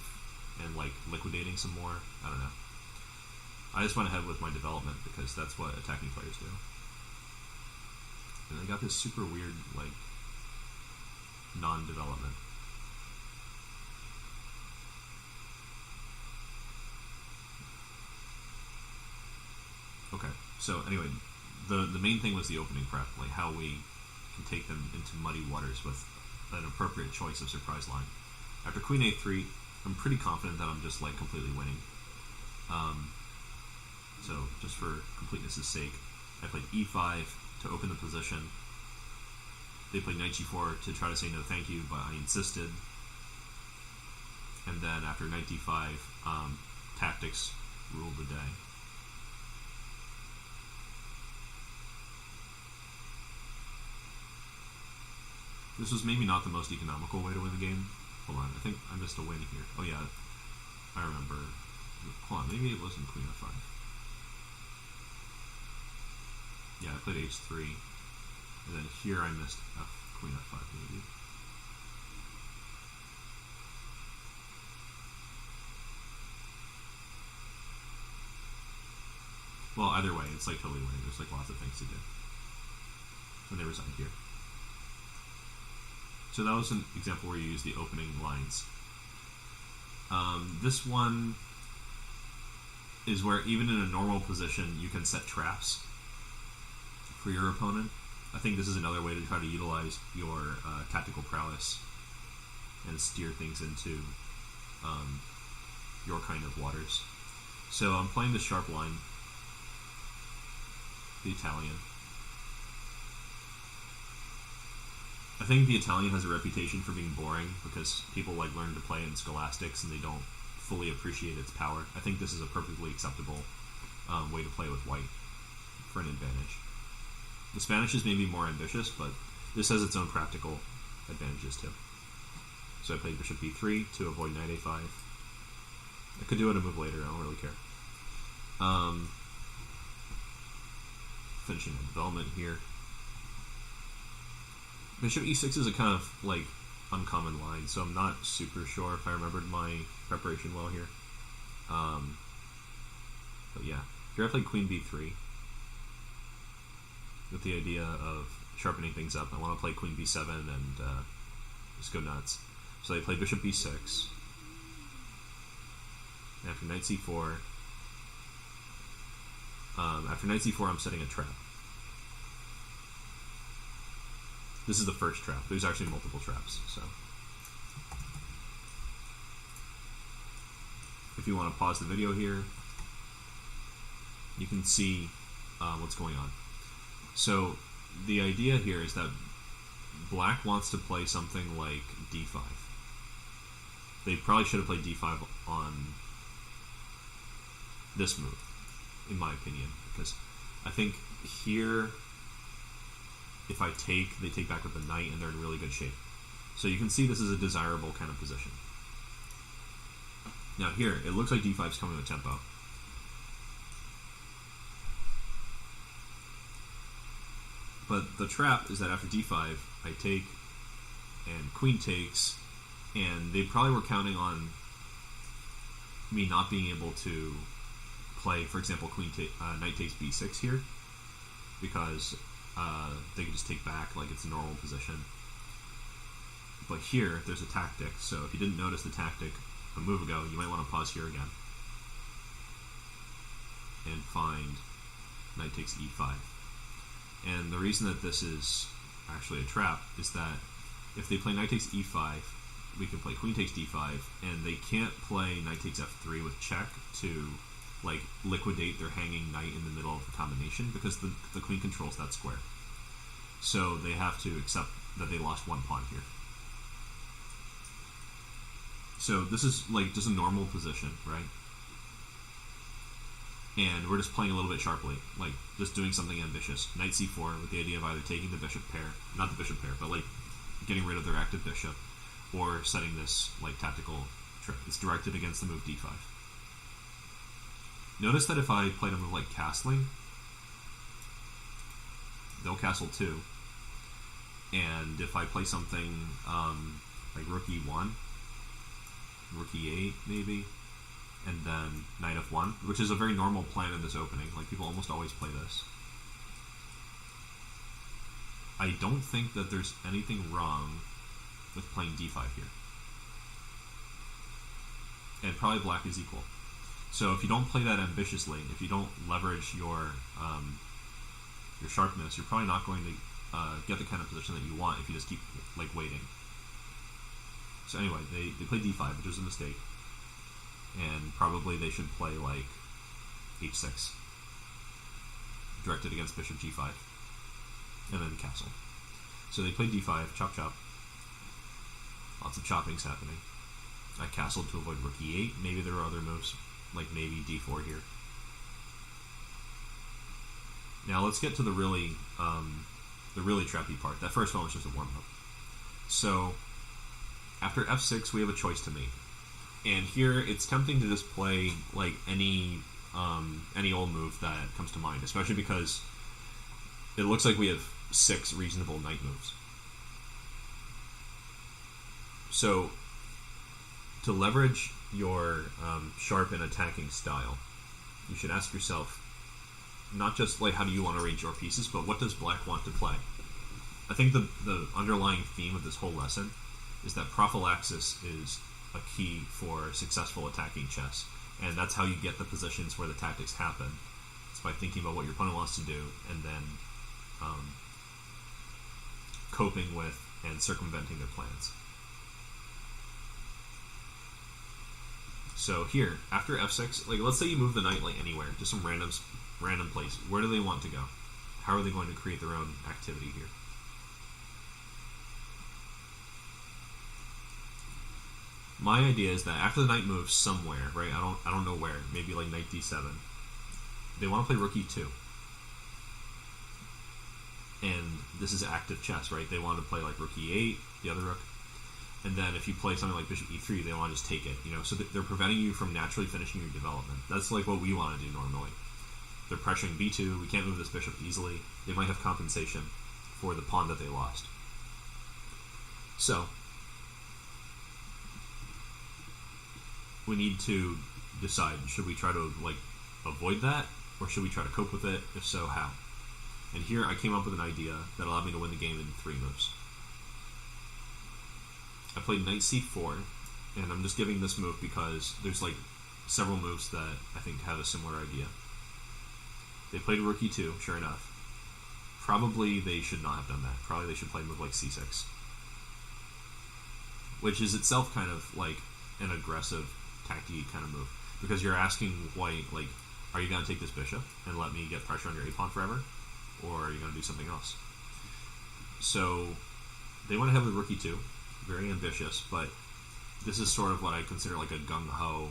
and like liquidating some more. I don't know. I just went ahead with my development because that's what attacking players do. And I got this super weird, like, non-development. Okay, so anyway, the main thing was the opening prep, like how we can take them into muddy waters with an appropriate choice of surprise line. After Queen A3, I'm pretty confident that I'm just like completely winning. So just for completeness' sake, I played E5 to open the position. They played Knight G4 to try to say no thank you, but I insisted. And then after Knight D5, tactics ruled the day. This was maybe not the most economical way to win the game. Hold on, I think I missed a win here. Oh yeah, I remember. Hold on, maybe it wasn't Queen F5. Yeah, I played H3, and then here I missed Queen F5 maybe. Well, either way, it's like totally winning. There's like lots of things to do. And they resigned here. So that was an example where you use the opening lines. This one is where even in a normal position you can set traps for your opponent. I think this is another way to try to utilize your tactical prowess and steer things into your kind of waters. So I'm playing the sharp line, the Italian. I think the Italian has a reputation for being boring because people like learn to play in scholastics and they don't fully appreciate its power. I think this is a perfectly acceptable way to play with white for an advantage. The Spanish is maybe more ambitious, but this has its own practical advantages too. So I played Bishop B3 to avoid Knight A5. I could do it a move later, I don't really care. Finishing my development here. Bishop E6 is a kind of like uncommon line, so I'm not super sure if I remembered my preparation well here. But yeah, here I played Queen B3 with the idea of sharpening things up. I want to play Queen B7 and just go nuts. So they played Bishop B6. After Knight C4, I'm setting a trap. This is the first trap. There's actually multiple traps, so if you want to pause the video here, you can see what's going on. So the idea here is that black wants to play something like D5. They probably should have played D5 on this move, in my opinion, because I think here, if I take, they take back with the knight, and they're in really good shape. So you can see this is a desirable kind of position. Now here, it looks like D5 is coming with tempo. But the trap is that after D5, I take, and Queen takes, and they probably were counting on me not being able to play, for example, Knight takes B6 here, because they can just take back like it's a normal position. But here, there's a tactic, so if you didn't notice the tactic a move ago, you might want to pause here again and find Knight takes E5. And the reason that this is actually a trap is that if they play Knight takes E5, we can play Queen takes D5, and they can't play Knight takes F3 with check to like liquidate their hanging knight in the middle of the combination, because the queen controls that square. So they have to accept that they lost one pawn here. So this is like just a normal position, right? And we're just playing a little bit sharply, like just doing something ambitious. Knight C4 with the idea of either taking the bishop pair, not the bishop pair, but like getting rid of their active bishop, or setting this like tactical trick. It's directed against the move D5. Notice that if I played a move like castling, they'll castle too. And if I play something like rook E1, rook e8 maybe, and then knight f1, which is a very normal plan in this opening. Like, people almost always play this. I don't think that there's anything wrong with playing d5 here. And probably black is equal. So if you don't play that ambitiously, if you don't leverage your sharpness, you're probably not going to get the kind of position that you want if you just keep like waiting. So anyway, they play d5, which was a mistake. And probably they should play like h6, directed against bishop g5, and then castle. So they play d5, chop chop. Lots of choppings happening. I castled to avoid rook e8. Maybe there were other moves, like maybe d4 here. Now let's get to the really trappy part. That first one was just a warm-up. So after f6, we have a choice to make. And here, it's tempting to just play like any old move that comes to mind, especially because it looks like we have 6 reasonable knight moves. So to leverage your sharp and attacking style, you should ask yourself not just like how do you want to arrange your pieces, but what does black want to play? I think the underlying theme of this whole lesson is that prophylaxis is a key for successful attacking chess, and that's how you get the positions where the tactics happen. It's by thinking about what your opponent wants to do and then coping with and circumventing their plans. So here, after f6, like let's say you move the knight like anywhere, just some random place. Where do they want to go? How are they going to create their own activity here? My idea is that after the knight moves somewhere, right? I don't know where. Maybe like knight d7. They want to play rook e2. And this is active chess, right? They want to play like rook e8, the other rook. And then if you play something like bishop e3, they want to just take it, you know? So they're preventing you from naturally finishing your development. That's like what we want to do normally. They're pressuring b2. We can't move this bishop easily. They might have compensation for the pawn that they lost. So we need to decide, should we try to like avoid that, or should we try to cope with it? If so, how? And here I came up with an idea that allowed me to win the game in 3 moves. I played knight c4, and I'm just giving this move because there's like several moves that I think have a similar idea. They played rook e2, sure enough. Probably they should not have done that. Probably they should play a move like c6, which is itself kind of like an aggressive tactic kind of move, because you're asking white, like, are you going to take this bishop and let me get pressure on your a-pawn forever, or are you going to do something else? So they went ahead with rook e2, very ambitious, but this is sort of what I consider like a gung-ho,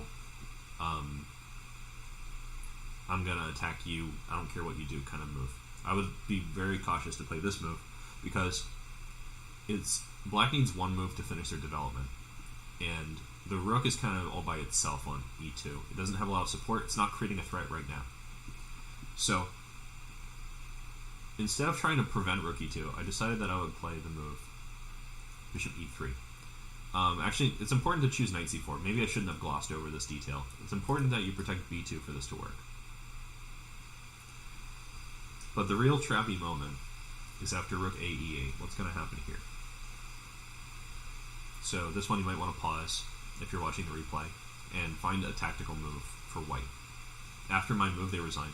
I'm going to attack you, I don't care what you do kind of move. I would be very cautious to play this move, because black needs 1 move to finish their development, and the rook is kind of all by itself on e2. It doesn't have a lot of support. It's not creating a threat right now. So instead of trying to prevent rook e2, I decided that I would play the move bishop e3. Actually, it's important to choose knight c4. Maybe I shouldn't have glossed over this detail. It's important that you protect b2 for this to work. But the real trappy moment is after rook a e8. What's going to happen here? So this one you might want to pause if you're watching the replay and find a tactical move for white. After my move, they resigned.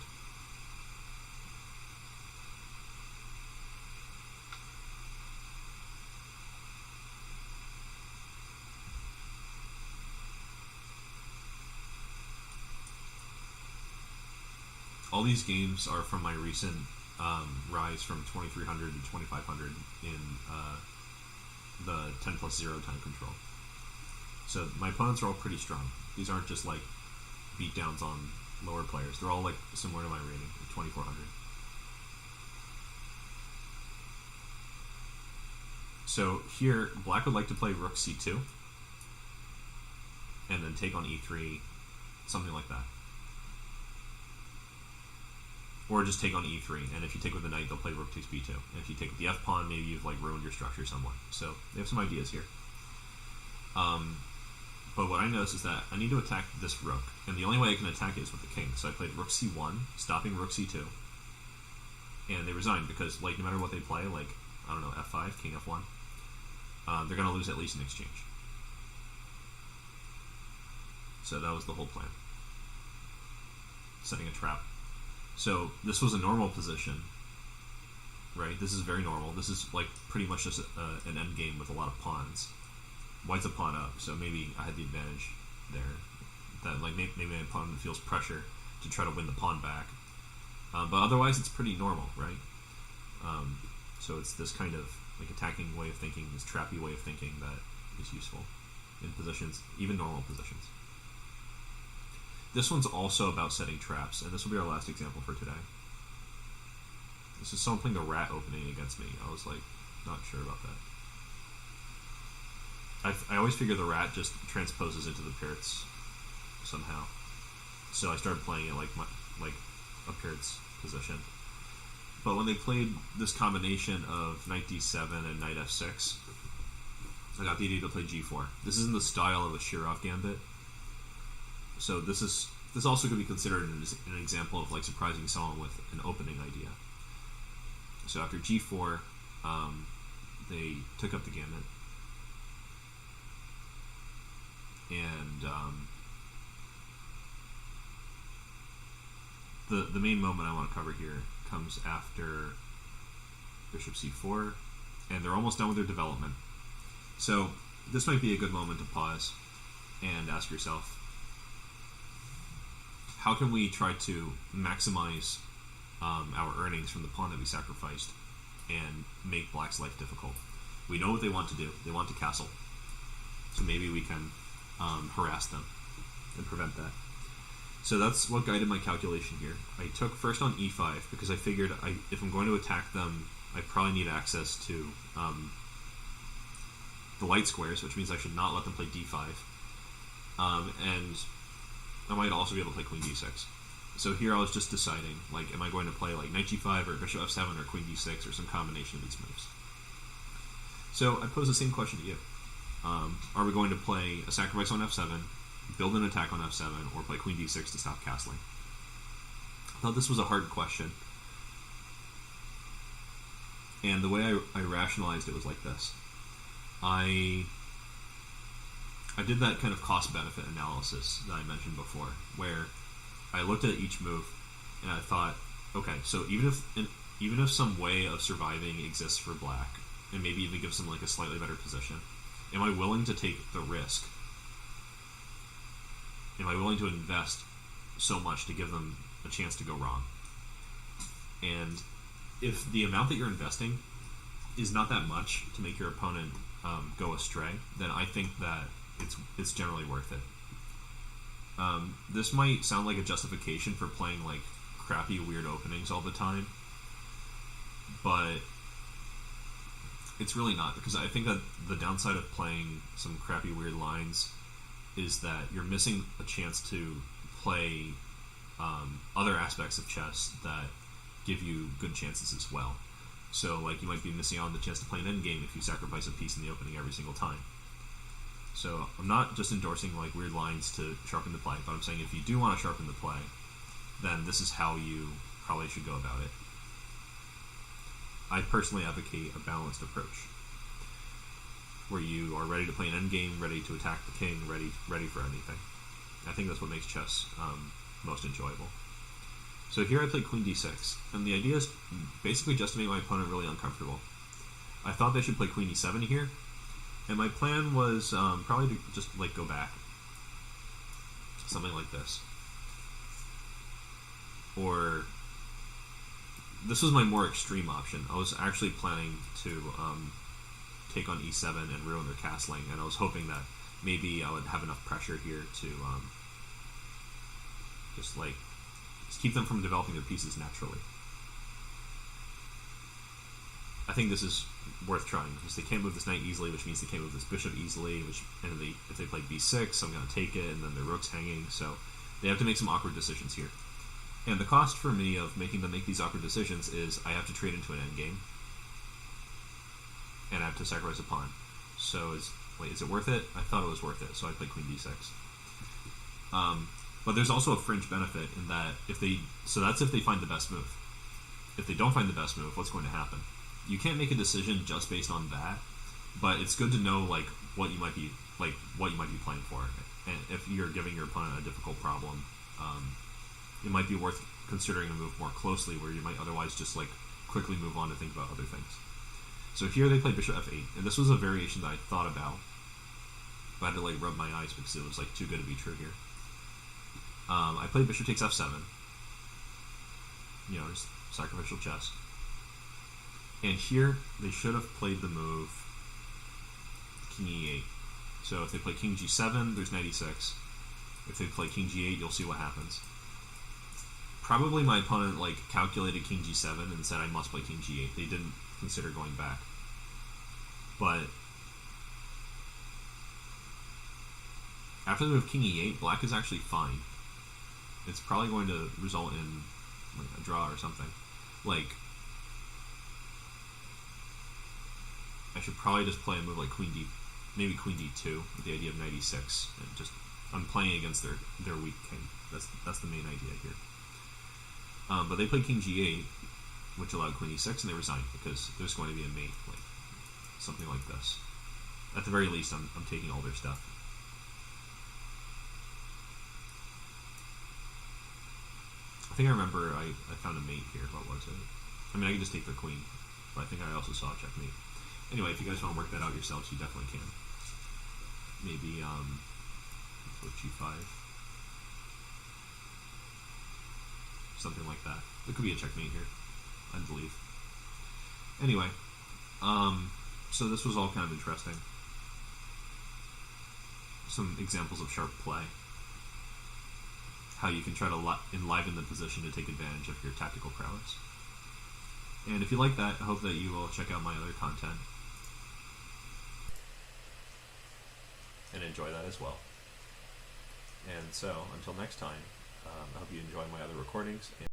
All these games are from my recent rise from 2300 to 2500 in the 10+0 time control. So my opponents are all pretty strong. These aren't just like beatdowns on lower players. They're all like similar to my rating, 2400. So here, black would like to play rook c2 and then take on e3, something like that. Or just take on e3, and if you take with the knight, they'll play rook takes b2. And if you take with the f-pawn, maybe you've like ruined your structure somewhat. So they have some ideas here. But what I noticed is that I need to attack this rook, and the only way I can attack it is with the king. So I played rook c1, stopping rook c2, and they resigned because, like, no matter what they play, like, I don't know, f5, king f1, they're going to lose at least an exchange. So that was the whole plan. Setting a trap. So this was a normal position, right? This is very normal. This is like pretty much just an end game with a lot of pawns. White's a pawn up, so maybe I had the advantage there. That like maybe my opponent feels pressure to try to win the pawn back. But otherwise, it's pretty normal, right? So it's this kind of like attacking way of thinking, this trappy way of thinking that is useful in positions, even normal positions. This one's also about setting traps, and this will be our last example for today. This is something the rat opening against me. I was like, not sure about that. I always figure the rat just transposes into the Pirits somehow. So I started playing it like a Pirits position. But when they played this combination of knight d7 and knight f6, I got the idea to play g4. This is in the style of a Petroff Gambit. So this also could be considered an example of like surprising someone with an opening idea. So after g4, they took up the gambit, and the main moment I want to cover here comes after bishop c4, and they're almost done with their development. So this might be a good moment to pause and ask yourself, how can we try to maximize our earnings from the pawn that we sacrificed and make black's life difficult? We know what they want to do. They want to castle. So maybe we can harass them and prevent that. So that's what guided my calculation here. I took first on e5 because I figured if I'm going to attack them, I probably need access to the light squares, which means I should not let them play d5. And I might also be able to play queen d6. So here I was just deciding, like, am I going to play like knight g5 or bishop f7 or queen d6 or some combination of these moves? So I pose the same question to you. Are we going to play a sacrifice on f7, build an attack on f7, or play queen d6 to stop castling? I thought this was a hard question. And the way I rationalized it was like this. I did that kind of cost-benefit analysis that I mentioned before, where I looked at each move and I thought, okay, so even if some way of surviving exists for black, and maybe even gives them like a slightly better position, am I willing to take the risk? Am I willing to invest so much to give them a chance to go wrong? And if the amount that you're investing is not that much to make your opponent go astray, then I think that it's generally worth it. This might sound like a justification for playing like crappy weird openings all the time, but it's really not, because I think that the downside of playing some crappy weird lines is that you're missing a chance to play other aspects of chess that give you good chances as well. So like you might be missing out on the chance to play an endgame if you sacrifice a piece in the opening every single time. So I'm not just endorsing like weird lines to sharpen the play, but I'm saying if you do want to sharpen the play, then this is how you probably should go about it. I personally advocate a balanced approach, where you are ready to play an endgame, ready to attack the king, ready for anything. I think that's what makes chess most enjoyable. So here I played queen d6, and the idea is basically just to make my opponent really uncomfortable. I thought they should play queen e7 here, and my plan was probably to just like go back. Something like this. Or this was my more extreme option. I was actually planning to take on e7 and ruin their castling, and I was hoping that maybe I would have enough pressure here to just keep them from developing their pieces naturally. I think this is worth trying, because they can't move this knight easily, which means they can't move this bishop easily, and if they play b6, I'm going to take it, and then their rook's hanging, so they have to make some awkward decisions here. And the cost for me of making them make these awkward decisions is I have to trade into an endgame, and I have to sacrifice a pawn. So wait, is it worth it? I thought it was worth it, so I played queen d6. But there's also a fringe benefit in that that's if they find the best move. If they don't find the best move, what's going to happen? You can't make a decision just based on that, but it's good to know like what you might be playing for. And if you're giving your opponent a difficult problem, it might be worth considering a move more closely, where you might otherwise just like quickly move on to think about other things. So here they played bishop f8, and this was a variation that I thought about, but I had to like rub my eyes because it was like too good to be true here. I played bishop takes f7, just sacrificial chess. And here they should have played the move king e8. So if they play king g7, there's knight e6. If they play king g8, you'll see what happens. Probably my opponent like calculated king g7 and said I must play king g8. They didn't consider going back. But after the move king e8, black is actually fine. It's probably going to result in like a draw or something. Like, I should probably just play a move like maybe queen d2 with the idea of knight e6, and just I'm playing against their weak king. That's the main idea here. But they played king g8, which allowed queen e6, and they resigned because there's going to be a mate, like something like this. At the very least, I'm taking all their stuff. I think I remember I found a mate here. What was it? I mean, I could just take their queen, but I think I also saw a checkmate. Anyway, if you guys want to work that out yourselves, you definitely can. Maybe with g5. Something like that. There could be a checkmate here, I believe. Anyway, so this was all kind of interesting. Some examples of sharp play. How you can try to enliven the position to take advantage of your tactical prowess. And if you like that, I hope that you will check out my other content and enjoy that as well. And so, until next time, I hope you enjoy my other recordings.